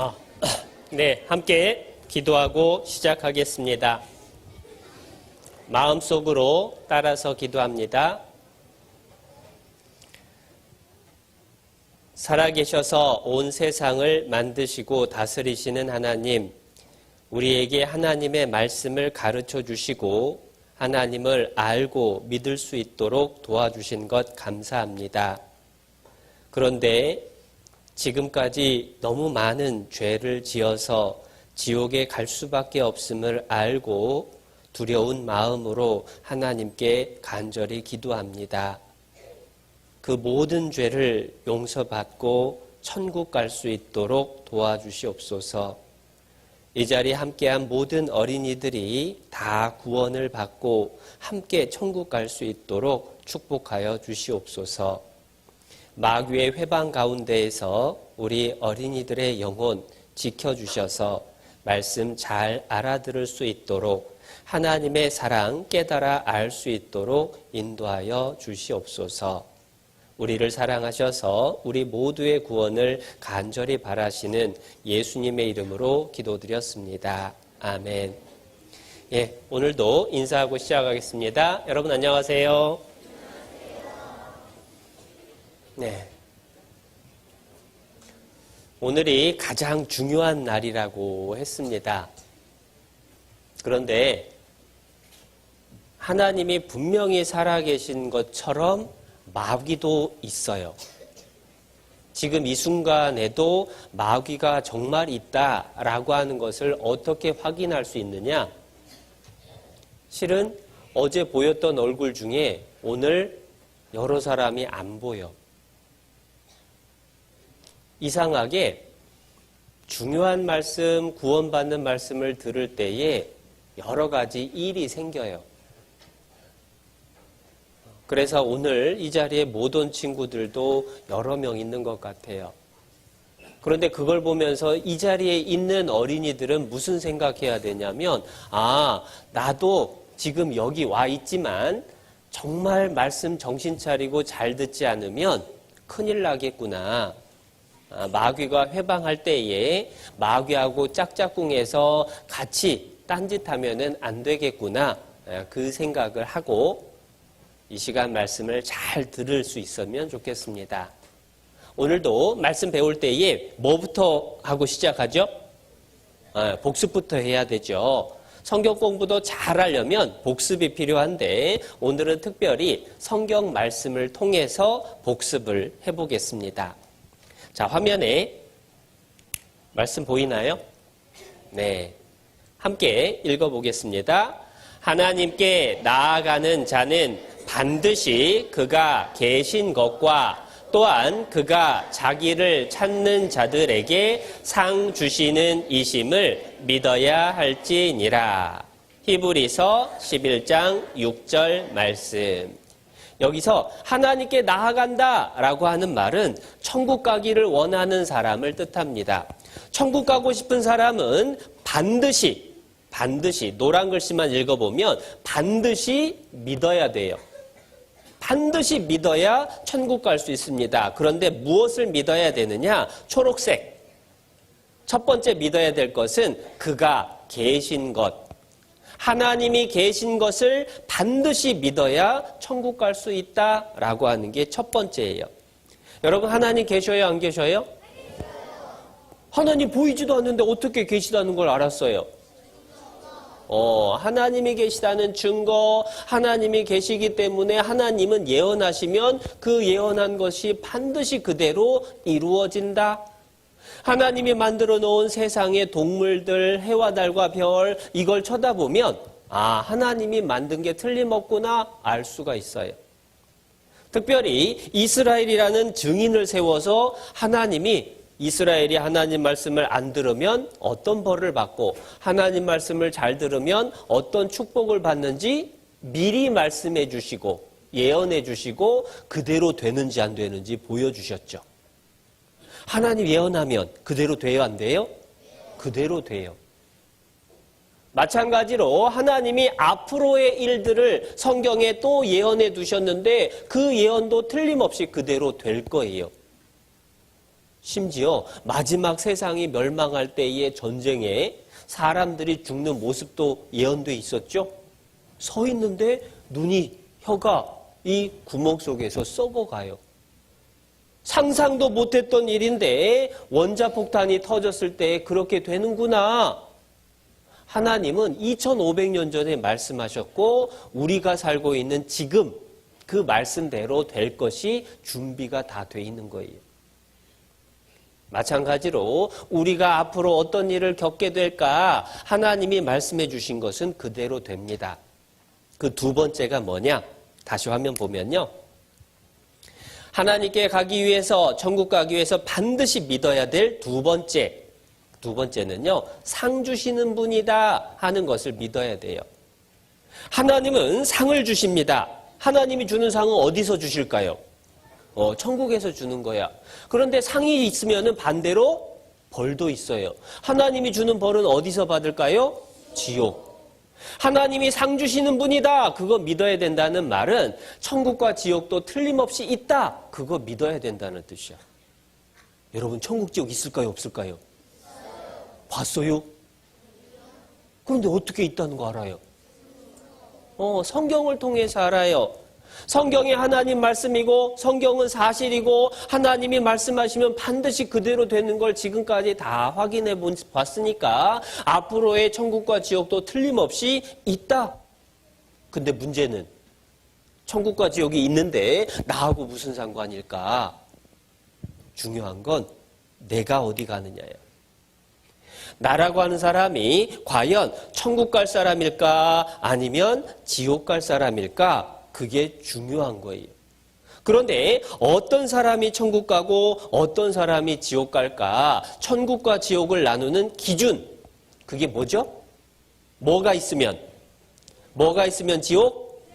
아, 네, 함께 기도하고 시작하겠습니다. 마음속으로 따라서 기도합니다. 살아계셔서 온 세상을 만드시고 다스리시는 하나님, 우리에게 하나님의 말씀을 가르쳐 주시고 하나님을 알고 믿을 수 있도록 도와주신 것 감사합니다. 그런데 지금까지 너무 많은 죄를 지어서 지옥에 갈 수밖에 없음을 알고 두려운 마음으로 하나님께 간절히 기도합니다. 그 모든 죄를 용서받고 천국 갈 수 있도록 도와주시옵소서. 이 자리에 함께한 모든 어린이들이 다 구원을 받고 함께 천국 갈 수 있도록 축복하여 주시옵소서. 마귀의 회방 가운데에서 우리 어린이들의 영혼 지켜주셔서 말씀 잘 알아들을 수 있도록 하나님의 사랑 깨달아 알 수 있도록 인도하여 주시옵소서. 우리를 사랑하셔서 우리 모두의 구원을 간절히 바라시는 예수님의 이름으로 기도드렸습니다. 아멘. 예, 오늘도 인사하고 시작하겠습니다. 여러분 안녕하세요. 네. 오늘이 가장 중요한 날이라고 했습니다. 그런데 하나님이 분명히 살아계신 것처럼 마귀도 있어요. 지금 이 순간에도 마귀가 정말 있다라고 하는 것을 어떻게 확인할 수 있느냐? 실은 어제 보였던 얼굴 중에 오늘 여러 사람이 안 보여. 이상하게 중요한 말씀, 구원받는 말씀을 들을 때에 여러 가지 일이 생겨요. 그래서 오늘 이 자리에 못 온 친구들도 여러 명 있는 것 같아요. 그런데 그걸 보면서 이 자리에 있는 어린이들은 무슨 생각해야 되냐면, 나도 지금 여기 와 있지만 정말 말씀 정신 차리고 잘 듣지 않으면 큰일 나겠구나. 마귀가 회방할 때에 마귀하고 짝짝꿍해서 같이 딴짓하면은 안 되겠구나. 그 생각을 하고 이 시간 말씀을 잘 들을 수 있으면 좋겠습니다. 오늘도 말씀 배울 때에 뭐부터 하고 시작하죠? 복습부터 해야 되죠. 성경 공부도 잘 하려면 복습이 필요한데 오늘은 특별히 성경 말씀을 통해서 복습을 해보겠습니다. 자, 화면에 말씀 보이나요? 네. 함께 읽어보겠습니다. 하나님께 나아가는 자는 반드시 그가 계신 것과 또한 그가 자기를 찾는 자들에게 상 주시는 이심을 믿어야 할지니라. 히브리서 11장 6절 말씀. 여기서 하나님께 나아간다라고 하는 말은 천국 가기를 원하는 사람을 뜻합니다. 천국 가고 싶은 사람은 반드시 노란 글씨만 읽어보면 반드시 믿어야 돼요. 반드시 믿어야 천국 갈 수 있습니다. 그런데 무엇을 믿어야 되느냐? 초록색. 첫 번째 믿어야 될 것은 그가 계신 것. 하나님이 계신 것을 반드시 믿어야 천국 갈 수 있다라고 하는 게 첫 번째예요. 여러분, 하나님 계셔요, 안 계셔요? 하나님 보이지도 않는데 어떻게 계시다는 걸 알았어요? 하나님이 계시다는 증거, 하나님이 계시기 때문에 하나님은 예언하시면 그 예언한 것이 반드시 그대로 이루어진다. 하나님이 만들어 놓은 세상의 동물들, 해와 달과 별, 이걸 쳐다보면 하나님이 만든 게 틀림없구나 알 수가 있어요. 특별히 이스라엘이라는 증인을 세워서 하나님이 이스라엘이 하나님 말씀을 안 들으면 어떤 벌을 받고 하나님 말씀을 잘 들으면 어떤 축복을 받는지 미리 말씀해 주시고 예언해 주시고 그대로 되는지 안 되는지 보여주셨죠. 하나님 예언하면 그대로 돼요, 안 돼요? 그대로 돼요. 마찬가지로 하나님이 앞으로의 일들을 성경에 또 예언해 두셨는데 그 예언도 틀림없이 그대로 될 거예요. 심지어 마지막 세상이 멸망할 때의 전쟁에 사람들이 죽는 모습도 예언돼 있었죠. 서 있는데 눈이, 혀가 이 구멍 속에서 썩어가요. 상상도 못했던 일인데 원자폭탄이 터졌을 때 그렇게 되는구나. 하나님은 2500년 전에 말씀하셨고 우리가 살고 있는 지금 그 말씀대로 될 것이 준비가 다 돼 있는 거예요. 마찬가지로 우리가 앞으로 어떤 일을 겪게 될까 하나님이 말씀해 주신 것은 그대로 됩니다. 그 두 번째가 뭐냐? 다시 화면 보면요. 하나님께 가기 위해서, 천국 가기 위해서 반드시 믿어야 될 두 번째는요. 상 주시는 분이다 하는 것을 믿어야 돼요. 하나님은 상을 주십니다. 하나님이 주는 상은 어디서 주실까요? 천국에서 주는 거야. 그런데 상이 있으면은 반대로 벌도 있어요. 하나님이 주는 벌은 어디서 받을까요? 지옥. 하나님이 상 주시는 분이다. 그거 믿어야 된다는 말은 천국과 지옥도 틀림없이 있다. 그거 믿어야 된다는 뜻이야. 여러분 천국 지옥 있을까요? 없을까요? 봤어요? 그런데 어떻게 있다는 거 알아요? 성경을 통해서 알아요. 성경이 하나님 말씀이고 성경은 사실이고 하나님이 말씀하시면 반드시 그대로 되는 걸 지금까지 다 확인해 봤으니까 앞으로의 천국과 지옥도 틀림없이 있다. 근데 문제는 천국과 지옥이 있는데 나하고 무슨 상관일까? 중요한 건 내가 어디 가느냐예요. 나라고 하는 사람이 과연 천국 갈 사람일까 아니면 지옥 갈 사람일까? 그게 중요한 거예요. 그런데 어떤 사람이 천국 가고 어떤 사람이 지옥 갈까? 천국과 지옥을 나누는 기준. 그게 뭐죠? 뭐가 있으면 지옥?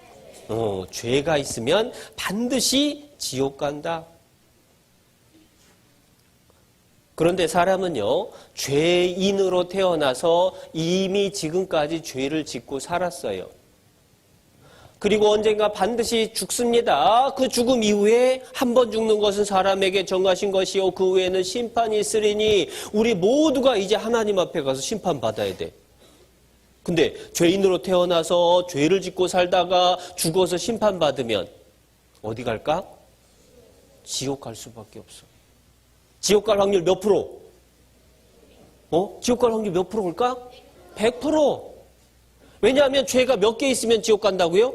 죄가 있으면 반드시 지옥 간다. 그런데 사람은요, 죄인으로 태어나서 이미 지금까지 죄를 짓고 살았어요. 그리고 언젠가 반드시 죽습니다. 그 죽음 이후에 한 번 죽는 것은 사람에게 정하신 것이요 그 후에는 심판이 있으리니 우리 모두가 이제 하나님 앞에 가서 심판받아야 돼. 근데 죄인으로 태어나서 죄를 짓고 살다가 죽어서 심판받으면 어디 갈까? 지옥 갈 수밖에 없어. 지옥 갈 확률 몇 프로? 지옥 갈 확률 몇 프로일까? 100%. 왜냐하면 죄가 몇 개 있으면 지옥 간다고요?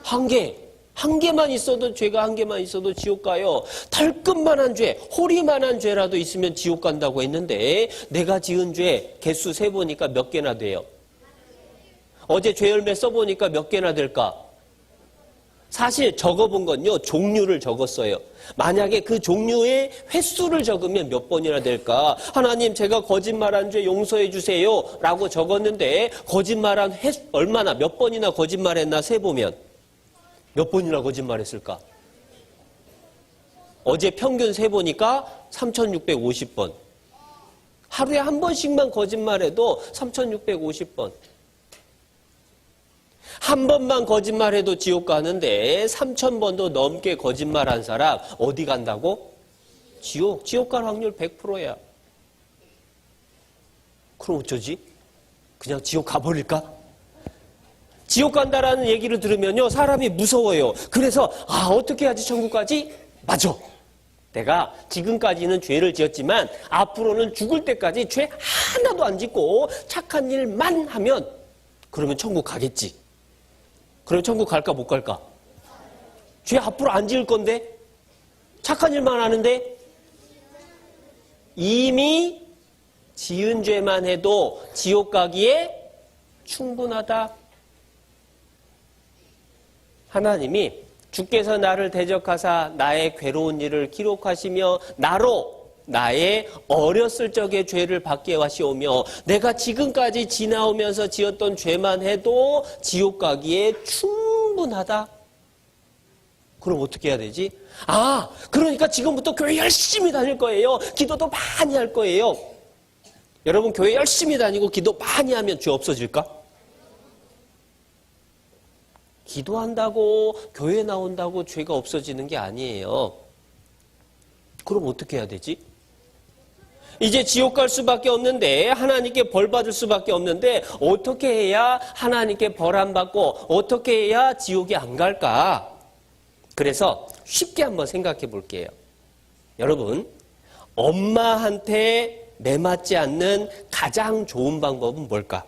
한 개. 한 개만 있어도 죄가 한 개만 있어도 지옥 가요. 털끝만한 죄, 호리만한 죄라도 있으면 지옥 간다고 했는데 내가 지은 죄 개수 세보니까 몇 개나 돼요? 어제 죄 열매 써보니까 몇 개나 될까? 사실 적어본 건요. 종류를 적었어요. 만약에 그 종류의 횟수를 적으면 몇 번이나 될까? 하나님 제가 거짓말한 죄 용서해 주세요 라고 적었는데 거짓말한 횟수 얼마나 몇 번이나 거짓말했나 세보면 몇 번이나 거짓말했을까? 어제 평균 세보니까 3650번. 하루에 한 번씩만 거짓말해도 3650번. 한 번만 거짓말해도 지옥 가는데 3000번도 넘게 거짓말한 사람 어디 간다고? 지옥. 지옥 갈 확률 100%야. 그럼 어쩌지? 그냥 지옥 가버릴까? 지옥 간다라는 얘기를 들으면요 사람이 무서워요. 그래서 어떻게 해야지 천국 가지? 맞아. 내가 지금까지는 죄를 지었지만 앞으로는 죽을 때까지 죄 하나도 안 짓고 착한 일만 하면 그러면 천국 가겠지. 그럼 천국 갈까 못 갈까? 죄 앞으로 안 지을 건데 착한 일만 하는데 이미 지은 죄만 해도 지옥 가기에 충분하다. 하나님이 주께서 나를 대적하사 나의 괴로운 일을 기록하시며 나로 나의 어렸을 적의 죄를 받게 하시오며 내가 지금까지 지나오면서 지었던 죄만 해도 지옥 가기에 충분하다. 그럼 어떻게 해야 되지? 그러니까 지금부터 교회 열심히 다닐 거예요. 기도도 많이 할 거예요. 여러분 교회 열심히 다니고 기도 많이 하면 죄 없어질까? 기도한다고 교회 나온다고 죄가 없어지는 게 아니에요. 그럼 어떻게 해야 되지? 이제 지옥 갈 수밖에 없는데 하나님께 벌 받을 수밖에 없는데 어떻게 해야 하나님께 벌 안 받고 어떻게 해야 지옥에 안 갈까? 그래서 쉽게 한번 생각해 볼게요. 여러분, 엄마한테 매맞지 않는 가장 좋은 방법은 뭘까?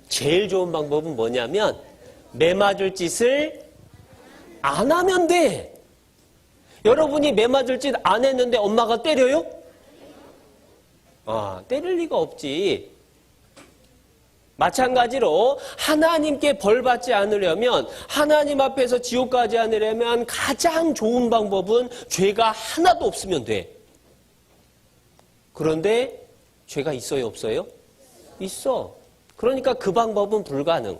제일 좋은 방법은 뭐냐면 매맞을 짓을 안 하면 돼. 여러분이 매맞을 짓 안 했는데 엄마가 때려요? 때릴 리가 없지. 마찬가지로 하나님께 벌 받지 않으려면, 하나님 앞에서 지옥 가지 않으려면 가장 좋은 방법은 죄가 하나도 없으면 돼. 그런데 죄가 있어요, 없어요? 있어. 그러니까 그 방법은 불가능.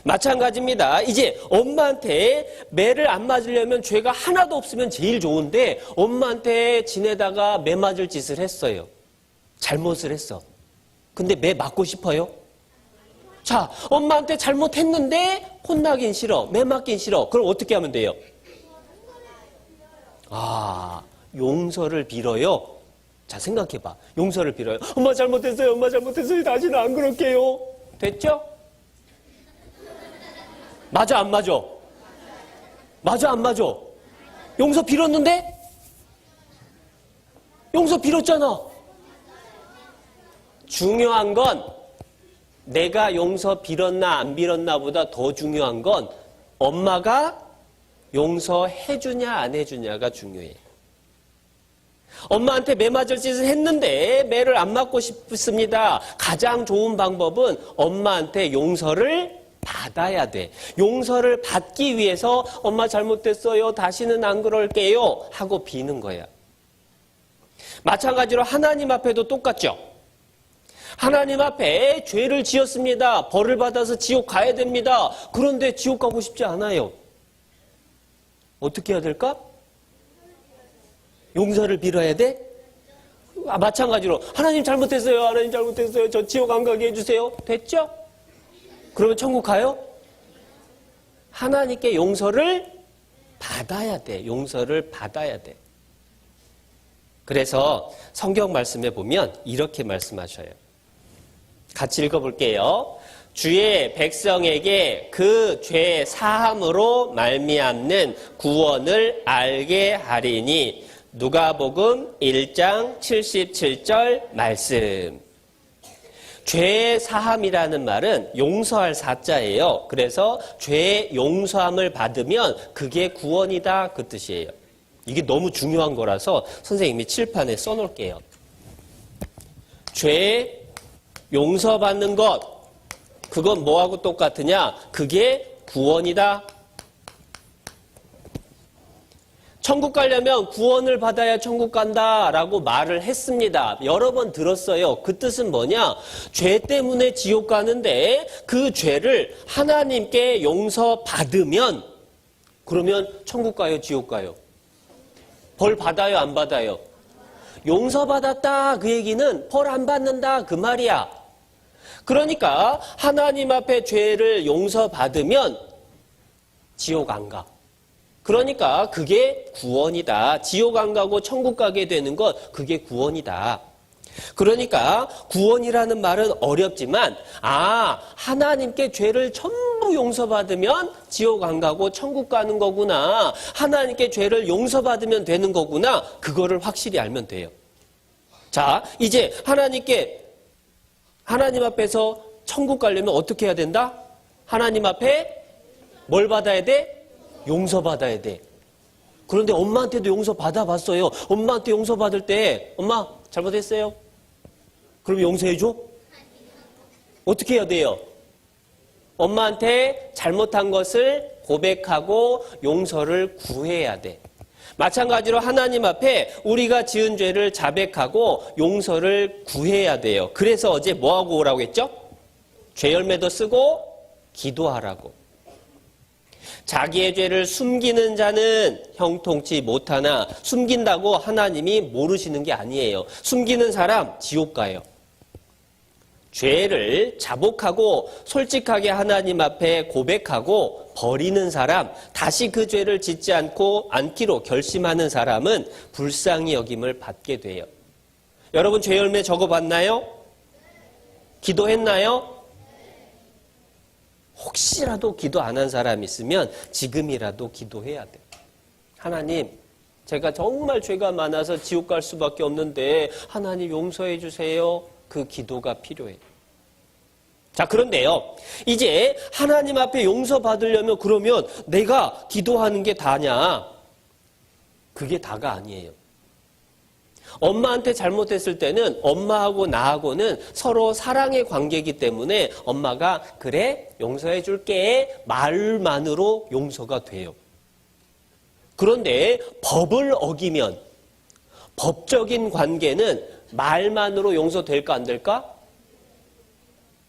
마찬가지입니다. 이제 엄마한테 매를 안 맞으려면 죄가 하나도 없으면 제일 좋은데 엄마한테 지내다가 매 맞을 짓을 했어요. 잘못을 했어. 근데 매 맞고 싶어요? 자, 엄마한테 잘못했는데 혼나긴 싫어. 매 맞긴 싫어. 그럼 어떻게 하면 돼요? 용서를 빌어요. 자, 생각해봐. 용서를 빌어요. 엄마 잘못했어요. 엄마 잘못했어요. 다시는 안 그럴게요. 됐죠? 맞아, 안 맞아? 맞아, 안 맞아? 용서 빌었는데? 용서 빌었잖아. 중요한 건 내가 용서 빌었나 안 빌었나 보다 더 중요한 건 엄마가 용서해주냐 안 해주냐가 중요해. 엄마한테 매 맞을 짓을 했는데 매를 안 맞고 싶습니다. 가장 좋은 방법은 엄마한테 용서를 받아야 돼. 용서를 받기 위해서 엄마 잘못됐어요. 다시는 안 그럴게요. 하고 비는 거야. 마찬가지로 하나님 앞에도 똑같죠. 하나님 앞에 죄를 지었습니다. 벌을 받아서 지옥 가야 됩니다. 그런데 지옥 가고 싶지 않아요. 어떻게 해야 될까? 용서를 빌어야 돼? 마찬가지로 하나님 잘못했어요. 하나님 잘못했어요. 저 지옥 안 가게 해주세요. 됐죠? 그러면 천국 가요? 하나님께 용서를 받아야 돼. 용서를 받아야 돼. 그래서 성경 말씀에 보면 이렇게 말씀하셔요. 같이 읽어볼게요. 주의 백성에게 그 죄 사함으로 말미암는 구원을 알게 하리니. 누가복음 1장 77절 말씀. 죄 사함이라는 말은 용서할 사자예요. 그래서 죄 용서함을 받으면 그게 구원이다, 그 뜻이에요. 이게 너무 중요한 거라서 선생님이 칠판에 써놓을게요. 죄 용서받는 것, 그건 뭐하고 똑같으냐? 그게 구원이다. 천국 가려면 구원을 받아야 천국 간다라고 말을 했습니다. 여러 번 들었어요. 그 뜻은 뭐냐? 죄 때문에 지옥 가는데 그 죄를 하나님께 용서받으면 그러면 천국 가요, 지옥 가요? 벌 받아요, 안 받아요? 용서받았다, 그 얘기는 벌 안 받는다, 그 말이야. 그러니까 하나님 앞에 죄를 용서받으면 지옥 안 가. 그러니까 그게 구원이다. 지옥 안 가고 천국 가게 되는 것, 그게 구원이다. 그러니까 구원이라는 말은 어렵지만 하나님께 죄를 전부 용서받으면 지옥 안 가고 천국 가는 거구나. 하나님께 죄를 용서받으면 되는 거구나. 그거를 확실히 알면 돼요. 자, 이제 하나님 앞에서 천국 가려면 어떻게 해야 된다? 하나님 앞에 뭘 받아야 돼? 용서받아야 돼. 그런데 엄마한테도 용서받아봤어요. 엄마한테 용서받을 때 엄마 잘못했어요. 그럼 용서해줘? 어떻게 해야 돼요? 엄마한테 잘못한 것을 고백하고 용서를 구해야 돼. 마찬가지로 하나님 앞에 우리가 지은 죄를 자백하고 용서를 구해야 돼요. 그래서 어제 뭐하고 오라고 했죠? 죄 열매도 쓰고 기도하라고. 자기의 죄를 숨기는 자는 형통치 못하나 숨긴다고 하나님이 모르시는 게 아니에요. 숨기는 사람 지옥 가요. 죄를 자복하고 솔직하게 하나님 앞에 고백하고 버리는 사람, 다시 그 죄를 짓지 않기로 결심하는 사람은 불쌍히 여김을 받게 돼요. 여러분 죄 열매 적어봤나요? 기도했나요? 혹시라도 기도 안 한 사람 있으면 지금이라도 기도해야 돼요. 하나님, 제가 정말 죄가 많아서 지옥 갈 수밖에 없는데 하나님 용서해 주세요. 그 기도가 필요해요. 자, 그런데요. 이제 하나님 앞에 용서받으려면 그러면 내가 기도하는 게 다냐? 그게 다가 아니에요. 엄마한테 잘못했을 때는 엄마하고 나하고는 서로 사랑의 관계이기 때문에 엄마가 그래 용서해 줄게 말만으로 용서가 돼요. 그런데 법을 어기면 법적인 관계는 말만으로 용서될까 안 될까?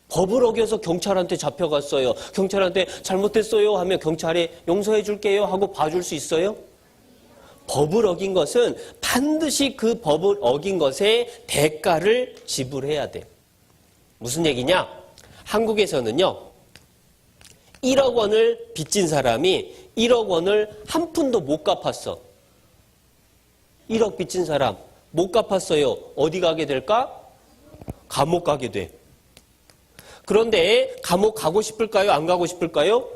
법을 어겨서 경찰한테 잡혀갔어요. 경찰한테 잘못했어요 하면 경찰이 용서해 줄게요 하고 봐줄 수 있어요? 법을 어긴 것은 반드시 그 법을 어긴 것의 대가를 지불해야 돼. 무슨 얘기냐? 한국에서는요. 1억 원을 빚진 사람이 1억 원을 한 푼도 못 갚았어. 1억 빚진 사람 못 갚았어요. 어디 가게 될까? 감옥 가게 돼. 그런데 감옥 가고 싶을까요? 안 가고 싶을까요?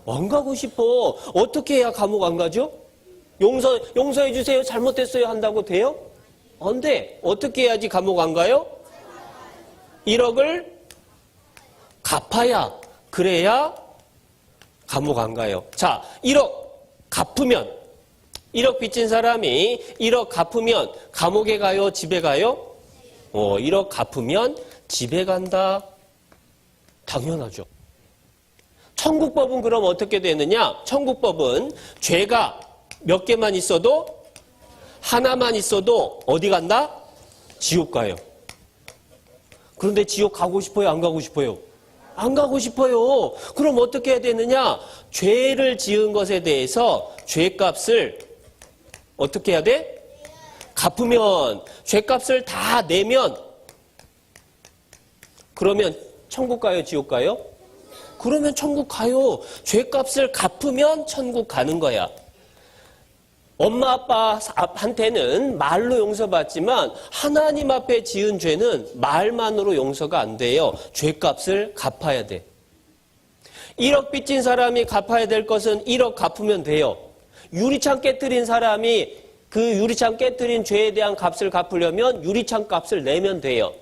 안 가고 싶어. 어떻게 해야 감옥 안 가죠? 용서해 주세요. 잘못했어요. 한다고 돼요? 안 돼. 어떻게 해야지 감옥 안 가요? 1억을 갚아야, 그래야 감옥 안 가요. 자, 1억 갚으면, 1억 빚진 사람이 1억 갚으면 감옥에 가요? 집에 가요? 1억 갚으면 집에 간다. 당연하죠. 천국법은 그럼 어떻게 되느냐? 천국법은 죄가 몇 개만 있어도 하나만 있어도 어디 간다? 지옥 가요. 그런데 지옥 가고 싶어요? 안 가고 싶어요? 안 가고 싶어요. 그럼 어떻게 해야 되느냐? 죄를 지은 것에 대해서 죄값을 어떻게 해야 돼? 갚으면, 죄값을 다 내면 그러면 천국 가요? 지옥 가요? 그러면 천국 가요. 죄값을 갚으면 천국 가는 거야. 엄마 아빠한테는 말로 용서받지만 하나님 앞에 지은 죄는 말만으로 용서가 안 돼요. 죄값을 갚아야 돼. 1억 빚진 사람이 갚아야 될 것은 1억 갚으면 돼요. 유리창 깨뜨린 사람이 그 유리창 깨뜨린 죄에 대한 값을 갚으려면 유리창 값을 내면 돼요.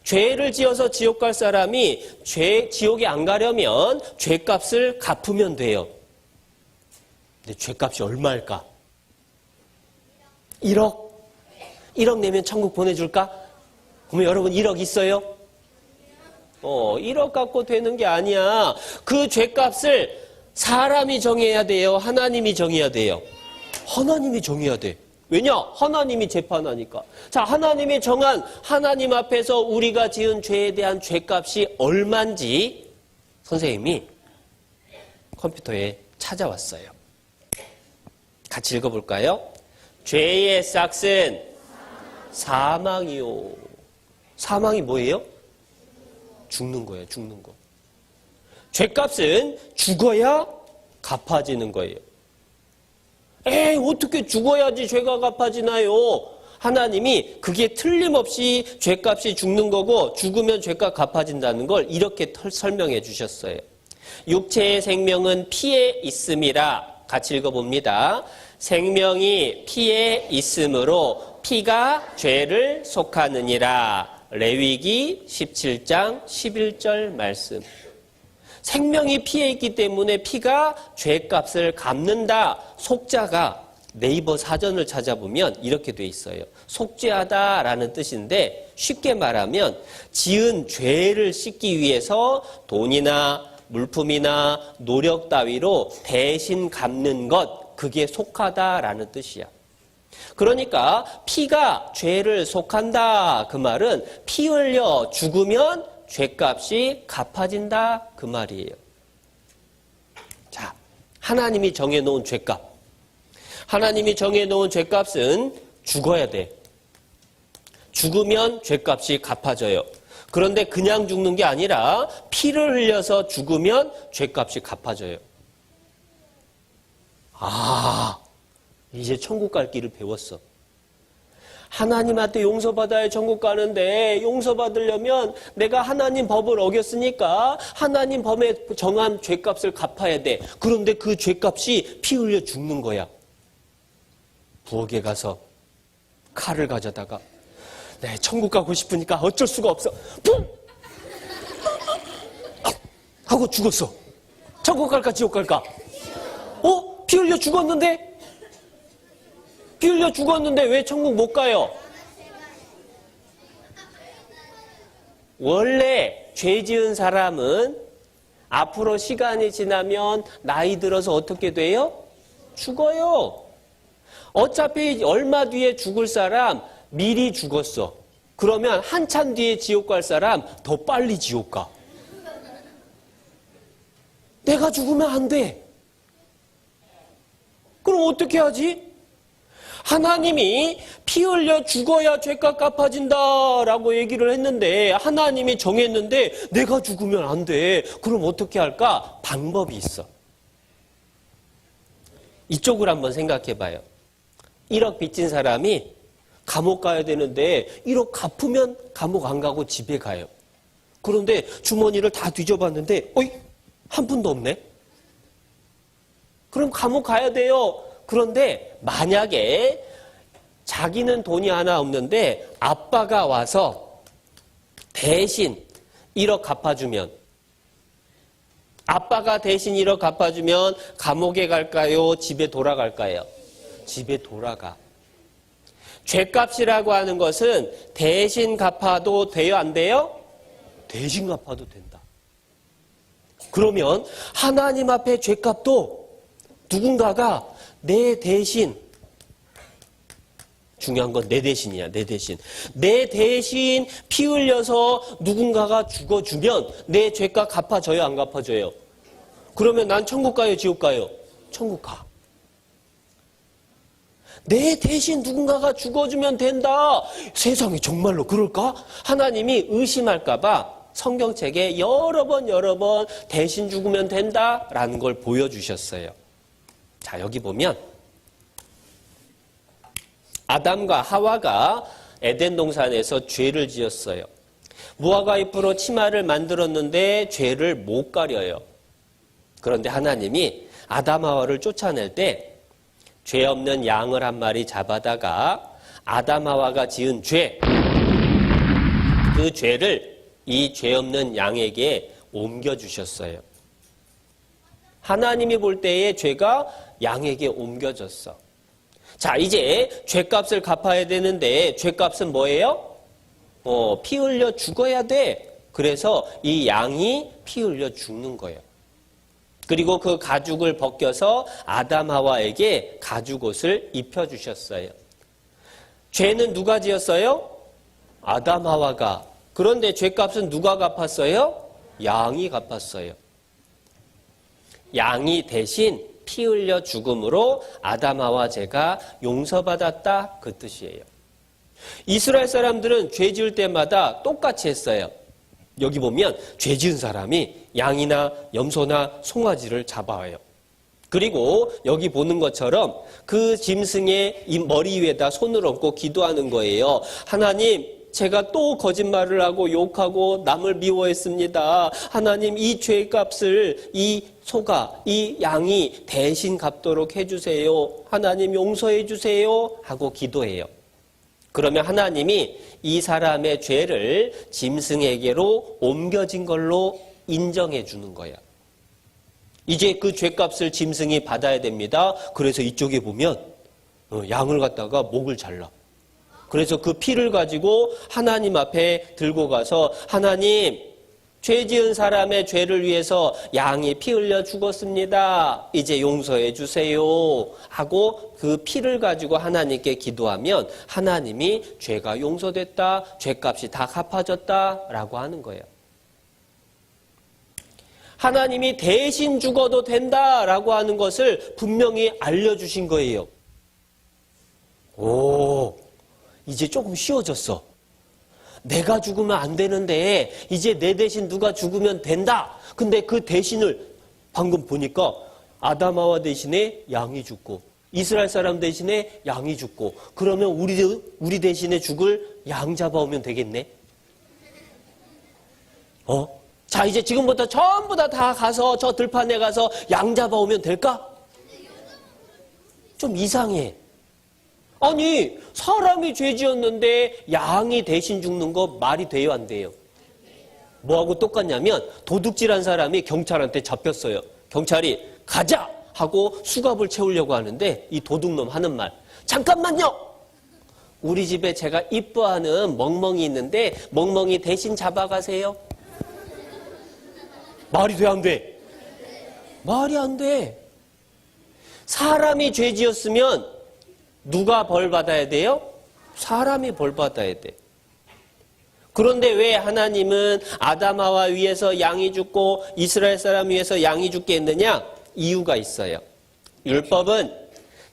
죄를 지어서 지옥 갈 사람이 지옥에 안 가려면 죄값을 갚으면 돼요. 근데 죄값이 얼마일까? 1억? 1억 내면 천국 보내줄까? 그러면 여러분 1억 있어요? 1억 갖고 되는 게 아니야. 그 죄값을 사람이 정해야 돼요? 하나님이 정해야 돼요? 하나님이 정해야 돼. 왜냐? 하나님이 재판하니까. 자, 하나님이 정한 하나님 앞에서 우리가 지은 죄에 대한 죄값이 얼만지 선생님이 컴퓨터에 찾아왔어요. 같이 읽어볼까요? 죄의 싹은 사망이요. 사망이 뭐예요? 죽는 거예요. 죽는 거. 죄값은 죽어야 갚아지는 거예요. 에이, 어떻게 죽어야지 죄가 갚아지나요? 하나님이 그게 틀림없이 죄값이 죽는 거고 죽으면 죄가 갚아진다는 걸 이렇게 설명해 주셨어요. 육체의 생명은 피에 있음이라. 같이 읽어봅니다. 생명이 피에 있으므로 피가 죄를 속하느니라. 레위기 17장 11절 말씀. 생명이 피에 있기 때문에 피가 죄값을 갚는다. 속자가 네이버 사전을 찾아보면 이렇게 돼 있어요. 속죄하다라는 뜻인데 쉽게 말하면 지은 죄를 씻기 위해서 돈이나 물품이나 노력 따위로 대신 갚는 것, 그게 속하다라는 뜻이야. 그러니까 피가 죄를 속한다. 그 말은 피 흘려 죽으면 죄값이 갚아진다. 그 말이에요. 자, 하나님이 정해놓은 죄값. 하나님이 정해놓은 죄값은 죽어야 돼. 죽으면 죄값이 갚아져요. 그런데 그냥 죽는 게 아니라 피를 흘려서 죽으면 죄값이 갚아져요. 이제 천국 갈 길을 배웠어. 하나님한테 용서받아야 천국 가는데 용서받으려면 내가 하나님 법을 어겼으니까 하나님 법에 정한 죄값을 갚아야 돼. 그런데 그 죄값이 피 흘려 죽는 거야. 부엌에 가서 칼을 가져다가 네, 천국 가고 싶으니까 어쩔 수가 없어. 뿡! 하고 죽었어. 천국 갈까 지옥 갈까? 피 흘려 죽었는데? 피 흘려 죽었는데 왜 천국 못 가요? 원래 죄 지은 사람은 앞으로 시간이 지나면 나이 들어서 어떻게 돼요? 죽어요. 어차피 얼마 뒤에 죽을 사람 미리 죽었어. 그러면 한참 뒤에 지옥 갈 사람 더 빨리 지옥 가. 내가 죽으면 안 돼. 그럼 어떻게 하지? 하나님이 피 흘려 죽어야 죄값 갚아진다라고 얘기를 했는데 하나님이 정했는데 내가 죽으면 안 돼. 그럼 어떻게 할까? 방법이 있어. 이쪽을 한번 생각해 봐요. 1억 빚진 사람이 감옥 가야 되는데 1억 갚으면 감옥 안 가고 집에 가요. 그런데 주머니를 다 뒤져봤는데 한 푼도 없네. 그럼 감옥 가야 돼요. 그런데 만약에 자기는 돈이 하나 없는데 아빠가 와서 대신 1억 갚아주면 아빠가 대신 1억 갚아주면 감옥에 갈까요? 집에 돌아갈까요? 집에 돌아가. 죄값이라고 하는 것은 대신 갚아도 돼요? 안 돼요? 대신 갚아도 된다. 그러면 하나님 앞에 죄값도 누군가가 내 대신, 중요한 건 내 대신이야, 내 대신. 내 대신 피 흘려서 누군가가 죽어주면 내 죄값 갚아줘요, 안 갚아줘요? 그러면 난 천국 가요, 지옥 가요? 천국 가. 내 대신 누군가가 죽어주면 된다. 세상에 정말로 그럴까? 하나님이 의심할까봐 성경책에 여러 번 대신 죽으면 된다라는 걸 보여주셨어요. 자, 여기 보면 아담과 하와가 에덴 동산에서 죄를 지었어요. 무화과 잎으로 치마를 만들었는데 죄를 못 가려요. 그런데 하나님이 아담 하와를 쫓아낼 때 죄 없는 양을 한 마리 잡아다가 아담 하와가 지은 죄, 그 죄를 이 죄 없는 양에게 옮겨주셨어요. 하나님이 볼 때의 죄가 양에게 옮겨졌어. 자, 이제 죄값을 갚아야 되는데 죄값은 뭐예요? 피 흘려 죽어야 돼. 그래서 이 양이 피 흘려 죽는 거예요. 그리고 그 가죽을 벗겨서 아담 하와에게 가죽옷을 입혀주셨어요. 죄는 누가 지었어요? 아담 하와가. 그런데 죄값은 누가 갚았어요? 양이 갚았어요. 양이 대신 피 흘려 죽음으로 아담 하와 죄가 용서받았다, 그 뜻이에요. 이스라엘 사람들은 죄 지을 때마다 똑같이 했어요. 여기 보면 죄 지은 사람이 양이나 염소나 송아지를 잡아와요. 그리고 여기 보는 것처럼 그 짐승의 이 머리 위에다 손을 얹고 기도하는 거예요. 하나님, 제가 또 거짓말을 하고 욕하고 남을 미워했습니다. 하나님, 이 죄값을 이 소가, 이 양이 대신 갚도록 해주세요. 하나님 용서해 주세요 하고 기도해요. 그러면 하나님이 이 사람의 죄를 짐승에게로 옮겨진 걸로 인정해 주는 거야. 이제 그 죄값을 짐승이 받아야 됩니다. 그래서 이쪽에 보면 양을 갖다가 목을 잘라. 그래서 그 피를 가지고 하나님 앞에 들고 가서 하나님, 죄 지은 사람의 죄를 위해서 양이 피 흘려 죽었습니다. 이제 용서해 주세요 하고 그 피를 가지고 하나님께 기도하면 하나님이 죄가 용서됐다, 죄값이 다 갚아졌다라고 하는 거예요. 하나님이 대신 죽어도 된다라고 하는 것을 분명히 알려주신 거예요. 이제 조금 쉬워졌어. 내가 죽으면 안 되는데 이제 내 대신 누가 죽으면 된다. 근데 그 대신을 방금 보니까 아담하와 대신에 양이 죽고 이스라엘 사람 대신에 양이 죽고 그러면 우리 대신에 죽을 양 잡아오면 되겠네. 자, 이제 지금부터 전부 다 가서 저 들판에 가서 양 잡아오면 될까? 좀 이상해. 아니, 사람이 죄 지었는데 양이 대신 죽는 거 말이 돼요, 안 돼요? 뭐하고 똑같냐면 도둑질한 사람이 경찰한테 잡혔어요. 경찰이 가자! 하고 수갑을 채우려고 하는데 이 도둑놈 하는 말. 잠깐만요! 우리 집에 제가 이뻐하는 멍멍이 있는데 멍멍이 대신 잡아가세요. 말이 돼, 안 돼? 말이 안 돼. 사람이 죄 지었으면 누가 벌 받아야 돼요? 사람이 벌 받아야 돼. 그런데 왜 하나님은 아담하와 위해서 양이 죽고 이스라엘 사람 위해서 양이 죽게 했느냐? 이유가 있어요. 율법은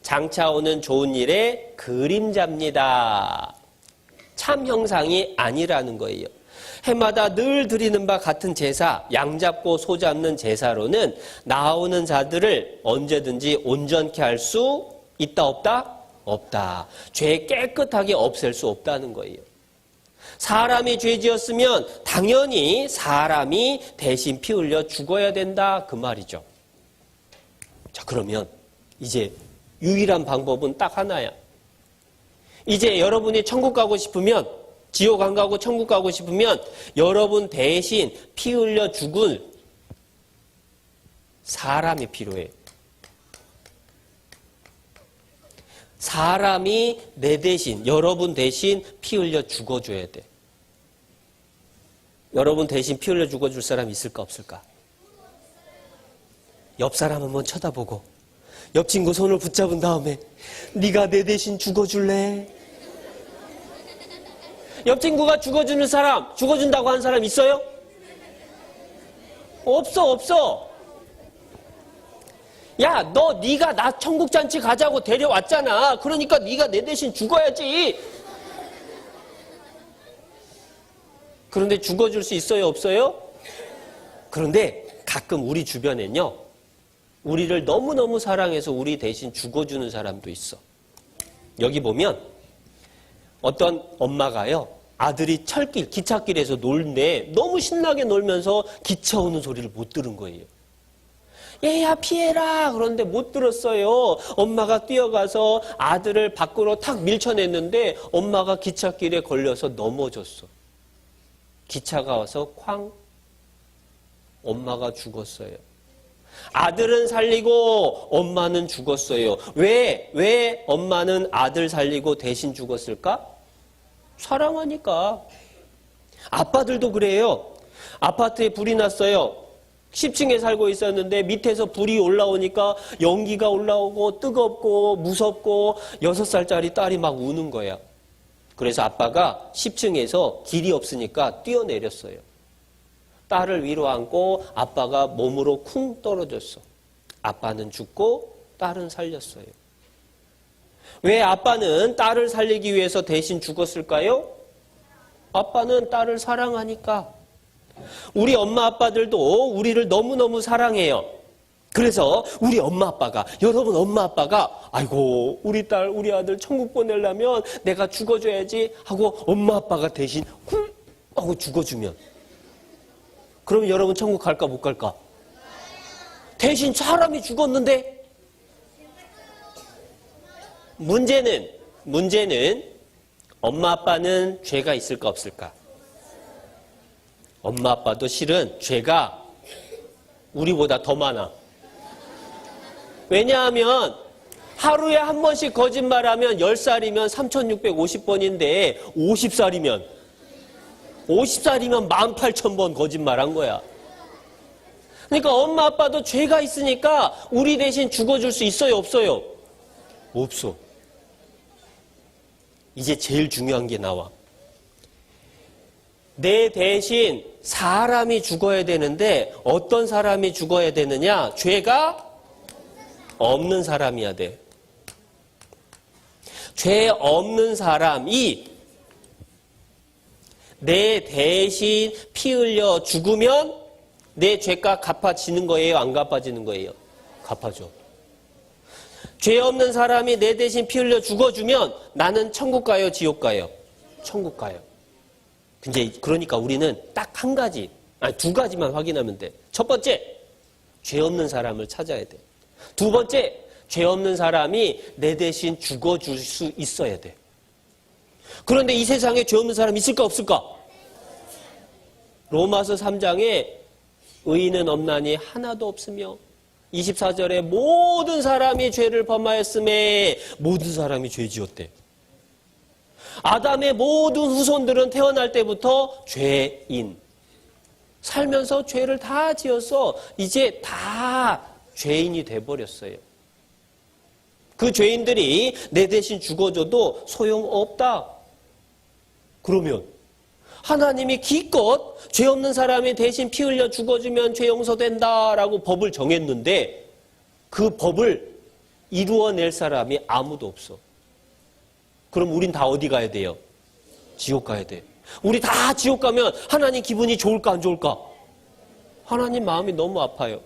장차 오는 좋은 일의 그림자입니다. 참 형상이 아니라는 거예요. 해마다 늘 드리는 바 같은 제사, 양 잡고 소 잡는 제사로는 나오는 자들을 언제든지 온전케 할 수 있다 없다? 없다. 죄 깨끗하게 없앨 수 없다는 거예요. 사람이 죄 지었으면 당연히 사람이 대신 피 흘려 죽어야 된다 그 말이죠. 자, 그러면 이제 유일한 방법은 딱 하나야. 이제 여러분이 천국 가고 싶으면, 지옥 안 가고 천국 가고 싶으면 여러분 대신 피 흘려 죽을 사람이 필요해. 사람이 내 대신, 여러분 대신 피 흘려 죽어줘야 돼. 여러분 대신 피 흘려 죽어줄 사람 있을까 없을까? 옆 사람 한번 쳐다보고 옆 친구 손을 붙잡은 다음에 네가 내 대신 죽어줄래? 옆 친구가 죽어주는 사람, 죽어준다고 한 사람 있어요? 없어. 야, 네가 나 천국잔치 가자고 데려왔잖아. 그러니까 네가 내 대신 죽어야지. 그런데 죽어줄 수 있어요, 없어요? 그런데 가끔 우리 주변엔요, 우리를 너무너무 사랑해서 우리 대신 죽어주는 사람도 있어. 여기 보면 어떤 엄마가요, 아들이 철길, 기찻길에서 놀는데 너무 신나게 놀면서 기차 오는 소리를 못 들은 거예요. 얘야 피해라. 그런데 못 들었어요. 엄마가 뛰어가서 아들을 밖으로 탁 밀쳐냈는데 엄마가 기찻길에 걸려서 넘어졌어. 기차가 와서 쾅. 엄마가 죽었어요. 아들은 살리고 엄마는 죽었어요. 왜 엄마는 아들 살리고 대신 죽었을까? 사랑하니까. 아빠들도 그래요. 아파트에 불이 났어요. 10층에 살고 있었는데 밑에서 불이 올라오니까 연기가 올라오고 뜨겁고 무섭고 6살짜리 딸이 막 우는 거야. 그래서 아빠가 10층에서 길이 없으니까 뛰어내렸어요. 딸을 위로 안고 아빠가 몸으로 쿵 떨어졌어. 아빠는 죽고 딸은 살렸어요. 왜 아빠는 딸을 살리기 위해서 대신 죽었을까요? 아빠는 딸을 사랑하니까. 우리 엄마 아빠들도 우리를 너무너무 사랑해요. 그래서 우리 엄마 아빠가, 여러분 엄마 아빠가 아이고 우리 딸 우리 아들 천국 보내려면 내가 죽어줘야지 하고 엄마 아빠가 대신 쿵 하고 죽어주면 그러면 여러분 천국 갈까 못 갈까? 대신 사람이 죽었는데 문제는 엄마 아빠는 죄가 있을까 없을까? 엄마 아빠도 실은 죄가 우리보다 더 많아. 왜냐하면 하루에 한 번씩 거짓말하면 10살이면 3650번인데 50살이면 18,000번 거짓말한 거야. 그러니까 엄마 아빠도 죄가 있으니까 우리 대신 죽어줄 수 있어요 없어요? 없어. 이제 제일 중요한 게 나와. 내 대신 사람이 죽어야 되는데 어떤 사람이 죽어야 되느냐? 죄가 없는 사람이어야 돼. 죄 없는 사람이 내 대신 피 흘려 죽으면 내 죄가 갚아지는 거예요? 안 갚아지는 거예요? 갚아줘. 죄 없는 사람이 내 대신 피 흘려 죽어주면 나는 천국 가요, 지옥 가요? 천국 가요. 근데 그러니까 우리는 딱 한 가지, 아니 두 가지만 확인하면 돼. 첫 번째, 죄 없는 사람을 찾아야 돼. 두 번째, 죄 없는 사람이 내 대신 죽어줄 수 있어야 돼. 그런데 이 세상에 죄 없는 사람 있을까 없을까? 로마서 3장에 의인은 없나니 하나도 없으며 24절에 모든 사람이 죄를 범하였음에 모든 사람이 죄 지었대. 아담의 모든 후손들은 태어날 때부터 죄인. 살면서 죄를 다 지어서 이제 다 죄인이 돼버렸어요. 그 죄인들이 내 대신 죽어줘도 소용없다. 그러면 하나님이 기껏 죄 없는 사람이 대신 피 흘려 죽어주면 죄 용서된다라고 법을 정했는데 그 법을 이루어낼 사람이 아무도 없어. 그럼 우린 다 어디 가야 돼요? 지옥 가야 돼. 우리 다 지옥 가면 하나님 기분이 좋을까 안 좋을까? 하나님 마음이 너무 아파요.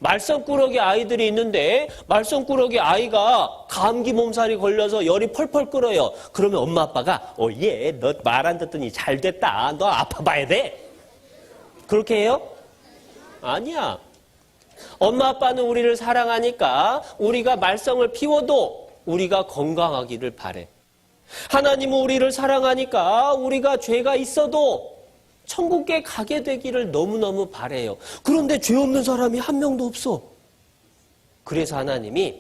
말썽꾸러기 아이들이 있는데 말썽꾸러기 아이가 감기 몸살이 걸려서 열이 펄펄 끓어요. 그러면 엄마 아빠가 얘 너 말 안 듣더니 잘 됐다. 너 아파봐야 돼. 그렇게 해요? 아니야. 엄마 아빠는 우리를 사랑하니까 우리가 말썽을 피워도 우리가 건강하기를 바래. 하나님은 우리를 사랑하니까 우리가 죄가 있어도 천국에 가게 되기를 너무너무 바래요. 그런데 죄 없는 사람이 한 명도 없어. 그래서 하나님이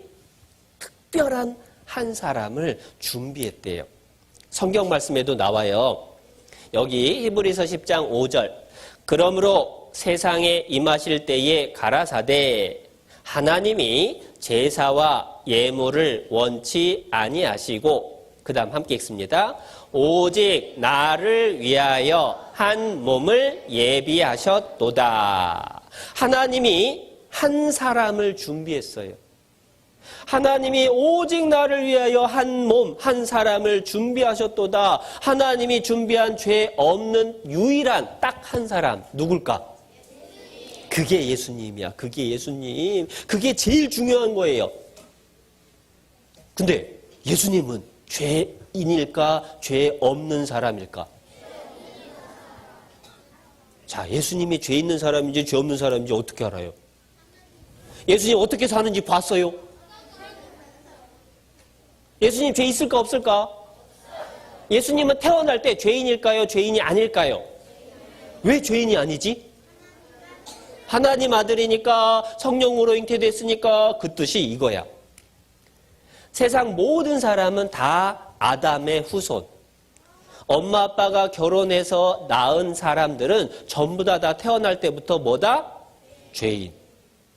특별한 한 사람을 준비했대요. 성경 말씀에도 나와요. 여기 히브리서 10장 5절. 그러므로 세상에 임하실 때에 가라사대 하나님이 제사와 예물을 원치 아니하시고 그 다음 함께 읽습니다. 오직 나를 위하여 한 몸을 예비하셨도다. 하나님이 한 사람을 준비했어요. 하나님이 오직 나를 위하여 한 몸, 한 사람을 준비하셨도다. 하나님이 준비한 죄 없는 유일한 딱 한 사람 누굴까? 그게 예수님이야. 그게 예수님. 그게 제일 중요한 거예요. 근데 예수님은 죄인일까? 죄 없는 사람일까? 자, 예수님이 죄 있는 사람인지 죄 없는 사람인지 어떻게 알아요? 예수님 어떻게 사는지 봤어요? 예수님 죄 있을까 없을까? 예수님은 태어날 때 죄인일까요? 죄인이 아닐까요? 왜 죄인이 아니지? 하나님 아들이니까 성령으로 잉태됐으니까 그 뜻이 이거야. 세상 모든 사람은 다 아담의 후손. 엄마 아빠가 결혼해서 낳은 사람들은 전부 다 태어날 때부터 뭐다? 죄인.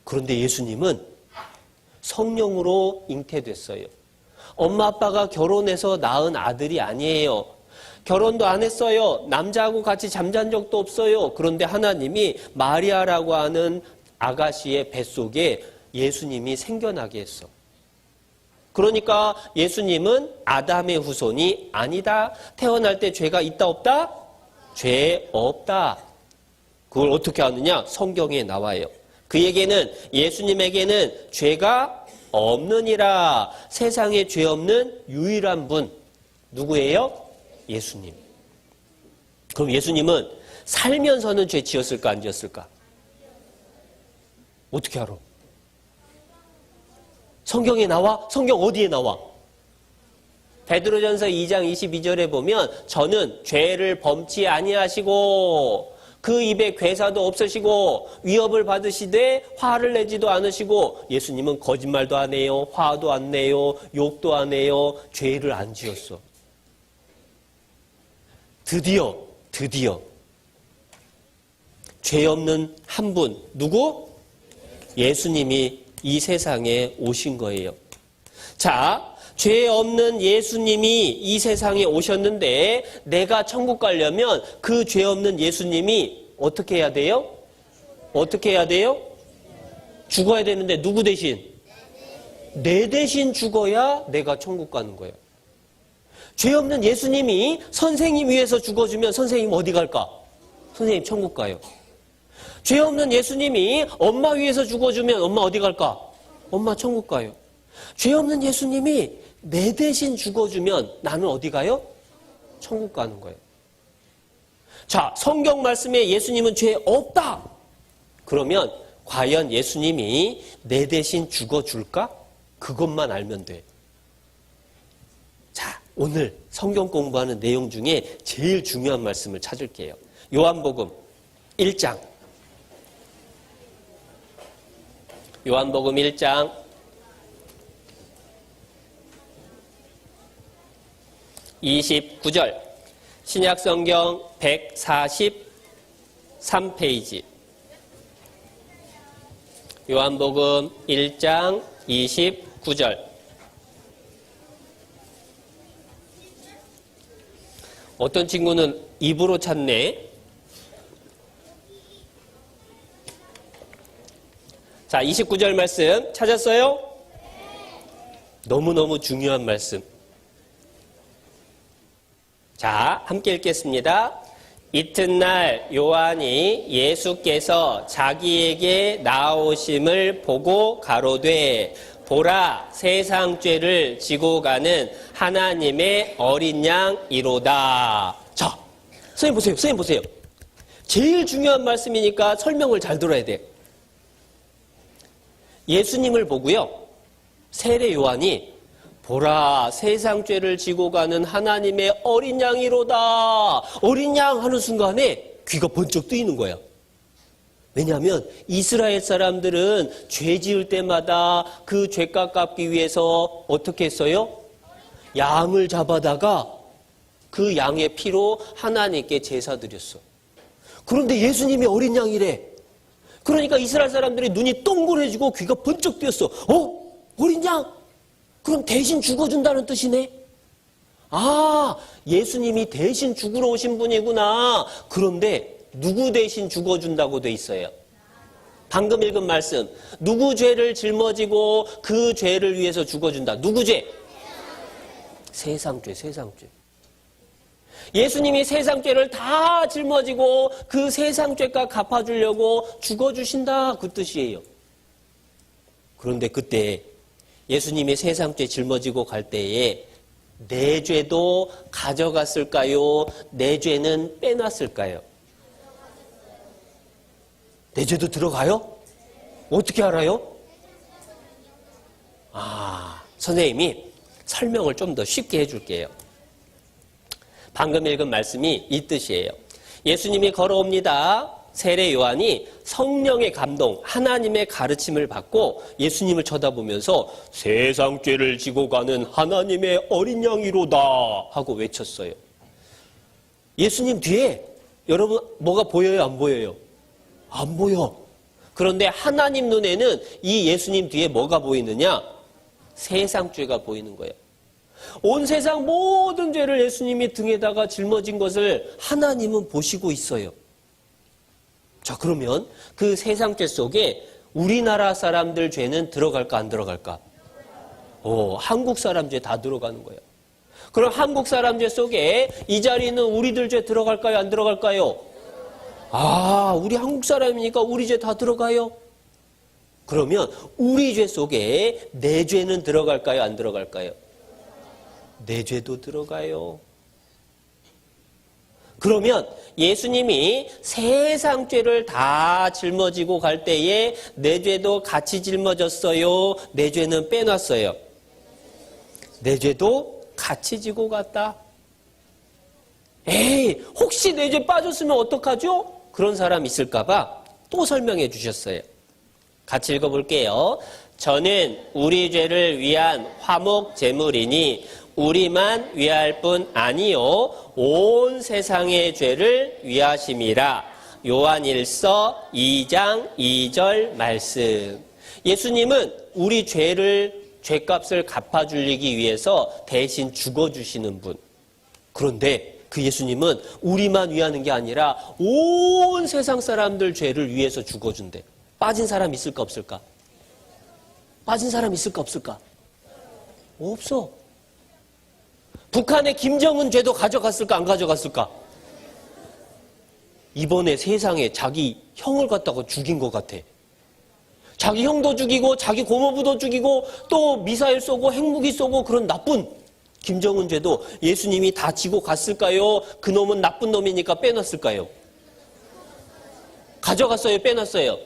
그런데 예수님은 성령으로 잉태됐어요. 엄마 아빠가 결혼해서 낳은 아들이 아니에요. 결혼도 안 했어요. 남자하고 같이 잠잔 적도 없어요. 그런데 하나님이 마리아라고 하는 아가씨의 뱃속에 예수님이 생겨나게 했어. 그러니까 예수님은 아담의 후손이 아니다. 태어날 때 죄가 있다 없다? 죄 없다. 그걸 어떻게 아느냐? 성경에 나와요. 그에게는 예수님에게는 죄가 없느니라. 세상에 죄 없는 유일한 분 누구예요? 예수님. 그럼 예수님은 살면서는 죄 지었을까 안 지었을까? 어떻게 알아? 성경에 나와? 성경 어디에 나와? 베드로전서 2장 22절에 보면 저는 죄를 범치 아니하시고 그 입에 괴사도 없으시고 위협을 받으시되 화를 내지도 않으시고 예수님은 거짓말도 안 해요. 화도 안 내요. 욕도 안 해요. 죄를 안 지었어. 드디어 죄 없는 한 분 누구? 예수님이 이 세상에 오신 거예요. 자, 죄 없는 예수님이 이 세상에 오셨는데 내가 천국 가려면 그 죄 없는 예수님이 어떻게 해야 돼요? 어떻게 해야 돼요? 죽어야 되는데 누구 대신? 내 대신 죽어야 내가 천국 가는 거예요. 죄 없는 예수님이 선생님 위해서 죽어주면 선생님 어디 갈까? 선생님 천국 가요. 죄 없는 예수님이 엄마 위해서 죽어주면 엄마 어디 갈까? 엄마 천국 가요. 죄 없는 예수님이 내 대신 죽어주면 나는 어디 가요? 천국 가는 거예요. 자, 성경 말씀에 예수님은 죄 없다. 그러면 과연 예수님이 내 대신 죽어줄까? 그것만 알면 돼. 자, 오늘 성경 공부하는 내용 중에 제일 중요한 말씀을 찾을게요. 요한복음 1장. 요한복음 1장 29절. 신약성경 143페이지. 요한복음 1장 29절. 어떤 친구는 입으로 찾네. 자, 29절 말씀 찾았어요? 너무너무 중요한 말씀. 자, 함께 읽겠습니다. 이튿날 요한이 예수께서 자기에게 나오심을 보고 가로되 보라, 세상 죄를 지고 가는 하나님의 어린 양이로다. 자, 선생님 보세요. 제일 중요한 말씀이니까 설명을 잘 들어야 돼. 예수님을 보고요, 세례 요한이 보라, 세상 죄를 지고 가는 하나님의 어린 양이로다. 어린 양 하는 순간에 귀가 번쩍 뜨이는 거야. 왜냐하면 이스라엘 사람들은 죄 지을 때마다 그 죄값 갚기 위해서 어떻게 했어요? 양을 잡아다가 그 양의 피로 하나님께 제사 드렸어. 그런데 예수님이 어린 양이래. 그러니까 이스라엘 사람들이 눈이 동그래지고 귀가 번쩍 뜨였어. 어린 양? 그럼 대신 죽어준다는 뜻이네? 아, 예수님이 대신 죽으러 오신 분이구나. 그런데 누구 대신 죽어준다고 돼 있어요? 방금 읽은 말씀. 누구 죄를 짊어지고 그 죄를 위해서 죽어준다. 누구 죄? 세상 죄. 예수님이 세상 죄를 다 짊어지고 그 세상 죄값 갚아주려고 죽어주신다. 그 뜻이에요. 그런데 그때 예수님이 세상 죄 짊어지고 갈 때에 내 죄도 가져갔을까요? 내 죄는 빼놨을까요? 내 죄도 들어가요? 어떻게 알아요? 선생님이 설명을 좀 더 쉽게 해줄게요. 방금 읽은 말씀이 이 뜻이에요. 예수님이 걸어옵니다. 세례 요한이 성령의 감동, 하나님의 가르침을 받고 예수님을 쳐다보면서 세상 죄를 지고 가는 하나님의 어린 양이로다 하고 외쳤어요. 예수님 뒤에 여러분 뭐가 보여요? 안 보여요? 안 보여. 그런데 하나님 눈에는 이 예수님 뒤에 뭐가 보이느냐? 세상 죄가 보이는 거예요. 온 세상 모든 죄를 예수님이 등에다가 짊어진 것을 하나님은 보시고 있어요. 자, 그러면 그 세상 죄 속에 우리나라 사람들 죄는 들어갈까 안 들어갈까? 한국 사람 죄 다 들어가는 거예요. 그럼 한국 사람 죄 속에 이 자리에 있는 우리들 죄 들어갈까요? 안 들어갈까요? 우리 한국 사람이니까 우리 죄 다 들어가요? 그러면 우리 죄 속에 내 죄는 들어갈까요? 안 들어갈까요? 내 죄도 들어가요. 그러면 예수님이 세상 죄를 다 짊어지고 갈 때에 내 죄도 같이 짊어졌어요? 내 죄는 빼놨어요? 내 죄도 같이 지고 갔다. 혹시 내 죄 빠졌으면 어떡하죠? 그런 사람 있을까봐 또 설명해 주셨어요. 같이 읽어볼게요. 저는 우리 죄를 위한 화목 제물이니 우리만 위할 뿐 아니요 온 세상의 죄를 위하심이라. 요한일서 2장 2절 말씀. 예수님은 우리 죄값을 갚아주기 위해서 대신 죽어주시는 분. 그런데 그 예수님은 우리만 위하는 게 아니라 온 세상 사람들 죄를 위해서 죽어준대. 빠진 사람 있을까 없을까? 빠진 사람 있을까 없을까? 없어. 북한의 김정은 죄도 가져갔을까 안 가져갔을까? 이번에 세상에 자기 형을 갖다가 죽인 것 같아. 자기 형도 죽이고 자기 고모부도 죽이고 또 미사일 쏘고 핵무기 쏘고 그런 나쁜 김정은 죄도 예수님이 다 지고 갔을까요? 그놈은 나쁜 놈이니까 빼놨을까요? 가져갔어요? 빼놨어요?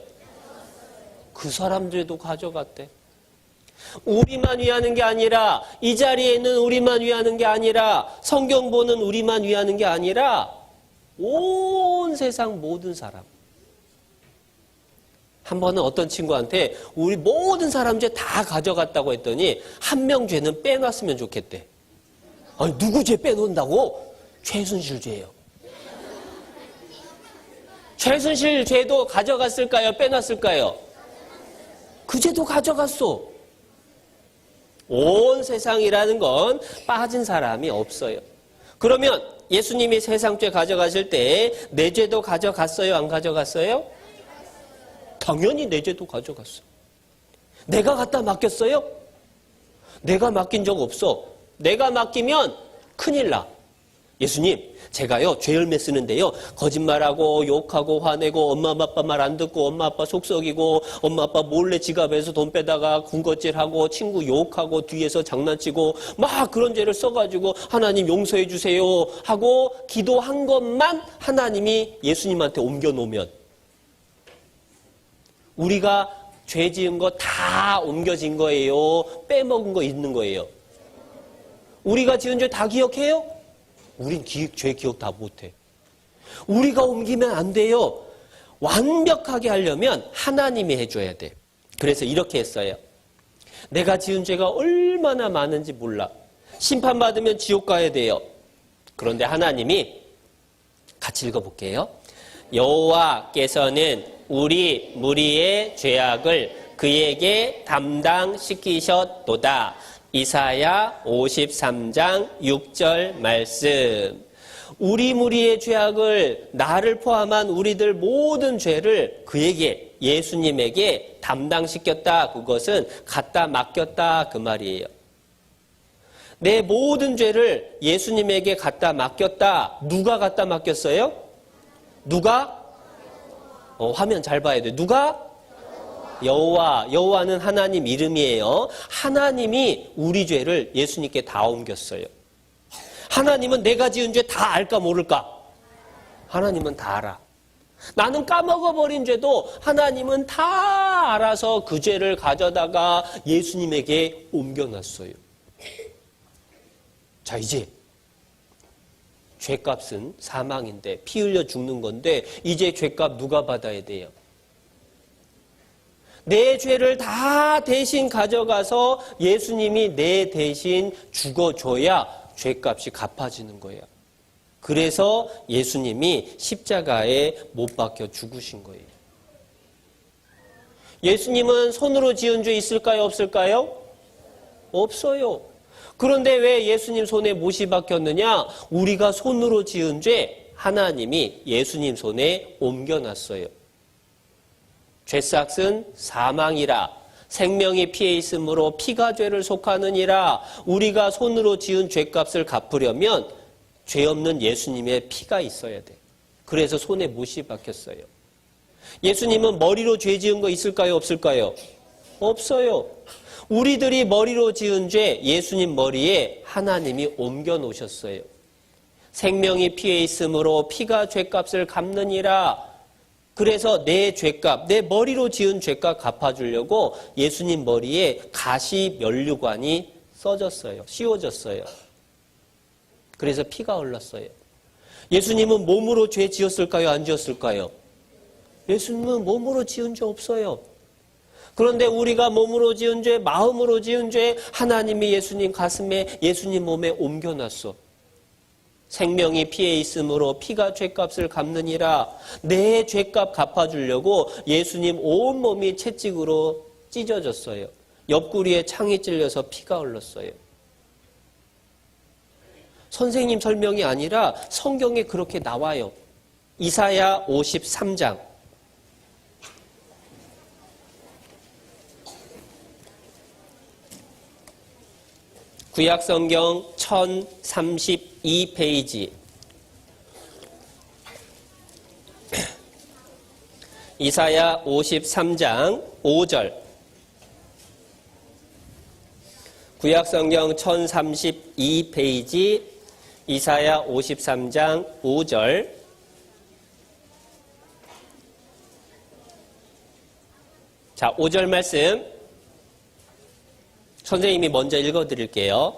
그 사람 죄도 가져갔대. 우리만 위하는 게 아니라, 이 자리에 있는 우리만 위하는 게 아니라, 성경 보는 우리만 위하는 게 아니라 온 세상 모든 사람. 한 번은 어떤 친구한테 우리 모든 사람 죄 다 가져갔다고 했더니 한 명 죄는 빼놨으면 좋겠대. 아니, 누구 죄 빼놓는다고? 최순실 죄예요. 최순실 죄도 가져갔을까요? 빼놨을까요? 그 죄도 가져갔어. 온 세상이라는 건 빠진 사람이 없어요. 그러면 예수님이 세상 죄 가져가실 때 내 죄도 가져갔어요? 안 가져갔어요? 당연히 내 죄도 가져갔어. 내가 갖다 맡겼어요? 내가 맡긴 적 없어. 내가 맡기면 큰일 나. 예수님, 제가요 죄 열매 쓰는데요 거짓말하고 욕하고 화내고 엄마 아빠 말 안 듣고 엄마 아빠 속썩이고 엄마 아빠 몰래 지갑에서 돈 빼다가 군것질하고 친구 욕하고 뒤에서 장난치고 막 그런 죄를 써가지고 하나님 용서해 주세요 하고 기도한 것만 하나님이 예수님한테 옮겨놓으면 우리가 죄 지은 거 다 옮겨진 거예요? 빼먹은 거 있는 거예요? 우리가 지은 죄 다 기억해요? 우린 죄 기억 다 못해. 우리가 옮기면 안 돼요. 완벽하게 하려면 하나님이 해줘야 돼. 그래서 이렇게 했어요. 내가 지은 죄가 얼마나 많은지 몰라. 심판받으면 지옥 가야 돼요. 그런데 하나님이 같이 읽어볼게요. 여호와께서는 우리 무리의 죄악을 그에게 담당시키셨도다. 이사야 53장 6절 말씀. 우리 무리의 죄악을 나를 포함한 우리들 모든 죄를 그에게 예수님에게 담당시켰다. 그것은 갖다 맡겼다 그 말이에요. 내 모든 죄를 예수님에게 갖다 맡겼다. 누가 갖다 맡겼어요? 누가? 화면 잘 봐야 돼. 누가? 여호와. 여호와는 하나님 이름이에요. 하나님이 우리 죄를 예수님께 다 옮겼어요. 하나님은 내가 지은 죄 다 알까 모를까? 하나님은 다 알아. 나는 까먹어버린 죄도 하나님은 다 알아서 그 죄를 가져다가 예수님에게 옮겨놨어요. 자, 이제 죄값은 사망인데 피 흘려 죽는 건데 이제 죄값 누가 받아야 돼요? 내 죄를 다 대신 가져가서 예수님이 내 대신 죽어줘야 죄값이 갚아지는 거예요. 그래서 예수님이 십자가에 못 박혀 죽으신 거예요. 예수님은 손으로 지은 죄 있을까요? 없을까요? 없어요. 그런데 왜 예수님 손에 못이 박혔느냐? 우리가 손으로 지은 죄 하나님이 예수님 손에 옮겨놨어요. 죄삭은 사망이라 생명이 피에 있으므로 피가 죄를 속하느니라. 우리가 손으로 지은 죄값을 갚으려면 죄 없는 예수님의 피가 있어야 돼. 그래서 손에 못이 박혔어요. 예수님은 머리로 죄 지은 거 있을까요? 없을까요? 없어요. 우리들이 머리로 지은 죄 예수님 머리에 하나님이 옮겨 놓으셨어요. 생명이 피에 있으므로 피가 죄값을 갚느니라. 그래서 내 죄값, 내 머리로 지은 죄값 갚아주려고 예수님 머리에 가시 면류관이 써졌어요. 씌워졌어요. 그래서 피가 흘렀어요. 예수님은 몸으로 죄 지었을까요? 안 지었을까요? 예수님은 몸으로 지은 죄 없어요. 그런데 우리가 몸으로 지은 죄, 마음으로 지은 죄 하나님이 예수님 가슴에, 예수님 몸에 옮겨놨어. 생명이 피에 있으므로 피가 죄값을 갚느니라. 내 죄값 갚아주려고 예수님 온몸이 채찍으로 찢어졌어요. 옆구리에 창이 찔려서 피가 흘렀어요. 선생님 설명이 아니라 성경에 그렇게 나와요. 이사야 53장. 구약성경 1032페이지. 이사야 53장 5절. 구약성경 1032페이지 이사야 53장 5절. 자, 5절 말씀 선생님이 먼저 읽어드릴게요.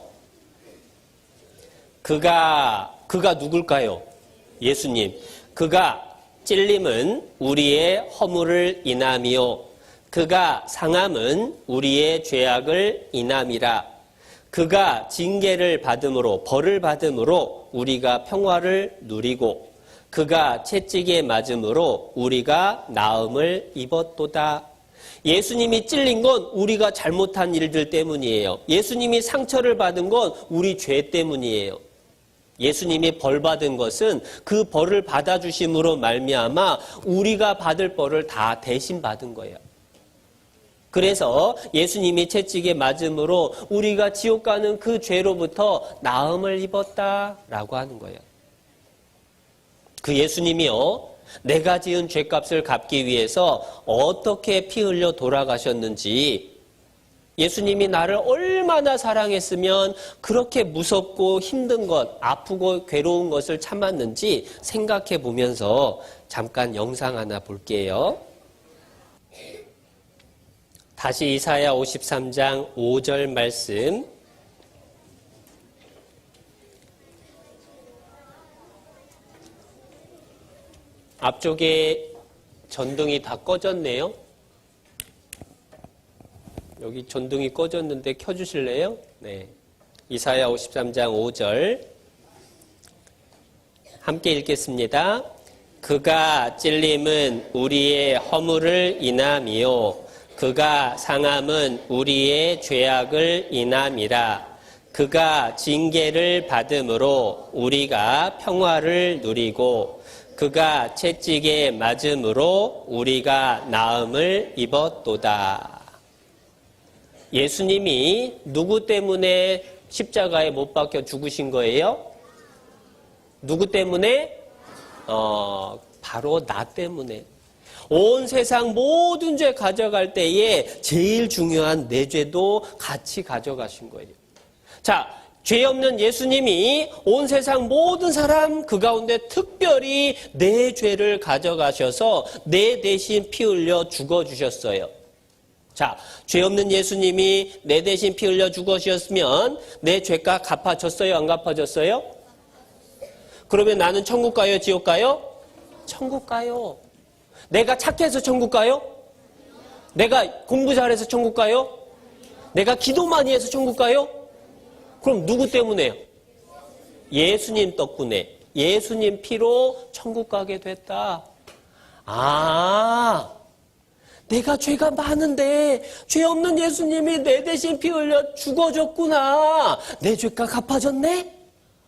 그가 누굴까요? 예수님. 그가 찔림은 우리의 허물을 인함이요 그가 상함은 우리의 죄악을 인함이라. 그가 징계를 받음으로 벌을 받음으로 우리가 평화를 누리고 그가 채찍에 맞음으로 우리가 나음을 입었도다. 예수님이 찔린 건 우리가 잘못한 일들 때문이에요. 예수님이 상처를 받은 건 우리 죄 때문이에요. 예수님이 벌 받은 것은 그 벌을 받아주심으로 말미암아 우리가 받을 벌을 다 대신 받은 거예요. 그래서 예수님이 채찍에 맞음으로 우리가 지옥 가는 그 죄로부터 나음을 입었다라고 하는 거예요. 그 예수님이요, 내가 지은 죄값을 갚기 위해서 어떻게 피 흘려 돌아가셨는지, 예수님이 나를 얼마나 사랑했으면 그렇게 무섭고 힘든 것, 아프고 괴로운 것을 참았는지 생각해 보면서 잠깐 영상 하나 볼게요. 다시 이사야 53장 5절 말씀. 앞쪽에 전등이 다 꺼졌네요. 여기 전등이 꺼졌는데 켜주실래요? 네. 이사야 53장 5절. 함께 읽겠습니다. 그가 찔림은 우리의 허물을 인함이요 그가 상함은 우리의 죄악을 인함이라. 그가 징계를 받음으로 우리가 평화를 누리고 그가 채찍에 맞음으로 우리가 나음을 입었도다. 예수님이 누구 때문에 십자가에 못 박혀 죽으신 거예요? 누구 때문에? 바로 나 때문에. 온 세상 모든 죄 가져갈 때에 제일 중요한 내 죄도 같이 가져가신 거예요. 자, 죄 없는 예수님이 온 세상 모든 사람 그 가운데 특별히 내 죄를 가져가셔서 내 대신 피 흘려 죽어주셨어요. 자, 죄 없는 예수님이 내 대신 피 흘려 죽으셨으면 내 죄가 갚아졌어요? 안 갚아졌어요? 그러면 나는 천국 가요? 지옥 가요? 천국 가요. 내가 착해서 천국 가요? 내가 공부 잘해서 천국 가요? 내가 기도 많이 해서 천국 가요? 그럼 누구 때문에요? 예수님 덕분에, 예수님 피로 천국 가게 됐다. 아, 내가 죄가 많은데 죄 없는 예수님이 내 대신 피 흘려 죽어줬구나. 내 죄가 갚아졌네?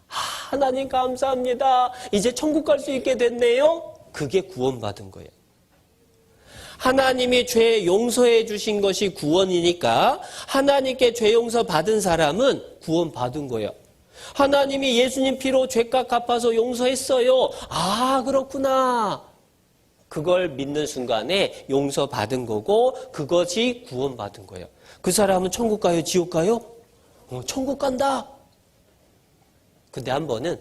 하나님 감사합니다. 이제 천국 갈 수 있게 됐네요. 그게 구원받은 거예요. 하나님이 죄 용서해 주신 것이 구원이니까 하나님께 죄 용서 받은 사람은 구원받은 거예요. 하나님이 예수님 피로 죄값 갚아서 용서했어요. 아, 그렇구나. 그걸 믿는 순간에 용서받은 거고 그것이 구원받은 거예요. 그 사람은 천국 가요? 지옥 가요? 천국 간다. 근데 한 번은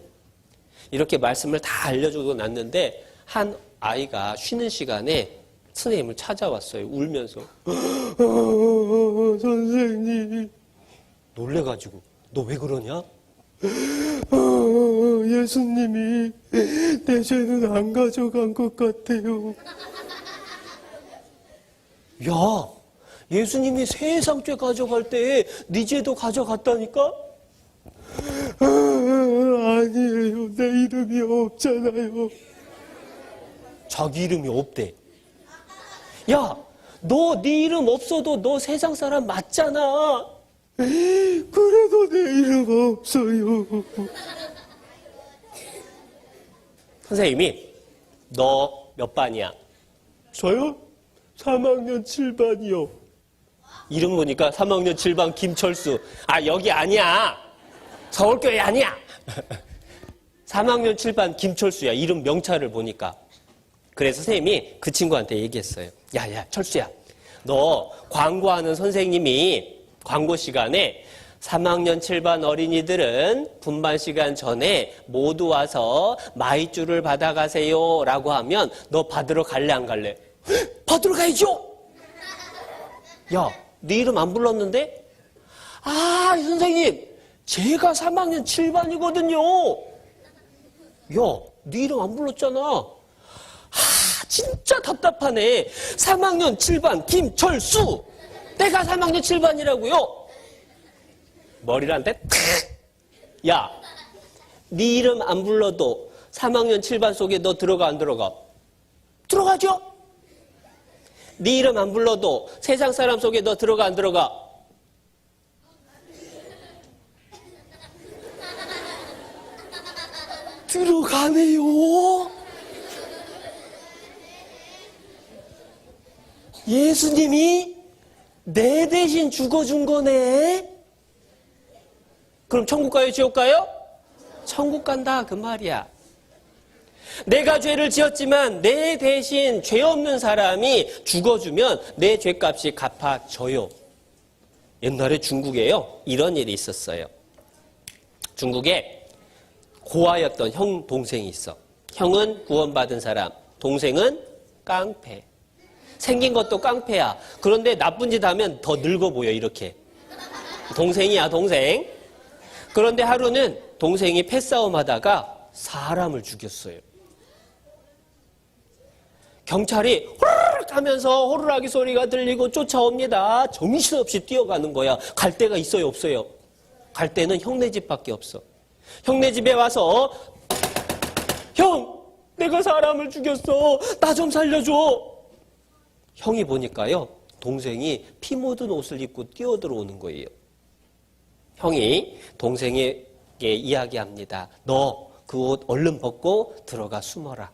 이렇게 말씀을 다 알려주고 났는데 한 아이가 쉬는 시간에 선생님을 찾아왔어요. 울면서. 선생님. 놀래가지고. 너 왜 그러냐? 예수님이 내 죄는 안 가져간 것 같아요. 야, 예수님이 세상 죄 가져갈 때 네 죄도 가져갔다니까? 아니에요. 내 이름이 없잖아요. 자기 이름이 없대. 야, 너 네 이름 없어도 너 세상 사람 맞잖아. 그래도 내 이름 없어요. 선생님이 너 몇 반이야? 저요? 3학년 7반이요. 이름 보니까 3학년 7반 김철수. 아, 여기 아니야. 서울교회 아니야. 3학년 7반 김철수야. 이름 명찰을 보니까. 그래서 선생님이 그 친구한테 얘기했어요. 야, 철수야. 너 광고하는 선생님이 광고 시간에 3학년 7반 어린이들은 분반 시간 전에 모두 와서 마이쮸를 받아가세요 라고 하면 너 받으러 갈래 안 갈래? 받으러 가야죠. 야, 네 이름 안 불렀는데? 아, 선생님, 제가 3학년 7반이거든요. 야, 네 이름 안 불렀잖아. 진짜 답답하네. 3학년 7반 김철수. 내가 3학년 7반이라고요. 머리를 한 대 탁. 야, 네 이름 안 불러도 3학년 7반 속에 너 들어가 안 들어가? 들어가죠. 네 이름 안 불러도 세상 사람 속에 너 들어가 안 들어가? 들어가네요. 예수님이 내 대신 죽어준 거네. 그럼 천국 가요, 지옥 가요? 천국 간다 그 말이야. 내가 죄를 지었지만 내 대신 죄 없는 사람이 죽어주면 내 죄값이 갚아져요. 옛날에 중국에요, 이런 일이 있었어요. 중국에 고아였던 형 동생이 있어. 형은 구원받은 사람, 동생은 깡패. 생긴 것도 깡패야. 그런데 나쁜 짓 하면 더 늙어 보여, 이렇게. 동생이야, 동생. 그런데 하루는 동생이 패싸움 하다가 사람을 죽였어요. 경찰이 호르륵 하면서 호루라기 소리가 들리고 쫓아옵니다. 정신없이 뛰어가는 거야. 갈 데가 있어요, 없어요? 갈 데는 형네 집밖에 없어. 형네 집에 와서 형, 내가 사람을 죽였어. 나 좀 살려줘. 형이 보니까요, 동생이 피 묻은 옷을 입고 뛰어들어오는 거예요. 형이 동생에게 이야기합니다. 너 그 옷 얼른 벗고 들어가 숨어라.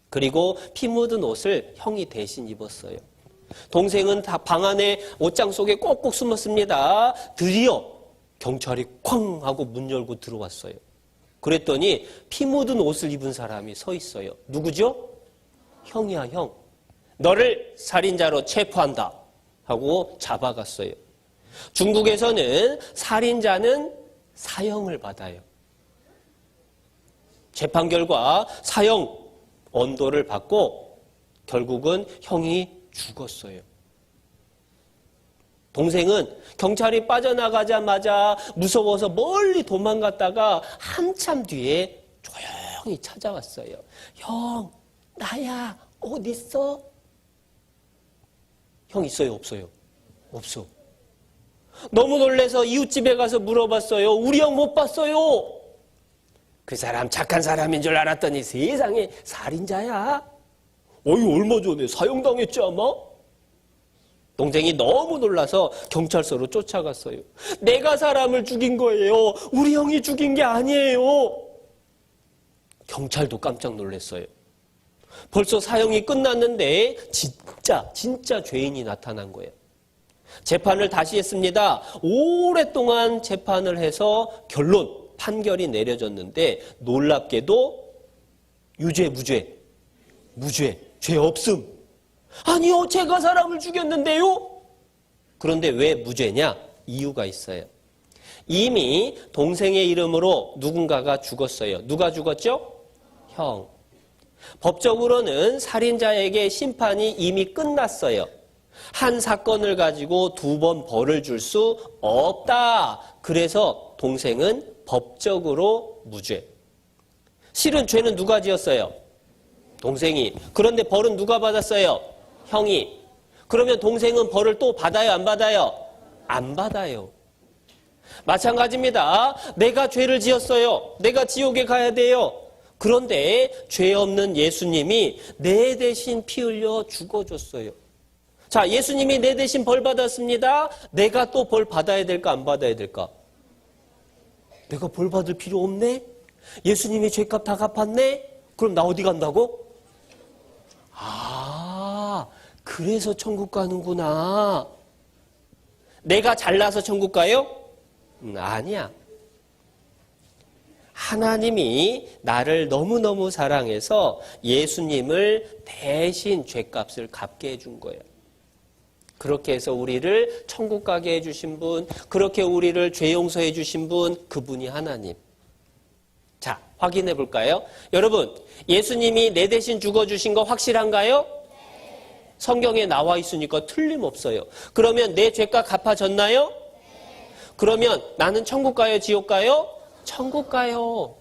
그리고 피 묻은 옷을 형이 대신 입었어요. 동생은 다 방 안에 옷장 속에 꼭꼭 숨었습니다. 드디어 경찰이 쾅 하고 문 열고 들어왔어요. 그랬더니 피 묻은 옷을 입은 사람이 서 있어요. 누구죠? 형이야, 형. 너를 살인자로 체포한다 하고 잡아갔어요. 중국에서는 살인자는 사형을 받아요. 재판 결과 사형 언도를 받고 결국은 형이 죽었어요. 동생은 경찰이 빠져나가자마자 무서워서 멀리 도망갔다가 한참 뒤에 조용히 찾아왔어요. 형, 나야. 어디 있어? 형 있어요, 없어요? 없어. 너무 놀라서 이웃집에 가서 물어봤어요. 우리 형 못 봤어요. 그 사람 착한 사람인 줄 알았더니 세상에 살인자야. 어이, 얼마 전에 사형당했지 아마? 동생이 너무 놀라서 경찰서로 쫓아갔어요. 내가 사람을 죽인 거예요. 우리 형이 죽인 게 아니에요. 경찰도 깜짝 놀랐어요. 벌써 사형이 끝났는데 진짜 죄인이 나타난 거예요. 재판을 다시 했습니다. 오랫동안 재판을 해서 판결이 내려졌는데 놀랍게도 유죄, 무죄, 죄 없음. 아니요, 제가 사람을 죽였는데요. 그런데 왜 무죄냐? 이유가 있어요. 이미 동생의 이름으로 누군가가 죽었어요. 누가 죽었죠? 형. 법적으로는 살인자에게 심판이 이미 끝났어요. 한 사건을 가지고 2번 벌을 줄 수 없다. 그래서 동생은 법적으로 무죄. 실은 죄는 누가 지었어요? 동생이. 그런데 벌은 누가 받았어요? 형이. 그러면 동생은 벌을 또 받아요, 안 받아요? 안 받아요. 마찬가지입니다. 내가 죄를 지었어요. 내가 지옥에 가야 돼요. 그런데 죄 없는 예수님이 내 대신 피 흘려 죽어줬어요. 자, 예수님이 내 대신 벌 받았습니다. 내가 또 벌 받아야 될까, 안 받아야 될까? 내가 벌 받을 필요 없네? 예수님이 죄값 다 갚았네? 그럼 나 어디 간다고? 아, 그래서 천국 가는구나. 내가 잘나서 천국 가요? 아니야. 하나님이 나를 너무너무 사랑해서 예수님을 대신 죗값을 갚게 해준 거예요. 그렇게 해서 우리를 천국 가게 해주신 분, 그렇게 우리를 죄 용서해 주신 분, 그분이 하나님. 자, 확인해 볼까요? 여러분, 예수님이 내 대신 죽어주신 거 확실한가요? 성경에 나와 있으니까 틀림없어요. 그러면 내 죄가 갚아졌나요? 그러면 나는 천국 가요, 지옥 가요? 천국 가요.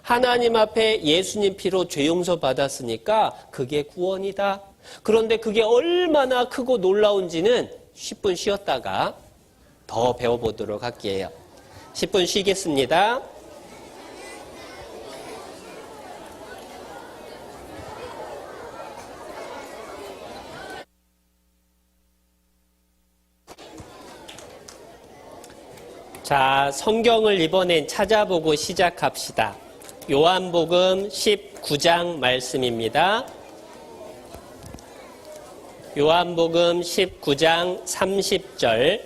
하나님 앞에 예수님 피로 죄 용서 받았으니까 그게 구원이다. 그런데 그게 얼마나 크고 놀라운지는 10분 쉬었다가 더 배워보도록 할게요. 10분 쉬겠습니다. 자, 성경을 이번엔 찾아보고 시작합시다. 요한복음 19장 말씀입니다. 요한복음 19장 30절,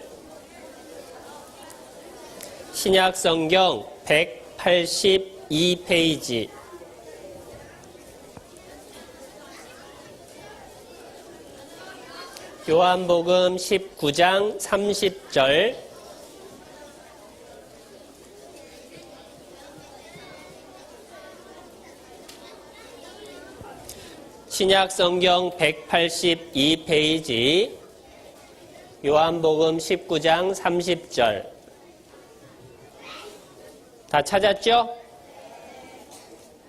신약성경 182페이지, 요한복음 19장 30절, 신약성경 182페이지, 요한복음 19장 30절. 다 찾았죠?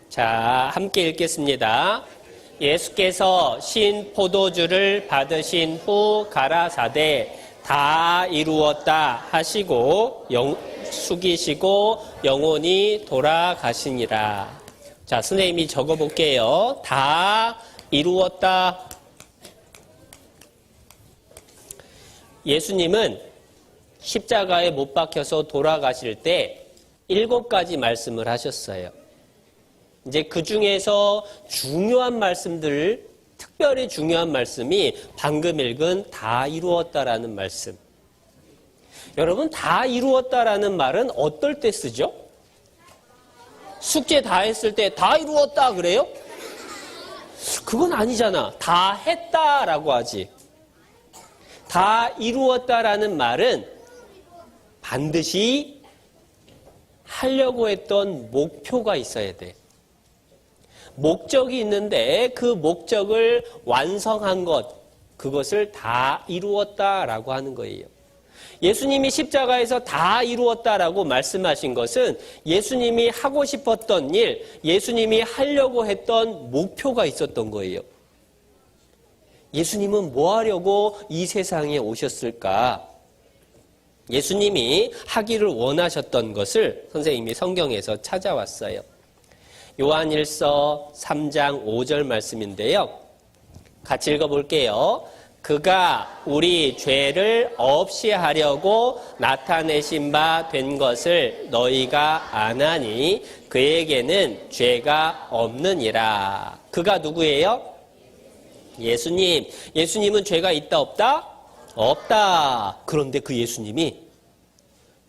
자, 함께 읽겠습니다. 예수께서 신 포도주를 받으신 후 가라사대 다 이루었다 하시고 숙이시고 영혼이 돌아가시니라. 자, 선생님이 적어볼게요. 다 이루었다. 예수님은 십자가에 못 박혀서 돌아가실 때 7가지 말씀을 하셨어요. 이제 그 중에서 중요한 말씀들, 특별히 중요한 말씀이 방금 읽은 다 이루었다라는 말씀. 여러분, 다 이루었다라는 말은 어떨 때 쓰죠? 숙제 다 했을 때 다 이루었다 그래요? 그건 아니잖아. 다 했다라고 하지. 다 이루었다라는 말은 반드시 하려고 했던 목표가 있어야 돼. 목적이 있는데 그 목적을 완성한 것, 그것을 다 이루었다라고 하는 거예요. 예수님이 십자가에서 다 이루었다라고 말씀하신 것은 예수님이 하고 싶었던 일, 예수님이 하려고 했던 목표가 있었던 거예요. 예수님은 뭐 하려고 이 세상에 오셨을까? 예수님이 하기를 원하셨던 것을 선생님이 성경에서 찾아왔어요. 요한일서 3장 5절 말씀인데요. 같이 읽어볼게요. 그가 우리 죄를 없이 하려고 나타내신 바 된 것을 너희가 아나니 그에게는 죄가 없느니라. 그가 누구예요? 예수님. 예수님은 죄가 있다 없다? 없다. 그런데 그 예수님이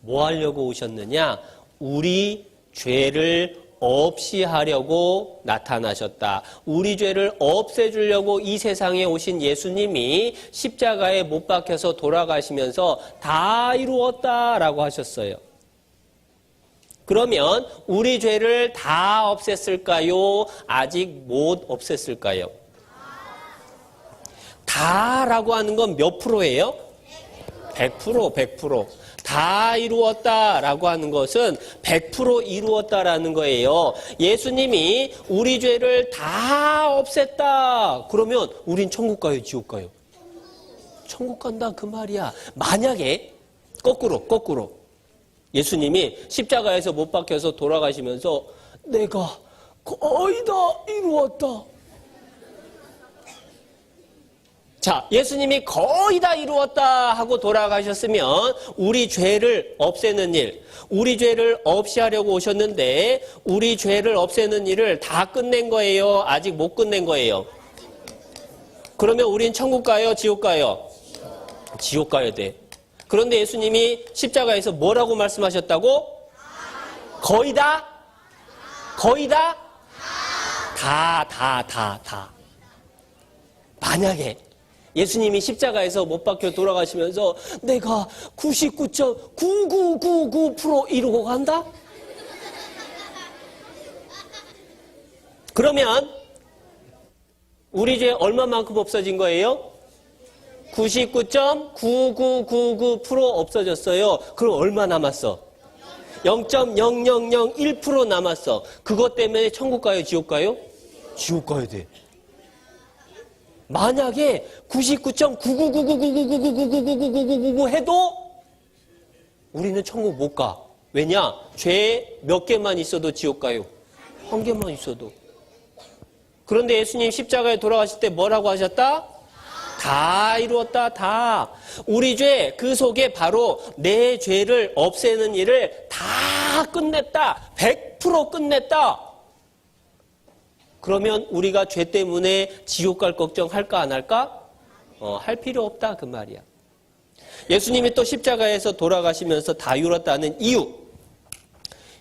뭐 하려고 오셨느냐? 우리 죄를 없이 하려고 나타나셨다. 우리 죄를 없애주려고 이 세상에 오신 예수님이 십자가에 못 박혀서 돌아가시면서 다 이루었다라고 하셨어요. 그러면 우리 죄를 다 없앴을까요? 아직 못 없앴을까요? 다라고 하는 건 몇 프로예요? 100%, 100%. 다 이루었다라고 하는 것은 100% 이루었다라는 거예요. 예수님이 우리 죄를 다 없앴다. 그러면 우린 천국 가요, 지옥 가요? 천국 간다 그 말이야. 만약에 거꾸로 예수님이 십자가에서 못 박혀서 돌아가시면서 내가 거의 다 이루었다. 자, 예수님이 거의 다 이루었다 하고 돌아가셨으면 우리 죄를 없애는 일, 우리 죄를 없이 하려고 오셨는데 우리 죄를 없애는 일을 다 끝낸 거예요? 아직 못 끝낸 거예요? 그러면 우린 천국 가요? 지옥 가요? 지옥 가야 돼. 그런데 예수님이 십자가에서 뭐라고 말씀하셨다고? 거의 다? 거의 다? 다. 만약에 예수님이 십자가에서 못 박혀 돌아가시면서 내가 99.9999% 이루고 간다? 그러면 우리 죄 얼마만큼 없어진 거예요? 99.9999% 없어졌어요. 그럼 얼마 남았어? 0.0001% 남았어. 그것 때문에 천국 가요, 지옥 가요? 지옥 가야 돼. 만약에 99.999999999999 해도 우리는 천국 못 가. 왜냐? 죄 몇 개만 있어도 지옥 가요. 한 개만 있어도. 그런데 예수님 십자가에 돌아가실 때 뭐라고 하셨다? 다 이루었다, 다. 우리 죄, 그 속에 바로 내 죄를 없애는 일을 다 끝냈다. 100% 끝냈다. 그러면 우리가 죄 때문에 지옥 갈 걱정 할까, 안 할까? 할 필요 없다, 그 말이야. 예수님이 또 십자가에서 돌아가시면서 다 이뤘다는 이유.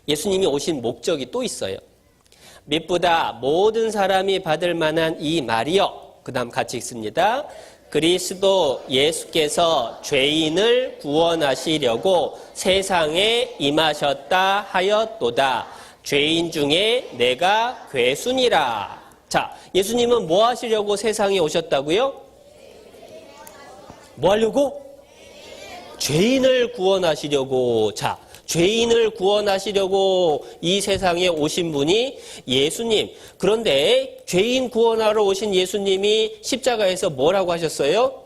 예수님이 오신 목적이 또 있어요. 믿보다 모든 사람이 받을 만한 이 말이요. 그 다음 같이 읽습니다. 그리스도 예수께서 죄인을 구원하시려고 세상에 임하셨다 하였도다. 죄인 중에 내가 괴순이라. 자, 예수님은 뭐 하시려고 세상에 오셨다고요? 뭐 하려고? 죄인을 구원하시려고. 자, 죄인을 구원하시려고 이 세상에 오신 분이 예수님. 그런데 죄인 구원하러 오신 예수님이 십자가에서 뭐라고 하셨어요?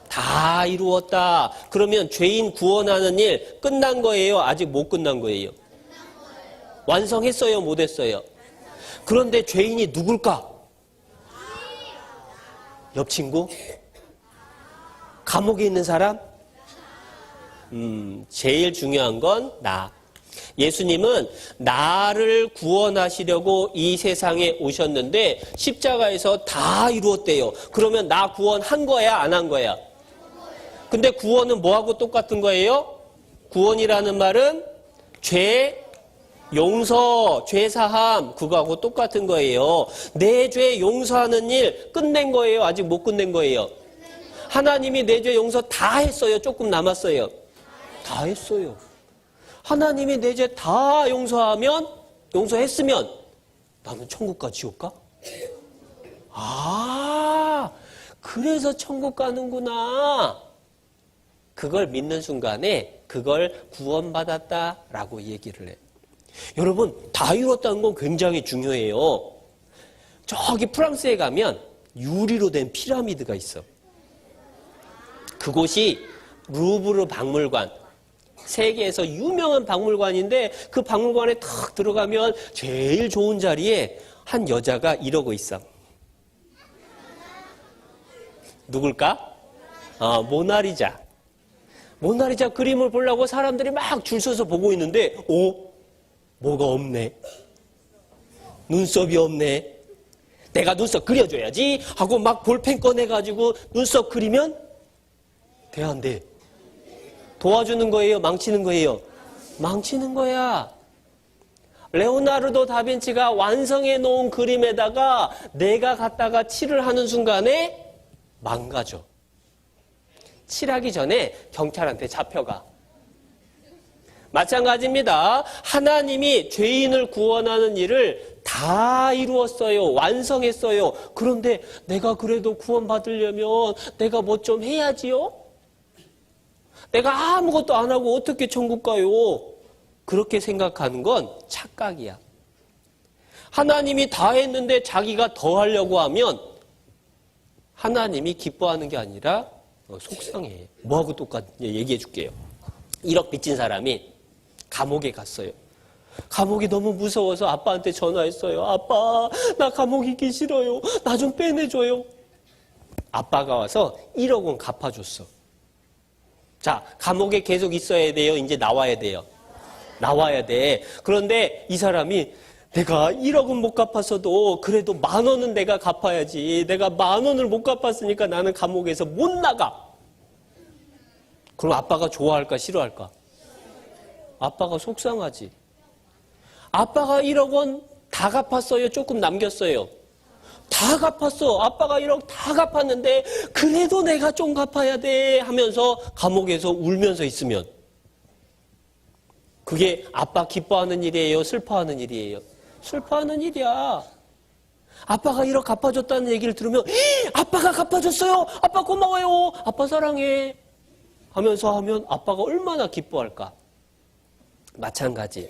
다 이루었다. 그러면 죄인 구원하는 일 끝난 거예요? 아직 못 끝난 거예요? 완성했어요? 못했어요? 그런데 죄인이 누굴까? 옆 친구? 감옥에 있는 사람? 제일 중요한 건 나. 예수님은 나를 구원하시려고 이 세상에 오셨는데 십자가에서 다 이루었대요. 그러면 나 구원한 거야, 안 한 거야? 근데 구원은 뭐하고 똑같은 거예요? 구원이라는 말은 죄 용서, 죄 사함, 그거하고 똑같은 거예요. 내 죄 용서하는 일 끝낸 거예요? 아직 못 끝낸 거예요? 하나님이 내 죄 용서 다 했어요? 조금 남았어요? 다 했어요. 하나님이 내 죄 다 용서했으면 나는 천국 가, 지옥 가? 아, 그래서 천국 가는구나. 그걸 믿는 순간에 그걸 구원받았다라고 얘기를 해요. 여러분, 다 이뤘다는 건 굉장히 중요해요. 저기 프랑스에 가면 유리로 된 피라미드가 있어. 그곳이 루브르 박물관. 세계에서 유명한 박물관인데 그 박물관에 탁 들어가면 제일 좋은 자리에 한 여자가 이러고 있어. 누굴까? 모나리자. 모나리자 그림을 보려고 사람들이 막 줄 서서 보고 있는데 뭐가 없네. 눈썹이 없네. 내가 눈썹 그려줘야지 하고 막 볼펜 꺼내가지고 눈썹 그리면 돼, 안 돼? 도와주는 거예요? 망치는 거예요? 망치는 거야. 레오나르도 다빈치가 완성해 놓은 그림에다가 내가 갖다가 칠을 하는 순간에 망가져. 칠하기 전에 경찰한테 잡혀가. 마찬가지입니다. 하나님이 죄인을 구원하는 일을 다 이루었어요. 완성했어요. 그런데 내가 그래도 구원받으려면 내가 뭐 좀 해야지요? 내가 아무것도 안 하고 어떻게 천국 가요? 그렇게 생각하는 건 착각이야. 하나님이 다 했는데 자기가 더 하려고 하면 하나님이 기뻐하는 게 아니라 속상해. 뭐하고 똑같냐 얘기해 줄게요. 1억 빚진 사람이 감옥에 갔어요. 감옥이 너무 무서워서 아빠한테 전화했어요. 아빠, 나 감옥 있기 싫어요. 나 좀 빼내줘요. 아빠가 와서 1억 원 갚아줬어. 자, 감옥에 계속 있어야 돼요? 이제 나와야 돼요? 나와야 돼. 그런데 이 사람이 내가 1억은 못 갚았어도 그래도 10,000원은 내가 갚아야지. 내가 10,000원을 못 갚았으니까 나는 감옥에서 못 나가. 그럼 아빠가 좋아할까 싫어할까? 아빠가 속상하지. 아빠가 1억 원 다 갚았어요? 조금 남겼어요? 다 갚았어. 아빠가 1억 다 갚았는데 그래도 내가 좀 갚아야 돼 하면서 감옥에서 울면서 있으면 그게 아빠 기뻐하는 일이에요? 슬퍼하는 일이에요? 슬퍼하는 일이야. 아빠가 1억 갚아줬다는 얘기를 들으면 아빠가 갚아줬어요. 아빠 고마워요. 아빠 사랑해. 하면서 하면 아빠가 얼마나 기뻐할까. 마찬가지.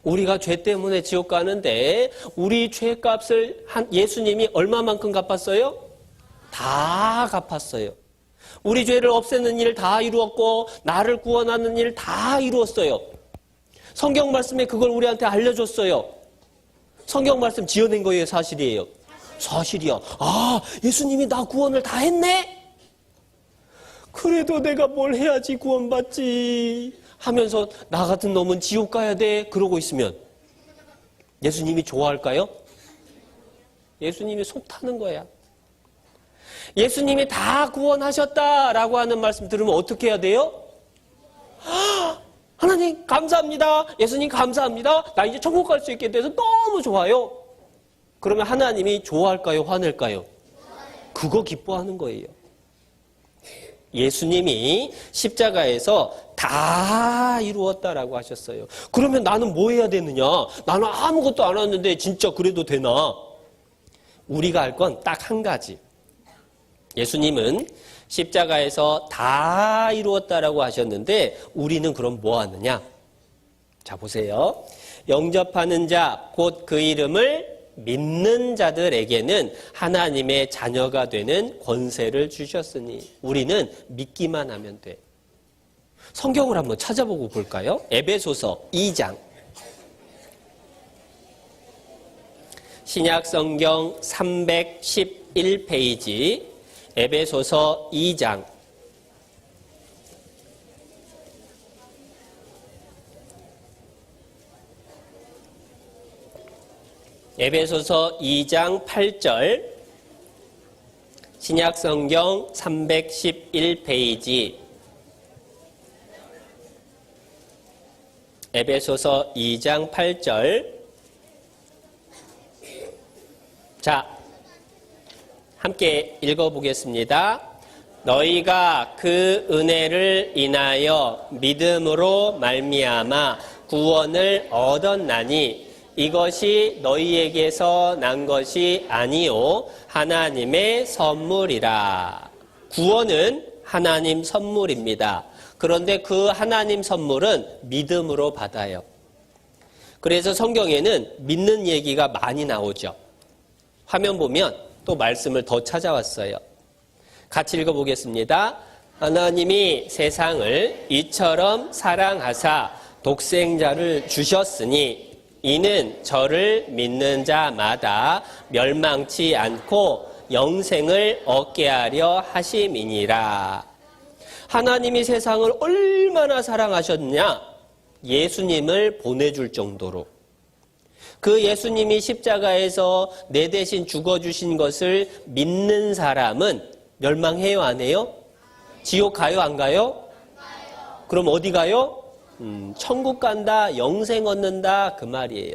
우리가 죄 때문에 지옥 가는데 우리 죄값을 예수님이 얼마만큼 갚았어요? 다 갚았어요. 우리 죄를 없애는 일 다 이루었고 나를 구원하는 일 다 이루었어요. 성경 말씀에 그걸 우리한테 알려줬어요. 성경 말씀 지어낸 거예요? 사실이에요? 사실이야. 아, 예수님이 나 구원을 다 했네? 그래도 내가 뭘 해야지 구원받지 하면서 나 같은 놈은 지옥 가야 돼 그러고 있으면 예수님이 좋아할까요? 예수님이 속 타는 거야. 예수님이 다 구원하셨다라고 하는 말씀 들으면 어떻게 해야 돼요? 하나님 감사합니다. 예수님 감사합니다. 나 이제 천국 갈 수 있게 돼서 너무 좋아요. 그러면 하나님이 좋아할까요? 화낼까요? 그거 기뻐하는 거예요. 예수님이 십자가에서 다 이루었다라고 하셨어요. 그러면 나는 뭐 해야 되느냐? 나는 아무것도 안 했는데 진짜 그래도 되나? 우리가 할 건 딱 한 가지. 예수님은 십자가에서 다 이루었다라고 하셨는데 우리는 그럼 뭐 하느냐? 자, 보세요. 영접하는 자, 곧 그 이름을 믿는 자들에게는 하나님의 자녀가 되는 권세를 주셨으니 우리는 믿기만 하면 돼. 성경을 한번 찾아보고 볼까요? 에베소서 2장. 신약성경 311페이지 에베소서 2장. 에베소서 2장 8절 신약성경 311페이지 에베소서 2장 8절 자, 함께 읽어보겠습니다. 너희가 그 은혜를 인하여 믿음으로 말미암아 구원을 얻었나니 이것이 너희에게서 난 것이 아니요 하나님의 선물이라. 구원은 하나님 선물입니다. 그런데 그 하나님 선물은 믿음으로 받아요. 그래서 성경에는 믿는 얘기가 많이 나오죠. 화면 보면 또 말씀을 더 찾아왔어요. 같이 읽어보겠습니다. 하나님이 세상을 이처럼 사랑하사 독생자를 주셨으니 이는 저를 믿는 자마다 멸망치 않고 영생을 얻게 하려 하심이니라. 하나님이 세상을 얼마나 사랑하셨냐? 예수님을 보내줄 정도로. 그 예수님이 십자가에서 내 대신 죽어주신 것을 믿는 사람은 멸망해요, 안 해요? 지옥 가요, 안 가요? 그럼 어디 가요? 천국 간다, 영생 얻는다, 그 말이에요.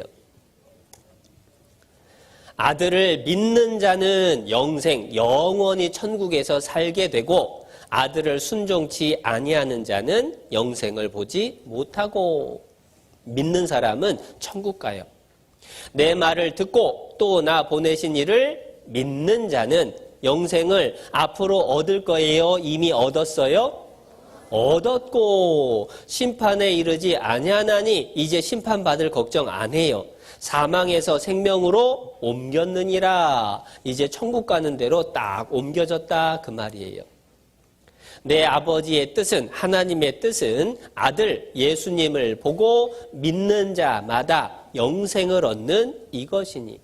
아들을 믿는 자는 영생, 영원히 천국에서 살게 되고 아들을 순종치 아니하는 자는 영생을 보지 못하고. 믿는 사람은 천국 가요. 내 말을 듣고 또 나 보내신 이를 믿는 자는 영생을 앞으로 얻을 거예요? 이미 얻었어요? 얻었고 심판에 이르지 아니하나니 이제 심판받을 걱정 안 해요. 사망에서 생명으로 옮겼느니라. 이제 천국 가는 대로 딱 옮겨졌다 그 말이에요. 내 아버지의 뜻은, 하나님의 뜻은 아들 예수님을 보고 믿는 자마다 영생을 얻는 이것이니.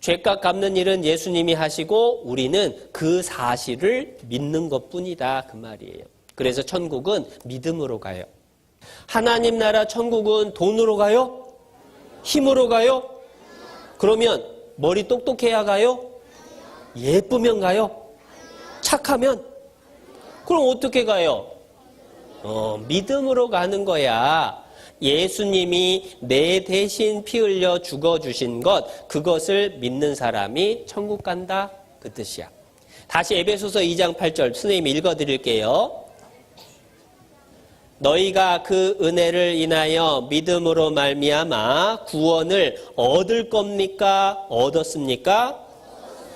죄값 갚는 일은 예수님이 하시고 우리는 그 사실을 믿는 것뿐이다 그 말이에요. 그래서 천국은 믿음으로 가요. 하나님 나라 천국은 돈으로 가요? 힘으로 가요? 그러면 머리 똑똑해야 가요? 예쁘면 가요? 착하면? 그럼 어떻게 가요? 믿음으로 가는 거야. 예수님이 내 대신 피 흘려 죽어주신 것, 그것을 믿는 사람이 천국 간다. 그 뜻이야. 다시 에베소서 2장 8절 선생님이 읽어드릴게요. 너희가 그 은혜를 인하여 믿음으로 말미암아 구원을 얻을 겁니까? 얻었습니까?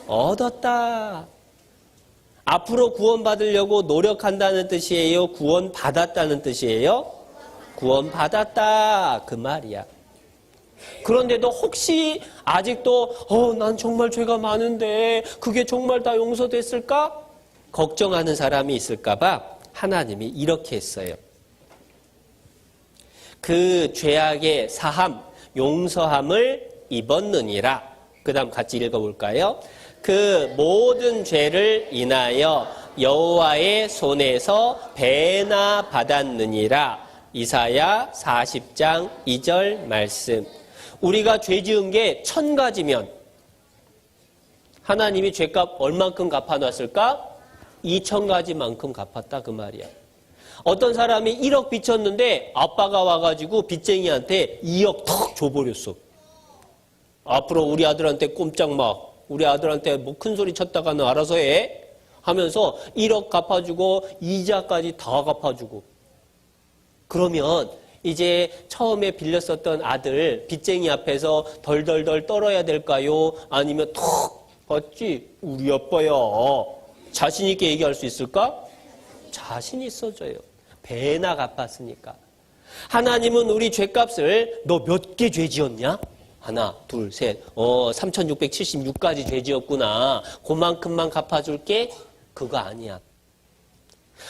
얻었다. 앞으로 구원받으려고 노력한다는 뜻이에요? 구원받았다는 뜻이에요? 구원받았다. 그 말이야. 그런데도 혹시 아직도 난 정말 죄가 많은데 그게 정말 다 용서됐을까? 걱정하는 사람이 있을까 봐 하나님이 이렇게 했어요. 그 죄악의 사함, 용서함을 입었느니라. 그 다음 같이 읽어볼까요? 그 모든 죄를 인하여 여호와의 손에서 배나 받았느니라. 이사야 40장 2절 말씀. 우리가 죄 지은 게 1000가지면 하나님이 죄값 얼만큼 갚아놨을까? 2000가지만큼 갚았다 그 말이야. 어떤 사람이 1억 빚졌는데 아빠가 와가지고 빚쟁이한테 2억 턱 줘버렸어. 앞으로 우리 아들한테 꼼짝 마. 우리 아들한테 뭐 큰 소리 쳤다가는 알아서 해. 하면서 1억 갚아주고 이자까지 다 갚아주고. 그러면 이제 처음에 빌렸었던 아들 빚쟁이 앞에서 덜덜덜 떨어야 될까요? 아니면 턱 봤지? 우리 아빠야. 자신 있게 얘기할 수 있을까? 자신 있어져요. 배나 갚았으니까. 하나님은 우리 죄값을 너 몇 개 죄 지었냐? 하나, 둘, 셋. 3676가지 죄 지었구나. 그만큼만 갚아줄게? 그거 아니야.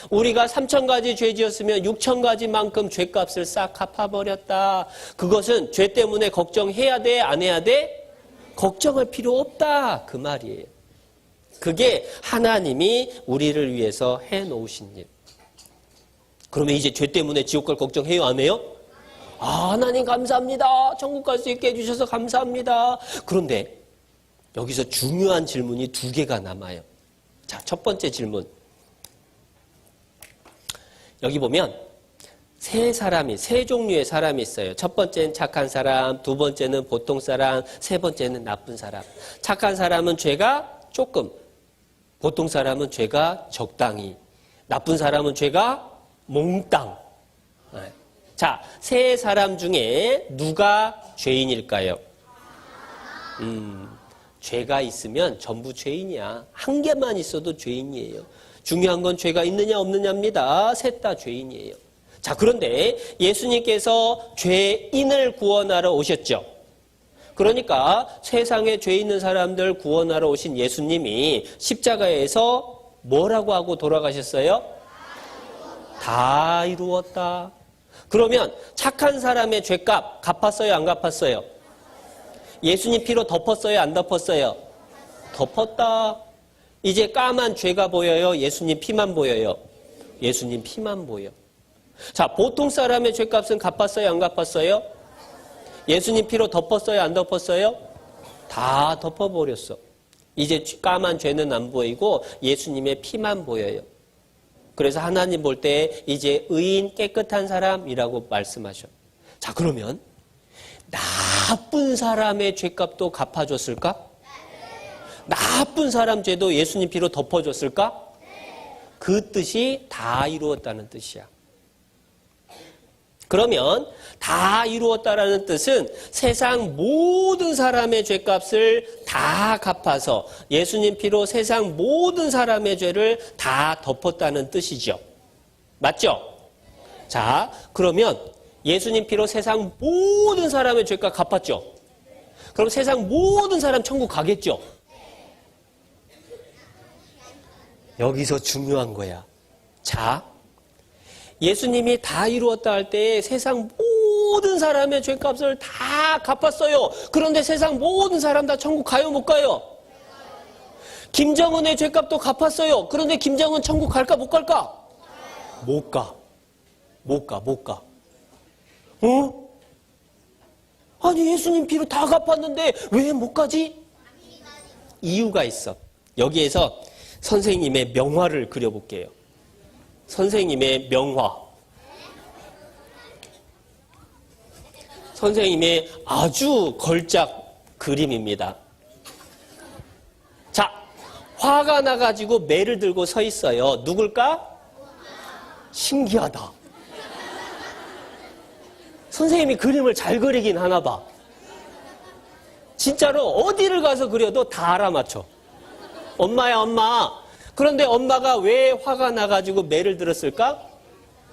우리가 3000가지 죄 지었으면 6000가지만큼 죄값을 싹 갚아버렸다. 그것은 죄 때문에 걱정해야 돼? 안 해야 돼? 걱정할 필요 없다. 그 말이에요. 그게 하나님이 우리를 위해서 해놓으신 일. 그러면 이제 죄 때문에 지옥 갈 걱정해요? 안 해요? 하나님 감사합니다. 천국 갈 수 있게 해주셔서 감사합니다. 그런데 여기서 중요한 질문이 2개가 남아요. 자, 첫 번째 질문. 여기 보면 세 종류의 사람이 있어요. 첫 번째는 착한 사람, 두 번째는 보통 사람, 세 번째는 나쁜 사람. 착한 사람은 죄가 조금, 보통 사람은 죄가 적당히, 나쁜 사람은 죄가 몽땅. 자, 세 사람 중에 누가 죄인일까요? 죄가 있으면 전부 죄인이야. 한 개만 있어도 죄인이에요. 중요한 건 죄가 있느냐 없느냐입니다. 셋 다 죄인이에요. 자, 그런데 예수님께서 죄인을 구원하러 오셨죠. 그러니까 세상에 죄 있는 사람들 구원하러 오신 예수님이 십자가에서 뭐라고 하고 돌아가셨어요? 다 이루었다. 그러면 착한 사람의 죄값 갚았어요? 안 갚았어요? 예수님 피로 덮었어요? 안 덮었어요? 덮었다. 이제 까만 죄가 보여요? 예수님 피만 보여요? 예수님 피만 보여. 자, 보통 사람의 죄값은 갚았어요? 안 갚았어요? 예수님 피로 덮었어요? 안 덮었어요? 다 덮어버렸어. 이제 까만 죄는 안 보이고 예수님의 피만 보여요. 그래서 하나님 볼 때 이제 의인 깨끗한 사람이라고 말씀하셔. 자, 그러면 나쁜 사람의 죄값도 갚아줬을까? 나쁜 사람 죄도 예수님 피로 덮어줬을까? 그 뜻이 다 이루었다는 뜻이야. 그러면 다 이루었다라는 뜻은 세상 모든 사람의 죄값을 다 갚아서 예수님 피로 세상 모든 사람의 죄를 다 덮었다는 뜻이죠. 맞죠? 자, 그러면 예수님 피로 세상 모든 사람의 죄값 갚았죠? 그럼 세상 모든 사람 천국 가겠죠? 여기서 중요한 거야. 자, 예수님이 다 이루었다 할 때 세상 모든 사람의 죄값을 다 갚았어요. 그런데 세상 모든 사람 다 천국 가요, 못 가요? 김정은의 죄값도 갚았어요. 그런데 김정은 천국 갈까, 못 갈까? 못 가. 못 가, 못 가. 아니, 예수님 피로 다 갚았는데 왜 못 가지? 이유가 있어. 여기에서 선생님의 명화를 그려볼게요. 선생님의 명화. 선생님의 아주 걸작 그림입니다. 자, 화가 나가지고 매를 들고 서 있어요. 누굴까? 신기하다. 선생님이 그림을 잘 그리긴 하나 봐. 진짜로 어디를 가서 그려도 다 알아맞혀. 엄마야, 엄마. 그런데 엄마가 왜 화가 나가지고 매를 들었을까?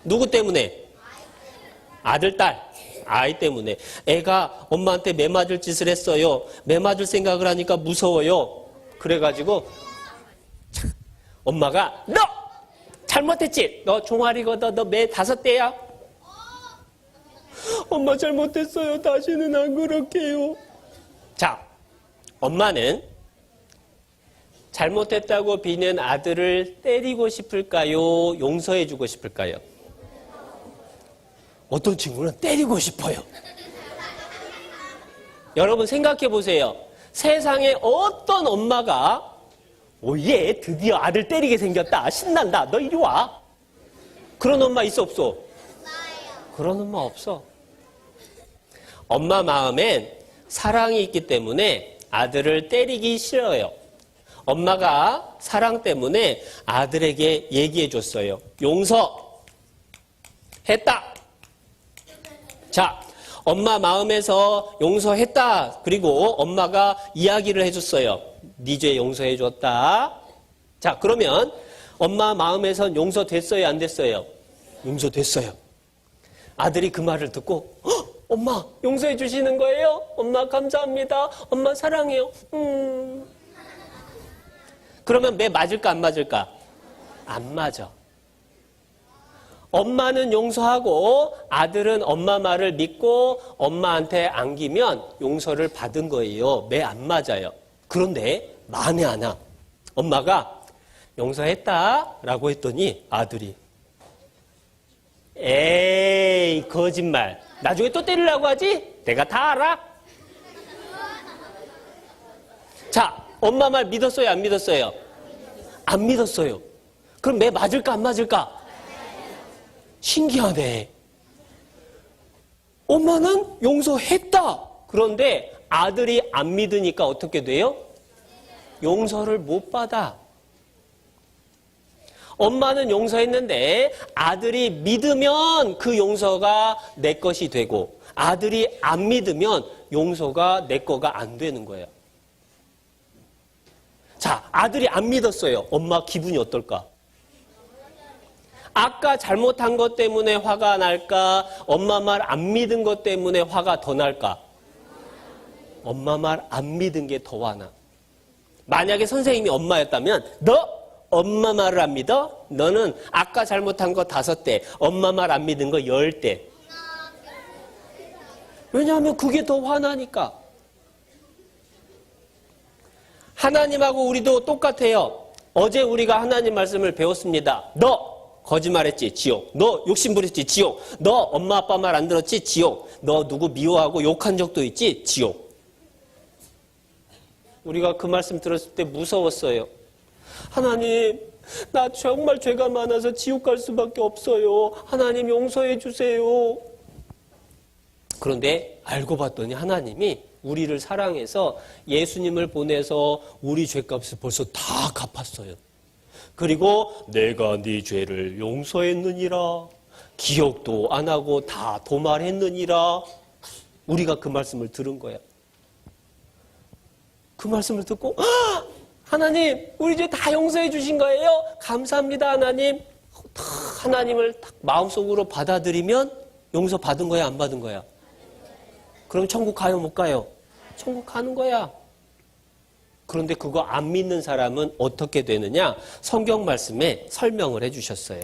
누구 때문에? 아들, 딸. 아이 때문에. 애가 엄마한테 매 맞을 짓을 했어요. 매 맞을 생각을 하니까 무서워요. 그래가지고 엄마가 너 잘못했지? 너 종아리거든. 너 매 5대야? 엄마 잘못했어요. 다시는 안 그럴게요. 자, 엄마는 잘못했다고 비는 아들을 때리고 싶을까요? 용서해주고 싶을까요? 어떤 친구는 때리고 싶어요. 여러분 생각해 보세요. 세상에 어떤 엄마가 얘 드디어 아들 때리게 생겼다. 신난다. 너 이리 와. 그런 엄마 있어 없어? 그런 엄마 없어. 엄마 마음엔 사랑이 있기 때문에 아들을 때리기 싫어요. 엄마가 사랑 때문에 아들에게 얘기해 줬어요. 용서했다. 자, 엄마 마음에서 용서했다. 그리고 엄마가 이야기를 해줬어요. 네 죄 용서해 줬다. 자, 그러면 엄마 마음에선 용서됐어요? 안 됐어요? 용서됐어요. 아들이 그 말을 듣고 엄마 용서해 주시는 거예요? 엄마 감사합니다. 엄마 사랑해요. 그러면 매 맞을까 안 맞을까? 안 맞아. 엄마는 용서하고 아들은 엄마 말을 믿고 엄마한테 안기면 용서를 받은 거예요. 매 안 맞아요. 그런데 만에 하나 엄마가 용서했다라고 했더니 아들이 에이 거짓말. 나중에 또 때리려고 하지? 내가 다 알아. 자, 엄마 말 믿었어요? 안 믿었어요? 안 믿었어요. 그럼 매 맞을까 안 맞을까? 신기하네. 엄마는 용서했다. 그런데 아들이 안 믿으니까 어떻게 돼요? 용서를 못 받아. 엄마는 용서했는데 아들이 믿으면 그 용서가 내 것이 되고 아들이 안 믿으면 용서가 내 거가 안 되는 거예요. 자, 아들이 안 믿었어요. 엄마 기분이 어떨까? 아까 잘못한 것 때문에 화가 날까? 엄마 말 안 믿은 것 때문에 화가 더 날까? 엄마 말 안 믿은 게 더 화나. 만약에 선생님이 엄마였다면 너 엄마 말을 안 믿어? 너는 아까 잘못한 거 5대, 엄마 말 안 믿은 거 10대. 왜냐하면 그게 더 화나니까. 하나님하고 우리도 똑같아요. 어제 우리가 하나님 말씀을 배웠습니다. 너 거짓말했지? 지옥. 너 욕심부렸지? 지옥. 너 엄마 아빠 말 안 들었지? 지옥. 너 누구 미워하고 욕한 적도 있지? 지옥. 우리가 그 말씀 들었을 때 무서웠어요. 하나님, 나 정말 죄가 많아서 지옥 갈 수밖에 없어요. 하나님 용서해 주세요. 그런데 알고 봤더니 하나님이 우리를 사랑해서 예수님을 보내서 우리 죄값을 벌써 다 갚았어요. 그리고 내가 네 죄를 용서했느니라. 기억도 안 하고 다 도말했느니라. 우리가 그 말씀을 들은 거야. 그 말씀을 듣고 하나님 우리 죄 다 용서해 주신 거예요? 감사합니다 하나님. 하나님을 딱 마음속으로 받아들이면 용서 받은 거야 안 받은 거야? 그럼 천국 가요 못 가요? 천국 가는 거야. 그런데 그거 안 믿는 사람은 어떻게 되느냐? 성경 말씀에 설명을 해 주셨어요.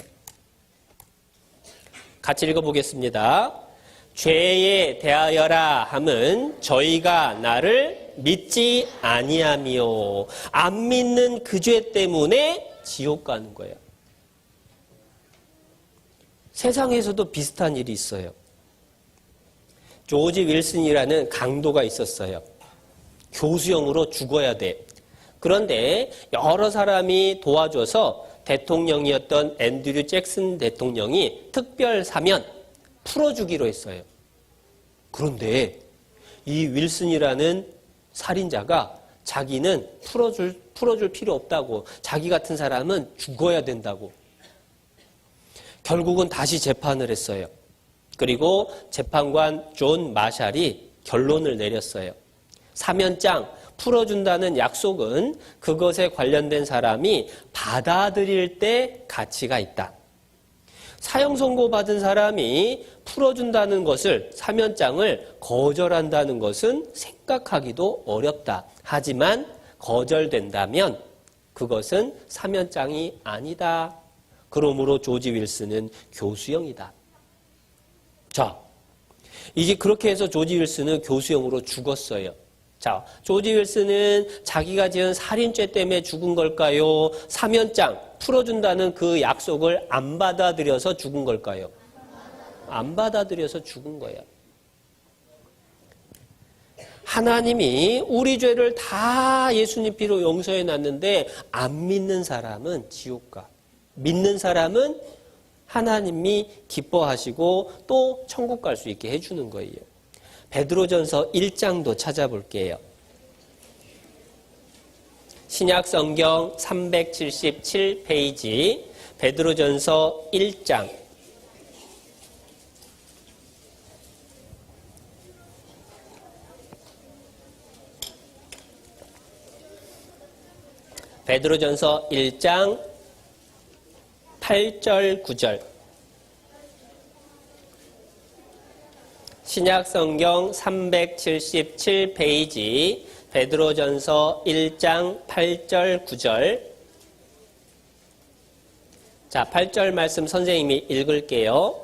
같이 읽어보겠습니다. 죄에 대하여라 함은 저희가 나를 믿지 아니하며 안 믿는 그 죄 때문에 지옥 가는 거예요. 세상에서도 비슷한 일이 있어요. 조지 윌슨이라는 강도가 있었어요. 교수형으로 죽어야 돼. 그런데 여러 사람이 도와줘서 대통령이었던 앤드류 잭슨 대통령이 특별 사면 풀어주기로 했어요. 그런데 이 윌슨이라는 살인자가 자기는 풀어줄 필요 없다고, 자기 같은 사람은 죽어야 된다고. 결국은 다시 재판을 했어요. 그리고 재판관 존 마샬이 결론을 내렸어요. 사면장 풀어준다는 약속은 그것에 관련된 사람이 받아들일 때 가치가 있다. 사형 선고받은 사람이 풀어준다는 것을, 사면장을 거절한다는 것은 생각하기도 어렵다. 하지만 거절된다면 그것은 사면장이 아니다. 그러므로 조지 윌슨은 교수형이다. 자, 이제 그렇게 해서 조지 윌슨은 교수형으로 죽었어요. 자, 조지 윌슨은 자기가 지은 살인죄 때문에 죽은 걸까요? 사면장 풀어준다는 그 약속을 안 받아들여서 죽은 걸까요? 안 받아들여서 죽은 거예요. 하나님이 우리 죄를 다 예수님 피로 용서해 놨는데 안 믿는 사람은 지옥 가. 믿는 사람은 하나님이 기뻐하시고 또 천국 갈 수 있게 해주는 거예요. 베드로전서 1장도 찾아볼게요. 신약성경 377페이지 베드로전서 1장. 베드로전서 1장 8절 9절. 신약성경 377페이지 베드로전서 1장 8절 9절. 자, 8절 말씀 선생님이 읽을게요.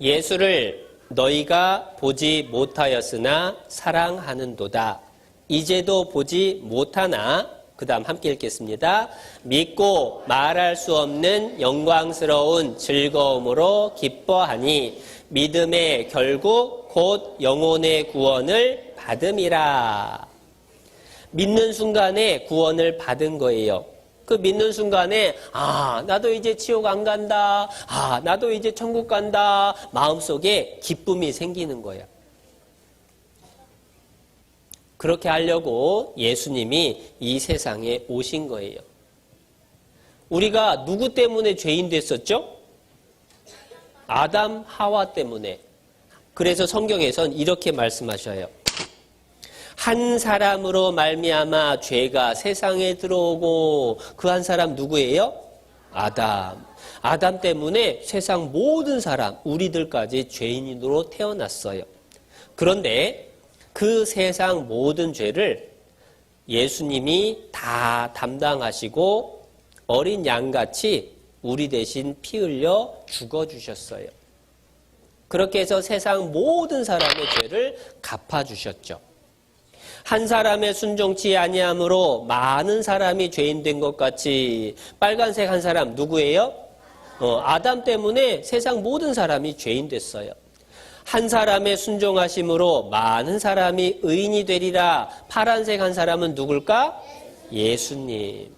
예수를 너희가 보지 못하였으나 사랑하는도다. 이제도 보지 못하나, 그 다음 함께 읽겠습니다. 믿고 말할 수 없는 영광스러운 즐거움으로 기뻐하니 믿음의 결국 곧 영혼의 구원을 받음이라. 믿는 순간에 구원을 받은 거예요. 그 믿는 순간에 나도 이제 지옥 안 간다. 나도 이제 천국 간다. 마음속에 기쁨이 생기는 거예요. 그렇게 하려고 예수님이 이 세상에 오신 거예요. 우리가 누구 때문에 죄인 됐었죠? 아담, 하와 때문에. 그래서 성경에선 이렇게 말씀하셔요. 한 사람으로 말미암아 죄가 세상에 들어오고, 그 한 사람 누구예요? 아담. 아담 때문에 세상 모든 사람, 우리들까지 죄인으로 태어났어요. 그런데 그 세상 모든 죄를 예수님이 다 담당하시고 어린 양같이 우리 대신 피 흘려 죽어주셨어요. 그렇게 해서 세상 모든 사람의 죄를 갚아주셨죠. 한 사람의 순종치 아니함으로 많은 사람이 죄인 된 것 같이, 빨간색 한 사람 누구예요? 아담 때문에 세상 모든 사람이 죄인 됐어요. 한 사람의 순종하심으로 많은 사람이 의인이 되리라. 파란색 한 사람은 누굴까? 예수님.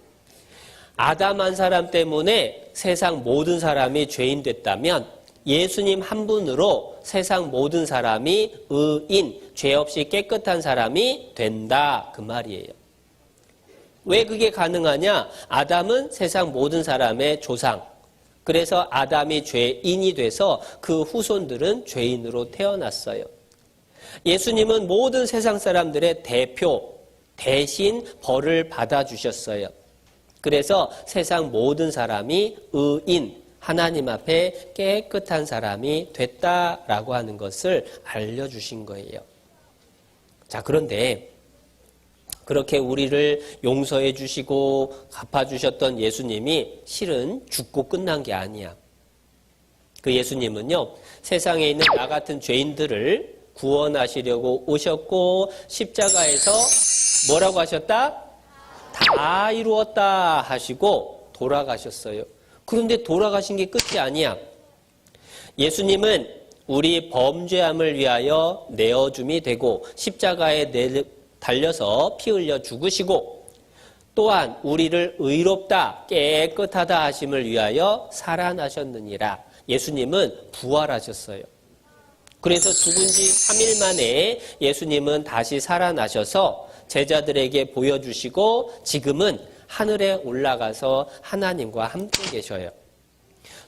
아담 한 사람 때문에 세상 모든 사람이 죄인 됐다면 예수님 한 분으로 세상 모든 사람이 의인, 죄 없이 깨끗한 사람이 된다. 그 말이에요. 왜 그게 가능하냐? 아담은 세상 모든 사람의 조상. 그래서 아담이 죄인이 돼서 그 후손들은 죄인으로 태어났어요. 예수님은 모든 세상 사람들의 대표, 대신 벌을 받아주셨어요. 그래서 세상 모든 사람이 의인, 하나님 앞에 깨끗한 사람이 됐다라고 하는 것을 알려주신 거예요. 자, 그런데 그렇게 우리를 용서해 주시고 갚아주셨던 예수님이 실은 죽고 끝난 게 아니야. 그 예수님은요, 세상에 있는 나 같은 죄인들을 구원하시려고 오셨고 십자가에서 뭐라고 하셨다? 다 이루었다 하시고 돌아가셨어요. 그런데 돌아가신 게 끝이 아니야. 예수님은 우리 범죄함을 위하여 내어줌이 되고 십자가에 달려서 피 흘려 죽으시고, 또한 우리를 의롭다 깨끗하다 하심을 위하여 살아나셨느니라. 예수님은 부활하셨어요. 그래서 죽은 지 3일 만에 예수님은 다시 살아나셔서 제자들에게 보여주시고 지금은 하늘에 올라가서 하나님과 함께 계셔요.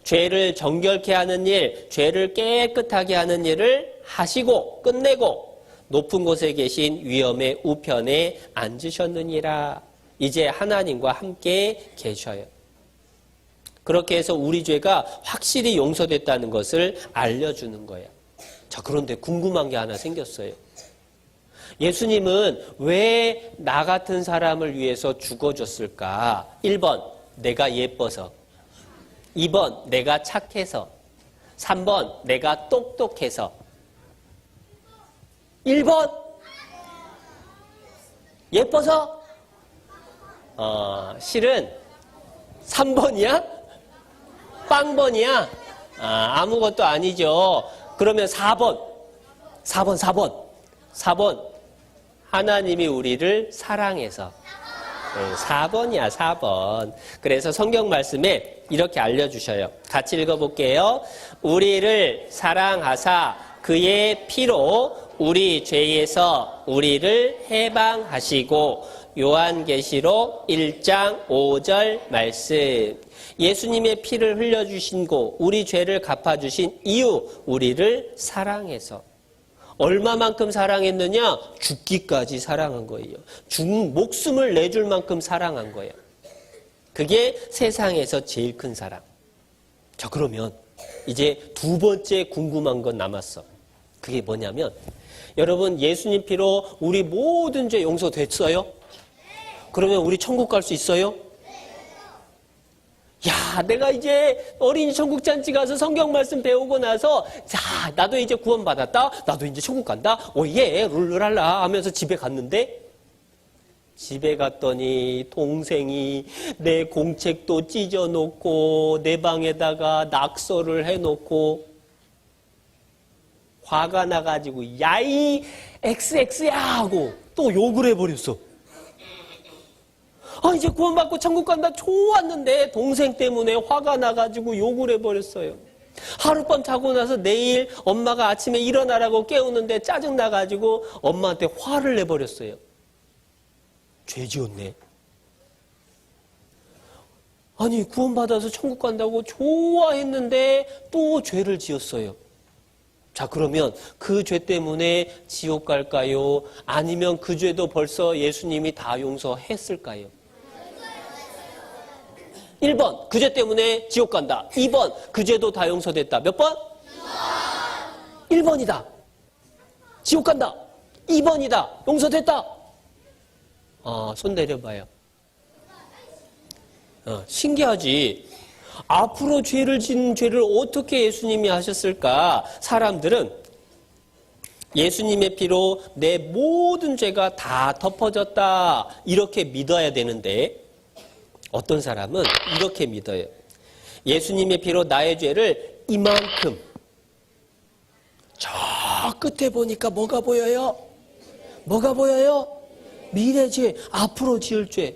죄를 정결케 하는 일, 죄를 깨끗하게 하는 일을 하시고 끝내고 높은 곳에 계신 위엄의 우편에 앉으셨느니라. 이제 하나님과 함께 계셔요. 그렇게 해서 우리 죄가 확실히 용서됐다는 것을 알려주는 거예요. 자, 그런데 궁금한 게 하나 생겼어요. 예수님은 왜 나 같은 사람을 위해서 죽어줬을까? 1번, 내가 예뻐서. 2번, 내가 착해서. 3번, 내가 똑똑해서. 1번, 예뻐서? 실은 3번이야? 빵번이야? 아무것도 아니죠. 그러면 4번. 하나님이 우리를 사랑해서. 4번이야, 4번. 그래서 성경 말씀에 이렇게 알려주셔요. 같이 읽어볼게요. 우리를 사랑하사 그의 피로 우리 죄에서 우리를 해방하시고. 요한계시록 1장 5절 말씀. 예수님의 피를 흘려주시고 우리 죄를 갚아주신 이유, 우리를 사랑해서. 얼마만큼 사랑했느냐? 죽기까지 사랑한 거예요. 목숨을 내줄 만큼 사랑한 거예요. 그게 세상에서 제일 큰 사랑. 자, 그러면 이제 두 번째 궁금한 건 남았어. 그게 뭐냐면, 여러분, 예수님 피로 우리 모든 죄 용서됐어요? 그러면 우리 천국 갈 수 있어요? 야, 내가 이제 어린이 천국 잔치 가서 성경 말씀 배우고 나서, 자, 나도 이제 구원받았다. 나도 이제 천국 간다. 오예, 룰루랄라 하면서 집에 갔는데, 집에 갔더니 동생이 내 공책도 찢어놓고 내 방에다가 낙서를 해놓고 화가 나가지고 야이 XX야 하고 또 욕을 해버렸어. 이제 구원받고 천국 간다 좋았는데 동생 때문에 화가 나가지고 욕을 해버렸어요. 하룻밤 자고 나서 내일 엄마가 아침에 일어나라고 깨우는데 짜증나가지고 엄마한테 화를 내버렸어요. 죄 지었네. 아니, 구원받아서 천국 간다고 좋아했는데 또 죄를 지었어요. 자, 그러면 그 죄 때문에 지옥 갈까요? 아니면 그 죄도 벌써 예수님이 다 용서했을까요? 1번, 그 죄 때문에 지옥 간다. 2번, 그 죄도 다 용서됐다. 몇 번? 2번. 1번이다. 지옥 간다. 2번이다. 용서됐다. 손 내려봐요. 신기하지? 앞으로 죄를 짓는 죄를 어떻게 예수님이 하셨을까? 사람들은 예수님의 피로 내 모든 죄가 다 덮어졌다. 이렇게 믿어야 되는데 어떤 사람은 이렇게 믿어요. 예수님의 피로 나의 죄를 이만큼. 저 끝에 보니까 뭐가 보여요? 뭐가 보여요? 미래 죄, 앞으로 지을 죄.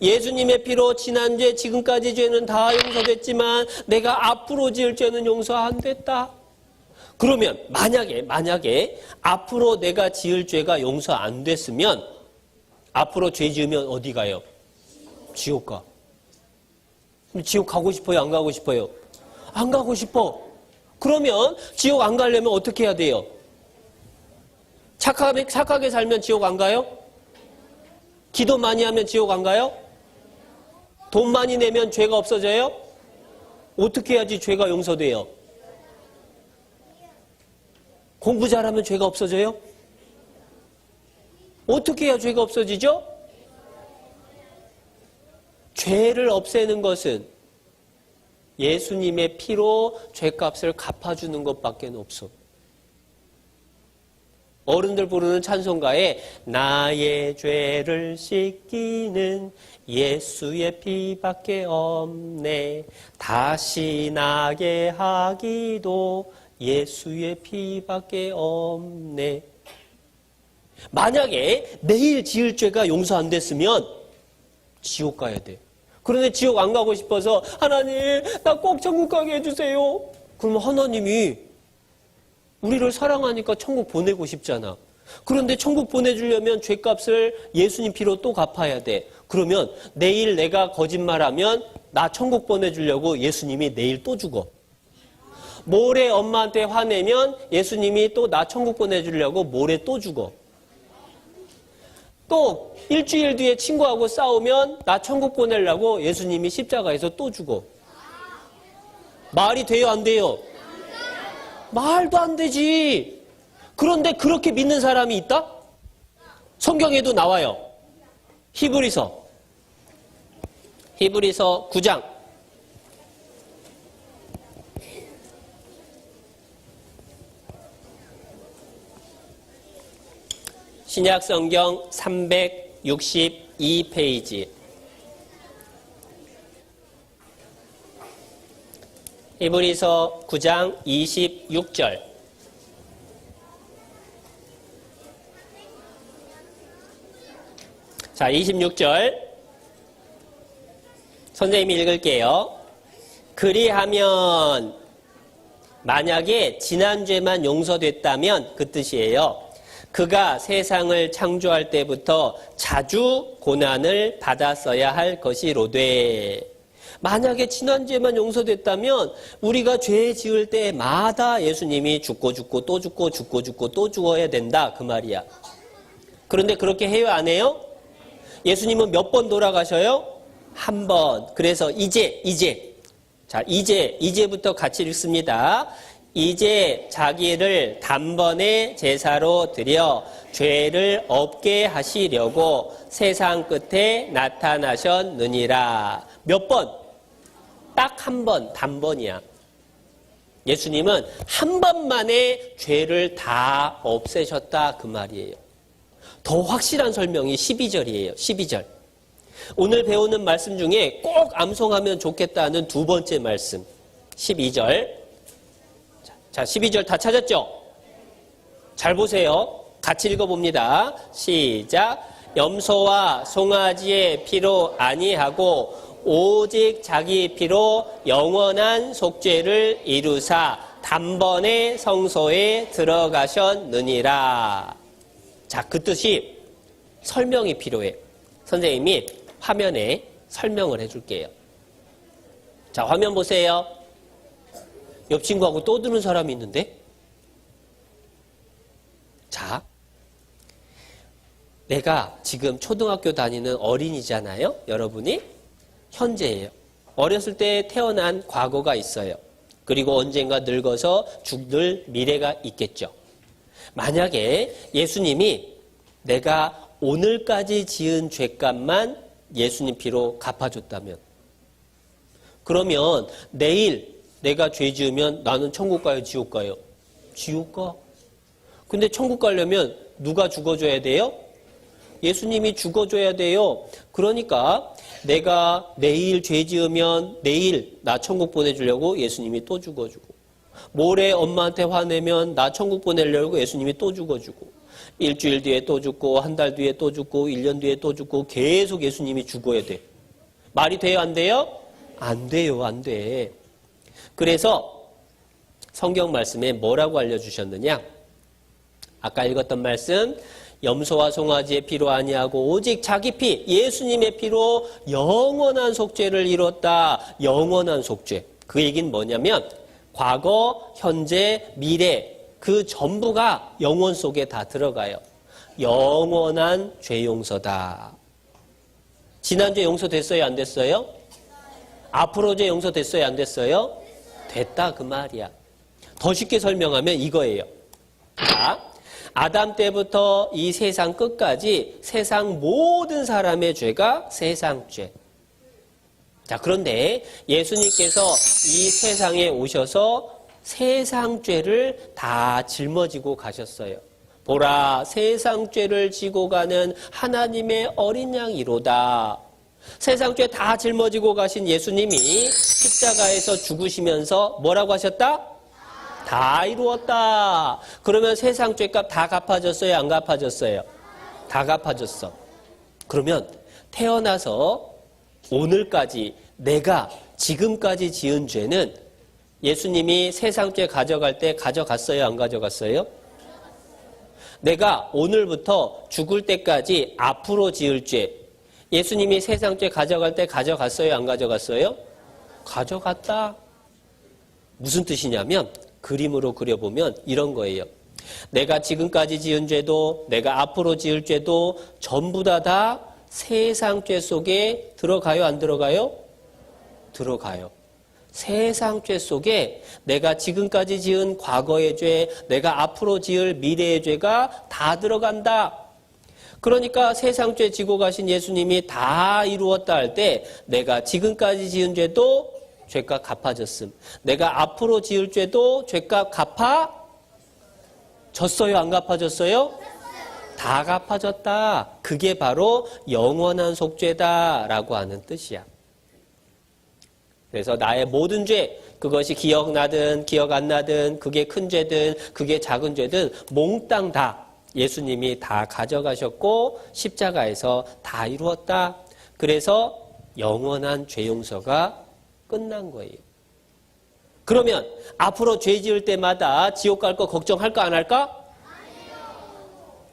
예수님의 피로 지난 죄, 지금까지 죄는 다 용서됐지만 내가 앞으로 지을 죄는 용서 안 됐다. 그러면 만약에 앞으로 내가 지을 죄가 용서 안 됐으면 앞으로 죄 지으면 어디 가요? 지옥 가. 지옥 가고 싶어요? 안 가고 싶어요? 안 가고 싶어. 그러면 지옥 안 가려면 어떻게 해야 돼요? 착하게 살면 지옥 안 가요? 기도 많이 하면 지옥 안 가요? 돈 많이 내면 죄가 없어져요? 어떻게 해야지 죄가 용서돼요? 공부 잘하면 죄가 없어져요? 어떻게 해야 죄가 없어지죠? 죄를 없애는 것은 예수님의 피로 죄값을 갚아주는 것밖에 없어. 어른들 부르는 찬송가에 나의 죄를 씻기는 예수의 피밖에 없네. 다시 나게 하기도 예수의 피밖에 없네. 만약에 내일 지을 죄가 용서 안 됐으면 지옥 가야 돼. 그런데 지옥 안 가고 싶어서 하나님 나 꼭 천국 가게 해주세요. 그러면 하나님이 우리를 사랑하니까 천국 보내고 싶잖아. 그런데 천국 보내주려면 죄값을 예수님 피로 또 갚아야 돼. 그러면 내일 내가 거짓말하면 나 천국 보내주려고 예수님이 내일 또 죽어. 모레 엄마한테 화내면 예수님이 또 나 천국 보내주려고 모레 또 죽어. 또 일주일 뒤에 친구하고 싸우면 나 천국 보내려고 예수님이 십자가에서 또 죽어. 말이 돼요, 안 돼요? 말도 안 되지. 그런데 그렇게 믿는 사람이 있다? 성경에도 나와요. 히브리서 9장. 신약 성경 362페이지. 히브리서 9장 26절. 자, 26절. 선생님이 읽을게요. 그리하면 만약에 지난 죄만 용서됐다면 그 뜻이에요. 그가 세상을 창조할 때부터 자주 고난을 받았어야 할 것이로되 만약에 지난 죄만 용서됐다면 우리가 죄 지을 때마다 예수님이 죽고 또 죽고 또 죽어야 된다 그 말이야. 그런데 그렇게 해요 안 해요? 예수님은 몇 번 돌아가셔요? 한 번. 그래서 이제부터 같이 읽습니다. 이제 자기를 단번에 제사로 드려 죄를 없게 하시려고 세상 끝에 나타나셨느니라. 몇 번? 딱 한 번, 단번이야. 예수님은 한 번만에 죄를 다 없애셨다 그 말이에요. 더 확실한 설명이 12절이에요. 12절. 오늘 배우는 말씀 중에 꼭 암송하면 좋겠다는 두 번째 말씀. 12절. 자, 12절 다 찾았죠? 잘 보세요. 같이 읽어봅니다. 시작. 염소와 송아지의 피로 아니하고 오직 자기 피로 영원한 속죄를 이루사 단번에 성소에 들어가셨느니라. 자, 그 뜻이 설명이 필요해. 선생님이 화면에 설명을 해줄게요. 자, 화면 보세요. 옆 친구하고 떠드는 사람이 있는데? 자, 내가 지금 초등학교 다니는 어린이잖아요? 여러분이? 현재예요. 어렸을 때 태어난 과거가 있어요. 그리고 언젠가 늙어서 죽을 미래가 있겠죠. 만약에 예수님이 내가 오늘까지 지은 죄값만 예수님 피로 갚아줬다면, 그러면 내일 내가 죄 지으면 나는 천국 가요, 지옥 가요? 지옥 가. 근데 천국 가려면 누가 죽어줘야 돼요? 예수님이 죽어줘야 돼요. 그러니까 내가 내일 죄 지으면 내일 나 천국 보내주려고 예수님이 또 죽어주고, 모레 엄마한테 화내면 나 천국 보내려고 예수님이 또 죽어주고, 일주일 뒤에 또 죽고, 한 달 뒤에 또 죽고, 1년 뒤에 또 죽고, 계속 예수님이 죽어야 돼. 말이 돼요, 안 돼요? 안 돼요, 안 돼. 그래서 성경 말씀에 뭐라고 알려주셨느냐? 아까 읽었던 말씀, 염소와 송아지의 피로 아니하고 오직 자기 피, 예수님의 피로 영원한 속죄를 이뤘다. 영원한 속죄. 그 얘기는 뭐냐면 과거, 현재, 미래 그 전부가 영원 속에 다 들어가요. 영원한 죄 용서다. 지난주에 용서됐어요, 안 됐어요? 앞으로 죄 용서됐어요, 안 됐어요? 됐다 그 말이야. 더 쉽게 설명하면 이거예요. 자, 아담 때부터 이 세상 끝까지 세상 모든 사람의 죄가 세상죄. 자, 그런데 예수님께서 이 세상에 오셔서 세상죄를 다 짊어지고 가셨어요. 보라, 세상죄를 지고 가는 하나님의 어린 양이로다. 세상죄 다 짊어지고 가신 예수님이 십자가에서 죽으시면서 뭐라고 하셨다? 다 이루었다. 그러면 세상 죄값 다 갚아졌어요? 안 갚아졌어요? 다 갚아졌어. 그러면 태어나서 오늘까지 내가 지금까지 지은 죄는 예수님이 세상죄 가져갈 때 가져갔어요? 안 가져갔어요? 내가 오늘부터 죽을 때까지 앞으로 지을 죄, 예수님이 세상죄 가져갈 때 가져갔어요? 안 가져갔어요? 가져갔다. 무슨 뜻이냐면 그림으로 그려보면 이런 거예요. 내가 지금까지 지은 죄도 내가 앞으로 지을 죄도 전부 다 세상죄 속에 들어가요? 안 들어가요? 들어가요. 세상죄 속에 내가 지금까지 지은 과거의 죄, 내가 앞으로 지을 미래의 죄가 다 들어간다. 그러니까 세상죄 지고 가신 예수님이 다 이루었다 할 때 내가 지금까지 지은 죄도 죄값 갚아졌음. 내가 앞으로 지을 죄도 죄값 갚아졌어요? 안 갚아졌어요? 다 갚아졌다. 그게 바로 영원한 속죄다라고 하는 뜻이야. 그래서 나의 모든 죄, 그것이 기억나든 기억 안 나든 그게 큰 죄든 그게 작은 죄든 몽땅 다 예수님이 다 가져가셨고 십자가에서 다 이루었다. 그래서 영원한 죄 용서가 끝난 거예요. 그러면 앞으로 죄 지을 때마다 지옥 갈 거 걱정할까 안 할까?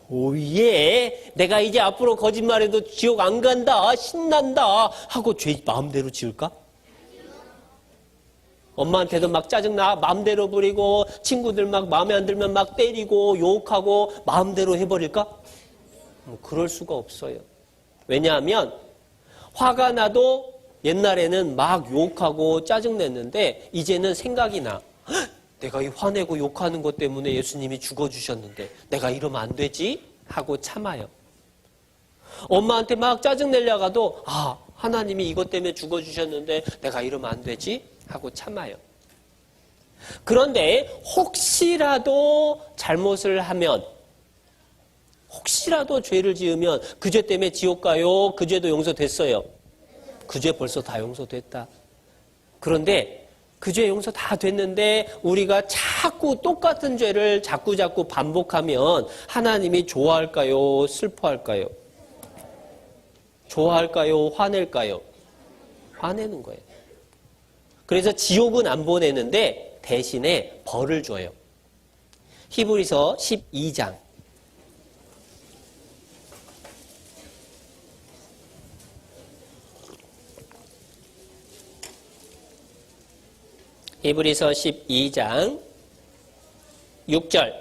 오예, 내가 이제 앞으로 거짓말해도 지옥 안 간다, 신난다 하고 죄 마음대로 지을까? 엄마한테도 막 짜증나 마음대로 부리고 친구들 막 마음에 안 들면 막 때리고 욕하고 마음대로 해버릴까? 그럴 수가 없어요. 왜냐하면 화가 나도 옛날에는 막 욕하고 짜증냈는데 이제는 생각이 나. 내가 이 화내고 욕하는 것 때문에 예수님이 죽어주셨는데 내가 이러면 안 되지? 하고 참아요. 엄마한테 막 짜증내려가도 하나님이 이것 때문에 죽어주셨는데 내가 이러면 안 되지? 하고 참아요. 그런데 혹시라도 잘못을 하면, 혹시라도 죄를 지으면 그 죄 때문에 지옥 가요? 그 죄도 용서됐어요? 그 죄 벌써 다 용서됐다. 그런데 그 죄 용서 다 됐는데 우리가 자꾸 똑같은 죄를 자꾸 반복하면 하나님이 좋아할까요? 슬퍼할까요? 좋아할까요? 화낼까요? 화내는 거예요. 그래서 지옥은 안 보내는데 대신에 벌을 줘요. 히브리서 12장. 히브리서 12장 6절.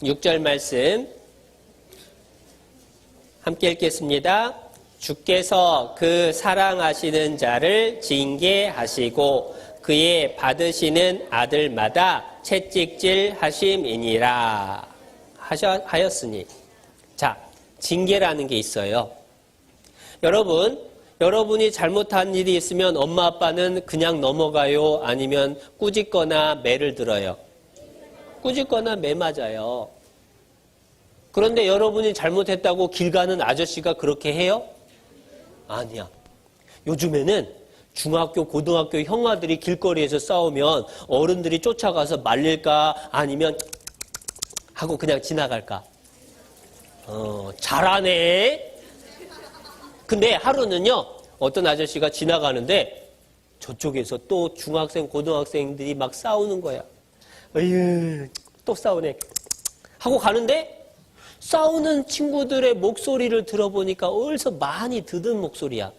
6절 말씀 함께 읽겠습니다. 주께서 그 사랑하시는 자를 징계하시고 그의 받으시는 아들마다 채찍질 하심이니라 하였으니. 자, 징계라는 게 있어요. 여러분이 잘못한 일이 있으면 엄마 아빠는 그냥 넘어가요? 아니면 꾸짖거나 매를 들어요? 꾸짖거나 매 맞아요. 그런데 여러분이 잘못했다고 길 가는 아저씨가 그렇게 해요? 아니야. 요즘에는 중학교, 고등학교 형아들이 길거리에서 싸우면 어른들이 쫓아가서 말릴까 아니면 하고 그냥 지나갈까? 잘하네. 근데 하루는요, 어떤 아저씨가 지나가는데 저쪽에서 또 중학생, 고등학생들이 막 싸우는 거야. 어휴, 또 싸우네. 하고 가는데 싸우는 친구들의 목소리를 들어보니까 어디서 많이 듣은 목소리야.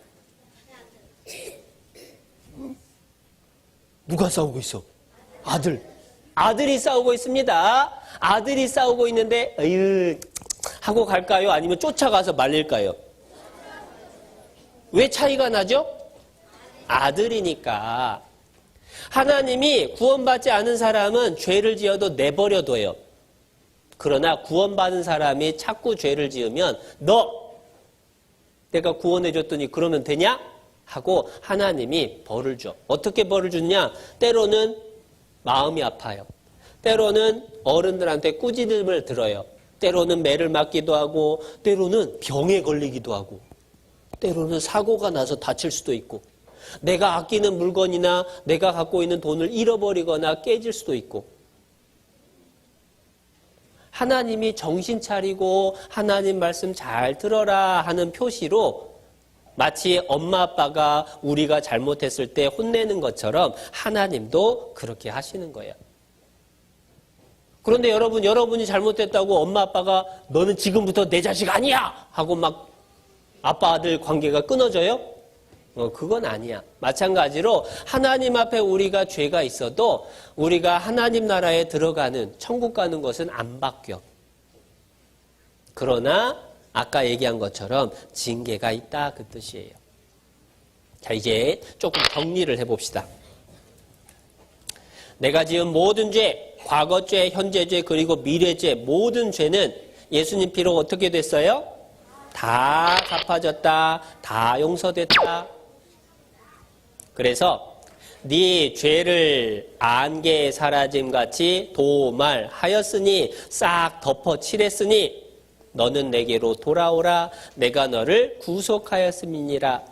누가 싸우고 있어? 아들이 싸우고 있습니다. 아들이 싸우고 있는데 어휴 하고 갈까요? 아니면 쫓아가서 말릴까요? 왜 차이가 나죠? 아들이니까. 하나님이 구원받지 않은 사람은 죄를 지어도 내버려둬요. 그러나 구원받은 사람이 자꾸 죄를 지으면 내가 구원해줬더니 그러면 되냐? 하고 하나님이 벌을 줘. 어떻게 벌을 주냐? 때로는 마음이 아파요. 때로는 어른들한테 꾸짖음을 들어요. 때로는 매를 맞기도 하고 때로는 병에 걸리기도 하고 때로는 사고가 나서 다칠 수도 있고 내가 아끼는 물건이나 내가 갖고 있는 돈을 잃어버리거나 깨질 수도 있고 하나님이 정신 차리고 하나님 말씀 잘 들어라 하는 표시로 마치 엄마 아빠가 우리가 잘못했을 때 혼내는 것처럼 하나님도 그렇게 하시는 거예요. 그런데 여러분이 잘못했다고 엄마 아빠가 너는 지금부터 내 자식 아니야! 하고 막 아빠 아들 관계가 끊어져요? 그건 아니야. 마찬가지로 하나님 앞에 우리가 죄가 있어도 우리가 하나님 나라에 들어가는, 천국 가는 것은 안 바뀌어. 그러나 아까 얘기한 것처럼 징계가 있다 그 뜻이에요. 자, 이제 조금 정리를 해봅시다. 내가 지은 모든 죄, 과거죄, 현재죄, 그리고 미래죄, 모든 죄는 예수님 피로 어떻게 됐어요? 다 갚아졌다. 다 용서됐다. 그래서 네 죄를 안개에 사라짐같이 도말하였으니 싹 덮어칠했으니 너는 내게로 돌아오라. 내가 너를 구속하였음이니라.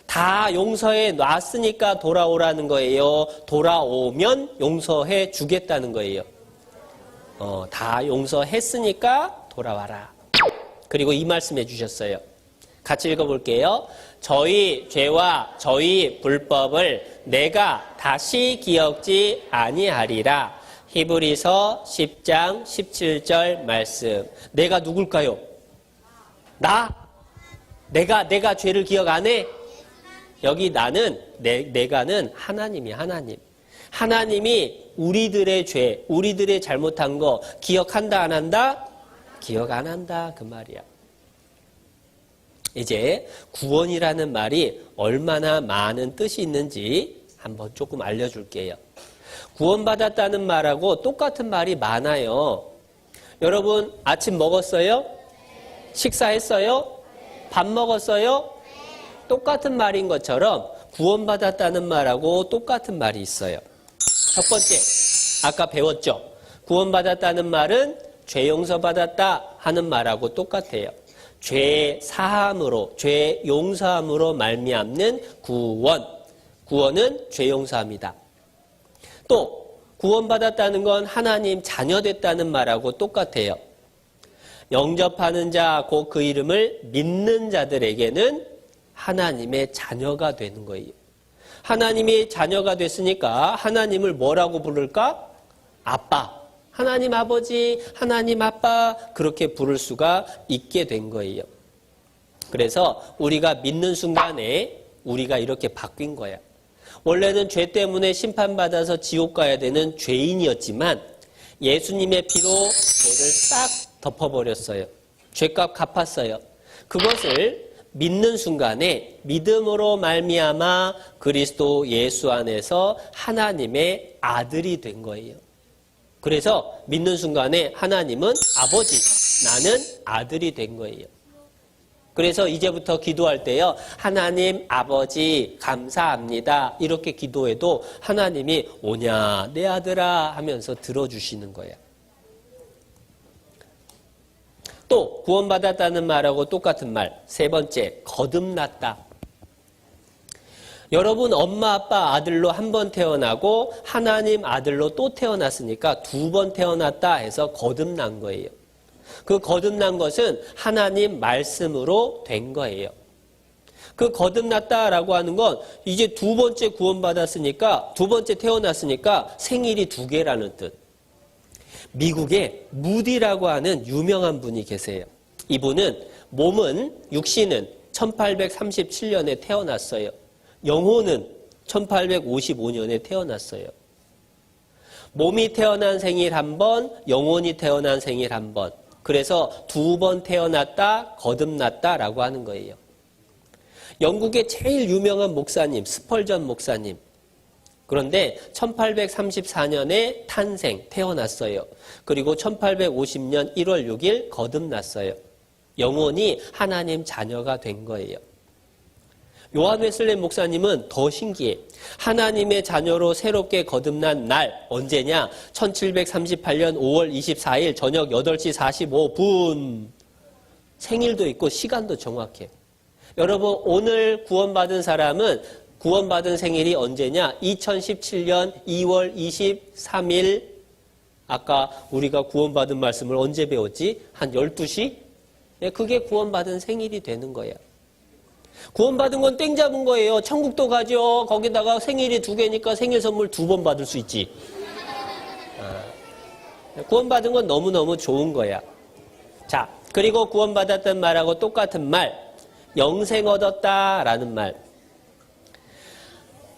다 용서해 놨으니까 돌아오라는 거예요. 돌아오면 용서해 주겠다는 거예요. 다 용서했으니까 돌아와라. 그리고 이 말씀해 주셨어요. 같이 읽어볼게요. 저희 죄와 저희 불법을 내가 다시 기억지 아니하리라. 히브리서 10장 17절 말씀. 내가 누굴까요? 내가 죄를 기억 안 해? 여기 나는, 내가는 하나님이 하나님. 하나님이 우리들의 죄, 우리들의 잘못한 거 기억한다 안 한다? 기억 안 한다 그 말이야. 이제 구원이라는 말이 얼마나 많은 뜻이 있는지 한번 조금 알려줄게요. 구원받았다는 말하고 똑같은 말이 많아요. 여러분 아침 먹었어요? 식사했어요? 밥 먹었어요? 똑같은 말인 것처럼 구원받았다는 말하고 똑같은 말이 있어요. 첫 번째, 아까 배웠죠? 구원받았다는 말은 죄 용서받았다 하는 말하고 똑같아요. 죄 사함으로, 죄 용서함으로 말미암는 구원. 구원은 죄 용서함이다. 또 구원받았다는 건 하나님 자녀 됐다는 말하고 똑같아요. 영접하는 자, 곧 그 이름을 믿는 자들에게는 하나님의 자녀가 되는 거예요. 하나님이 자녀가 됐으니까 하나님을 뭐라고 부를까? 아빠. 하나님 아버지, 하나님 아빠 그렇게 부를 수가 있게 된 거예요. 그래서 우리가 믿는 순간에 우리가 이렇게 바뀐 거야. 원래는 죄 때문에 심판받아서 지옥 가야 되는 죄인이었지만 예수님의 피로 죄를 싹 덮어버렸어요. 죄값 갚았어요. 그것을 믿는 순간에 믿음으로 말미암아 그리스도 예수 안에서 하나님의 아들이 된 거예요. 그래서 믿는 순간에 하나님은 아버지, 나는 아들이 된 거예요. 그래서 이제부터 기도할 때요. 하나님 아버지 감사합니다. 이렇게 기도해도 하나님이 오냐 내 아들아 하면서 들어주시는 거예요. 또 구원받았다는 말하고 똑같은 말. 세 번째, 거듭났다. 여러분 엄마 아빠 아들로 한 번 태어나고 하나님 아들로 또 태어났으니까 두 번 태어났다 해서 거듭난 거예요. 그 거듭난 것은 하나님 말씀으로 된 거예요. 그 거듭났다라고 하는 건 이제 두 번째 구원받았으니까 두 번째 태어났으니까 생일이 두 개라는 뜻. 미국에 무디라고 하는 유명한 분이 계세요. 이분은 몸은 육신은 1837년에 태어났어요. 영혼은 1855년에 태어났어요. 몸이 태어난 생일 한 번, 영혼이 태어난 생일 한 번. 그래서 두 번 태어났다, 거듭났다라고 하는 거예요. 영국의 제일 유명한 목사님, 스펄전 목사님. 그런데 1834년에 태어났어요. 그리고 1850년 1월 6일 거듭났어요. 영혼이 하나님 자녀가 된 거예요. 요한 웨슬레 목사님은 더 신기해. 하나님의 자녀로 새롭게 거듭난 날 언제냐? 1738년 5월 24일 저녁 8시 45분. 생일도 있고 시간도 정확해. 여러분 오늘 구원받은 사람은 구원받은 생일이 언제냐? 2017년 2월 23일. 아까 우리가 구원받은 말씀을 언제 배웠지? 한 12시? 그게 구원받은 생일이 되는 거야. 구원받은 건 땡 잡은 거예요. 천국도 가죠. 거기다가 생일이 2개니까 생일 선물 2번 받을 수 있지. 구원받은 건 너무너무 좋은 거야. 자, 그리고 구원받았던 말하고 똑같은 말, 영생 얻었다라는 말.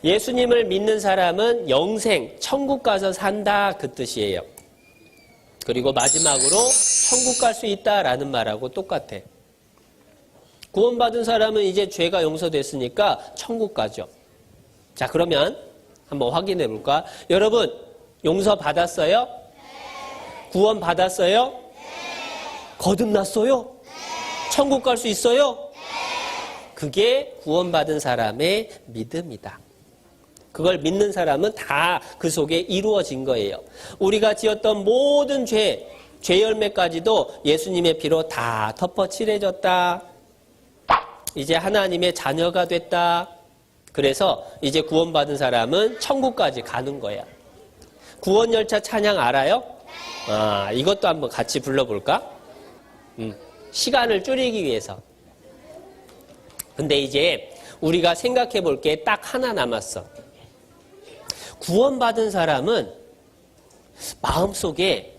예수님을 믿는 사람은 영생, 천국 가서 산다 그 뜻이에요. 그리고 마지막으로 천국 갈 수 있다라는 말하고 똑같아. 구원받은 사람은 이제 죄가 용서됐으니까 천국 가죠. 자, 그러면 한번 확인해 볼까? 여러분, 용서 받았어요? 네. 구원 받았어요? 네. 거듭났어요? 네. 천국 갈 수 있어요? 네. 그게 구원받은 사람의 믿음이다. 그걸 믿는 사람은 다 그 속에 이루어진 거예요. 우리가 지었던 모든 죄 열매까지도 예수님의 피로 다 덮어칠해졌다. 이제 하나님의 자녀가 됐다. 그래서 이제 구원받은 사람은 천국까지 가는 거야. 구원열차 찬양 알아요? 이것도 한번 같이 불러볼까? 시간을 줄이기 위해서. 근데 이제 우리가 생각해 볼 게 딱 하나 남았어. 구원받은 사람은 마음속에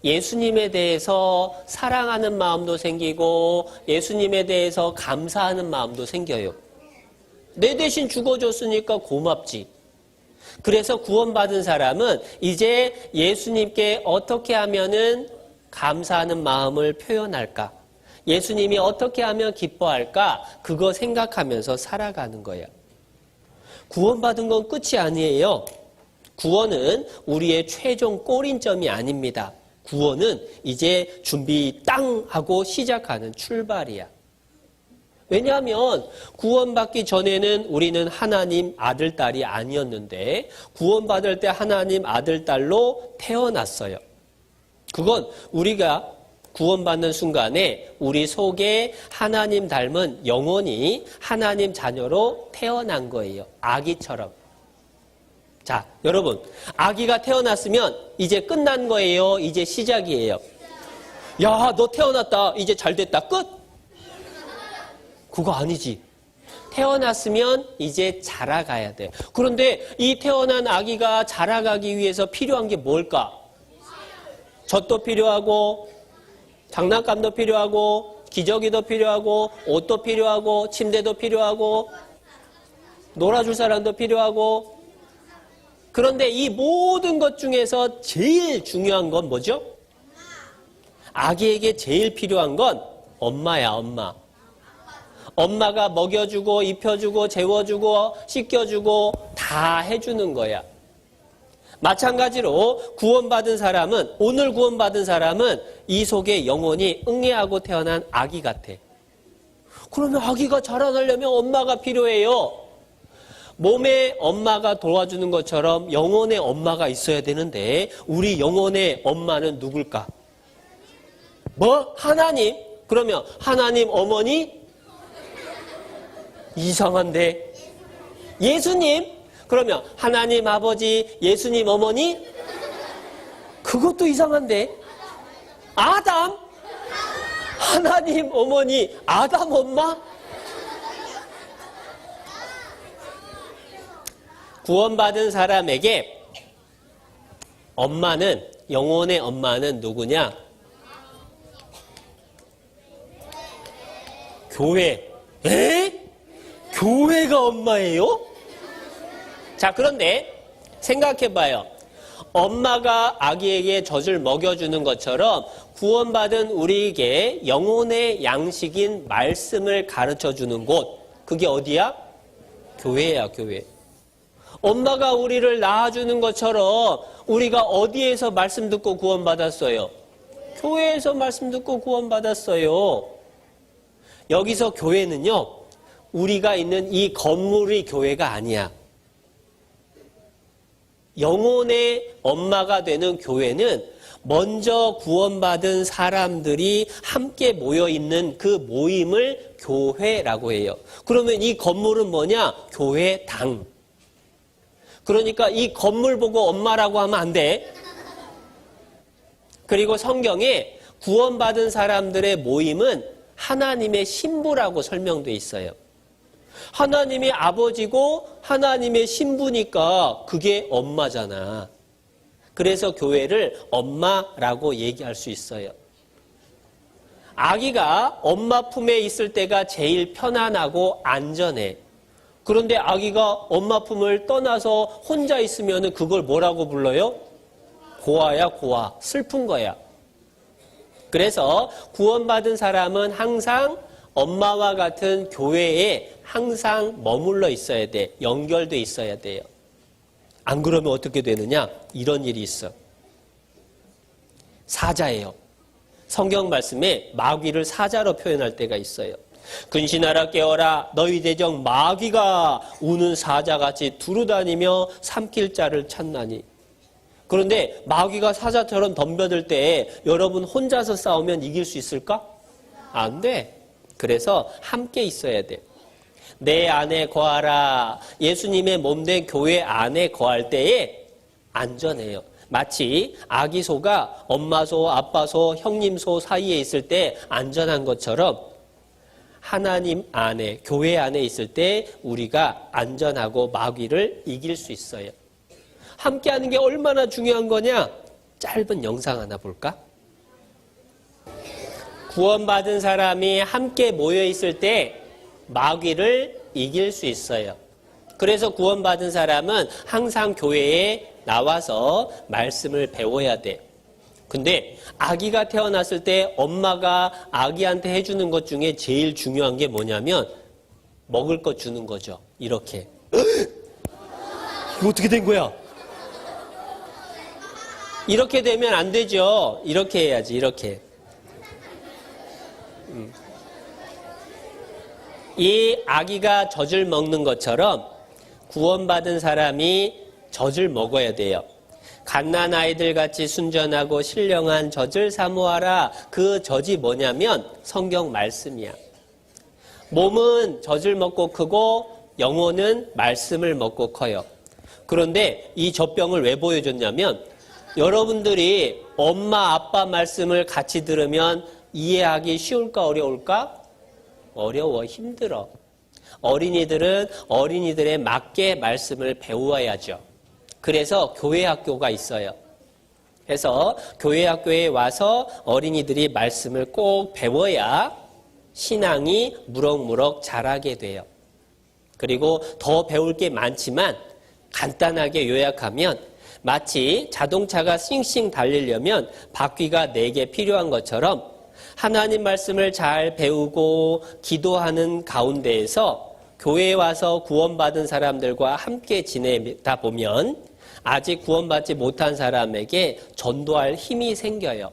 예수님에 대해서 사랑하는 마음도 생기고 예수님에 대해서 감사하는 마음도 생겨요. 내 대신 죽어줬으니까 고맙지. 그래서 구원받은 사람은 이제 예수님께 어떻게 하면은 감사하는 마음을 표현할까? 예수님이 어떻게 하면 기뻐할까? 그거 생각하면서 살아가는 거예요. 구원받은 건 끝이 아니에요. 구원은 우리의 최종 꼬린점이 아닙니다. 구원은 이제 준비 땅 하고 시작하는 출발이야. 왜냐하면 구원받기 전에는 우리는 하나님 아들, 딸이 아니었는데 구원받을 때 하나님 아들, 딸로 태어났어요. 그건 우리가 구원받는 순간에 우리 속에 하나님 닮은 영혼이 하나님 자녀로 태어난 거예요. 아기처럼. 자, 여러분, 아기가 태어났으면 이제 끝난 거예요? 이제 시작이에요? 야, 너 태어났다. 이제 잘 됐다. 끝? 그거 아니지. 태어났으면 이제 자라가야 돼. 그런데 이 태어난 아기가 자라가기 위해서 필요한 게 뭘까? 젖도 필요하고, 장난감도 필요하고, 기저귀도 필요하고, 옷도 필요하고, 침대도 필요하고, 놀아줄 사람도 필요하고. 그런데 이 모든 것 중에서 제일 중요한 건 뭐죠? 아기에게 제일 필요한 건 엄마야, 엄마. 엄마가 먹여주고, 입혀주고, 재워주고, 씻겨주고 다 해주는 거야. 마찬가지로 구원받은 사람은, 오늘 구원받은 사람은 이 속에 영혼이 응애하고 태어난 아기 같아. 그러면 아기가 자라나려면 엄마가 필요해요. 몸에 엄마가 도와주는 것처럼 영혼의 엄마가 있어야 되는데 우리 영혼의 엄마는 누굴까? 뭐? 하나님? 그러면 하나님 어머니? 이상한데? 예수님? 그러면 하나님 아버지, 예수님 어머니? 그것도 이상한데? 아담? 하나님 어머니, 아담 엄마? 구원받은 사람에게 엄마는, 영혼의 엄마는 누구냐? 교회. 에? 교회가 엄마예요? 자, 그런데 생각해봐요. 엄마가 아기에게 젖을 먹여주는 것처럼 구원받은 우리에게 영혼의 양식인 말씀을 가르쳐주는 곳, 그게 어디야? 교회야, 교회. 엄마가 우리를 낳아주는 것처럼 우리가 어디에서 말씀 듣고 구원받았어요? 교회에서 말씀 듣고 구원받았어요. 여기서 교회는요, 우리가 있는 이 건물이 교회가 아니야. 영혼의 엄마가 되는 교회는 먼저 구원받은 사람들이 함께 모여있는 그 모임을 교회라고 해요. 그러면 이 건물은 뭐냐? 교회당. 그러니까 이 건물 보고 엄마라고 하면 안 돼. 그리고 성경에 구원받은 사람들의 모임은 하나님의 신부라고 설명되어 있어요. 하나님이 아버지고 하나님의 신부니까 그게 엄마잖아. 그래서 교회를 엄마라고 얘기할 수 있어요. 아기가 엄마 품에 있을 때가 제일 편안하고 안전해. 그런데 아기가 엄마 품을 떠나서 혼자 있으면 그걸 뭐라고 불러요? 고아야, 고아. 슬픈 거야. 그래서 구원받은 사람은 항상 엄마와 같은 교회에 항상 머물러 있어야 돼. 연결돼 있어야 돼요. 안 그러면 어떻게 되느냐? 이런 일이 있어. 사자예요. 성경 말씀에 마귀를 사자로 표현할 때가 있어요. 근신하라 깨어라 너희 대적 마귀가 우는 사자같이 두루다니며 삼킬 자를 찾나니. 그런데 마귀가 사자처럼 덤벼들 때 여러분 혼자서 싸우면 이길 수 있을까? 안 돼. 그래서 함께 있어야 돼. 내 안에 거하라. 예수님의 몸된 교회 안에 거할 때에 안전해요. 마치 아기 소가 엄마 소, 아빠 소, 형님 소 사이에 있을 때 안전한 것처럼 하나님 안에, 교회 안에 있을 때 우리가 안전하고 마귀를 이길 수 있어요. 함께 하는 게 얼마나 중요한 거냐? 짧은 영상 하나 볼까? 구원받은 사람이 함께 모여 있을 때 마귀를 이길 수 있어요. 그래서 구원받은 사람은 항상 교회에 나와서 말씀을 배워야 돼. 근데 아기가 태어났을 때 엄마가 아기한테 해주는 것 중에 제일 중요한 게 뭐냐면 먹을 것 주는 거죠. 이렇게. 이거 어떻게 된 거야? 이렇게 되면 안 되죠. 이렇게 해야지. 이렇게. 이 아기가 젖을 먹는 것처럼 구원받은 사람이 젖을 먹어야 돼요. 갓난아이들 같이 순전하고 신령한 젖을 사모하라. 그 젖이 뭐냐면 성경 말씀이야. 몸은 젖을 먹고 크고 영혼은 말씀을 먹고 커요. 그런데 이 젖병을 왜 보여줬냐면 여러분들이 엄마 아빠 말씀을 같이 들으면 이해하기 쉬울까 어려울까? 어려워. 힘들어. 어린이들은 어린이들에 맞게 말씀을 배워야죠. 그래서 교회 학교가 있어요. 그래서 교회 학교에 와서 어린이들이 말씀을 꼭 배워야 신앙이 무럭무럭 자라게 돼요. 그리고 더 배울 게 많지만 간단하게 요약하면 마치 자동차가 싱싱 달리려면 바퀴가 4개 필요한 것처럼 하나님 말씀을 잘 배우고 기도하는 가운데에서 교회에 와서 구원받은 사람들과 함께 지내다 보면 아직 구원받지 못한 사람에게 전도할 힘이 생겨요.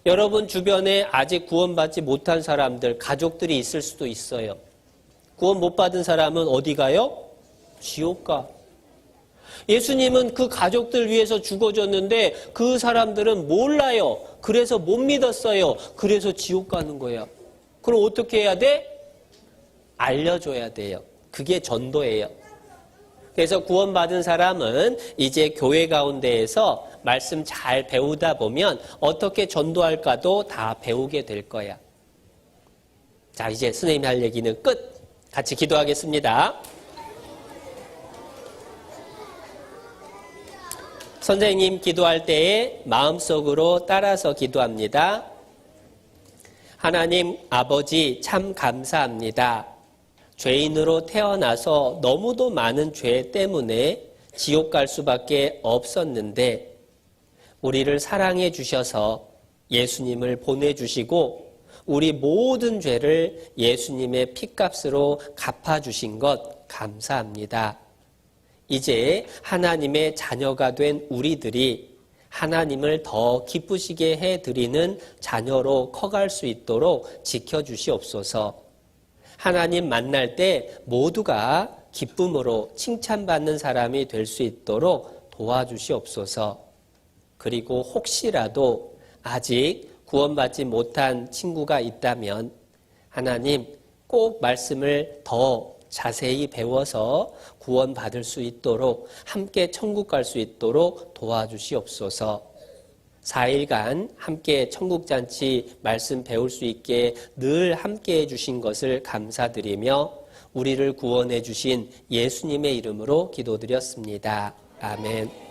여러분 주변에 아직 구원받지 못한 사람들, 가족들이 있을 수도 있어요. 구원 못 받은 사람은 어디 가요? 지옥 가. 예수님은 그 가족들 위해서 죽어줬는데 그 사람들은 몰라요. 그래서 못 믿었어요. 그래서 지옥 가는 거야. 그럼 어떻게 해야 돼? 알려줘야 돼요. 그게 전도예요. 그래서 구원받은 사람은 이제 교회 가운데에서 말씀 잘 배우다 보면 어떻게 전도할까도 다 배우게 될 거야. 자, 이제 선생님이 할 얘기는 끝. 같이 기도하겠습니다. 선생님 기도할 때에 마음속으로 따라서 기도합니다. 하나님 아버지 참 감사합니다. 죄인으로 태어나서 너무도 많은 죄 때문에 지옥 갈 수밖에 없었는데 우리를 사랑해 주셔서 예수님을 보내주시고 우리 모든 죄를 예수님의 피값으로 갚아주신 것 감사합니다. 이제 하나님의 자녀가 된 우리들이 하나님을 더 기쁘시게 해드리는 자녀로 커갈 수 있도록 지켜주시옵소서. 하나님 만날 때 모두가 기쁨으로 칭찬받는 사람이 될 수 있도록 도와주시옵소서. 그리고 혹시라도 아직 구원받지 못한 친구가 있다면 하나님 꼭 말씀을 더 자세히 배워서 구원받을 수 있도록 함께 천국 갈 수 있도록 도와주시옵소서. 4일간 함께 천국잔치 말씀 배울 수 있게 늘 함께 해주신 것을 감사드리며 우리를 구원해 주신 예수님의 이름으로 기도드렸습니다. 아멘.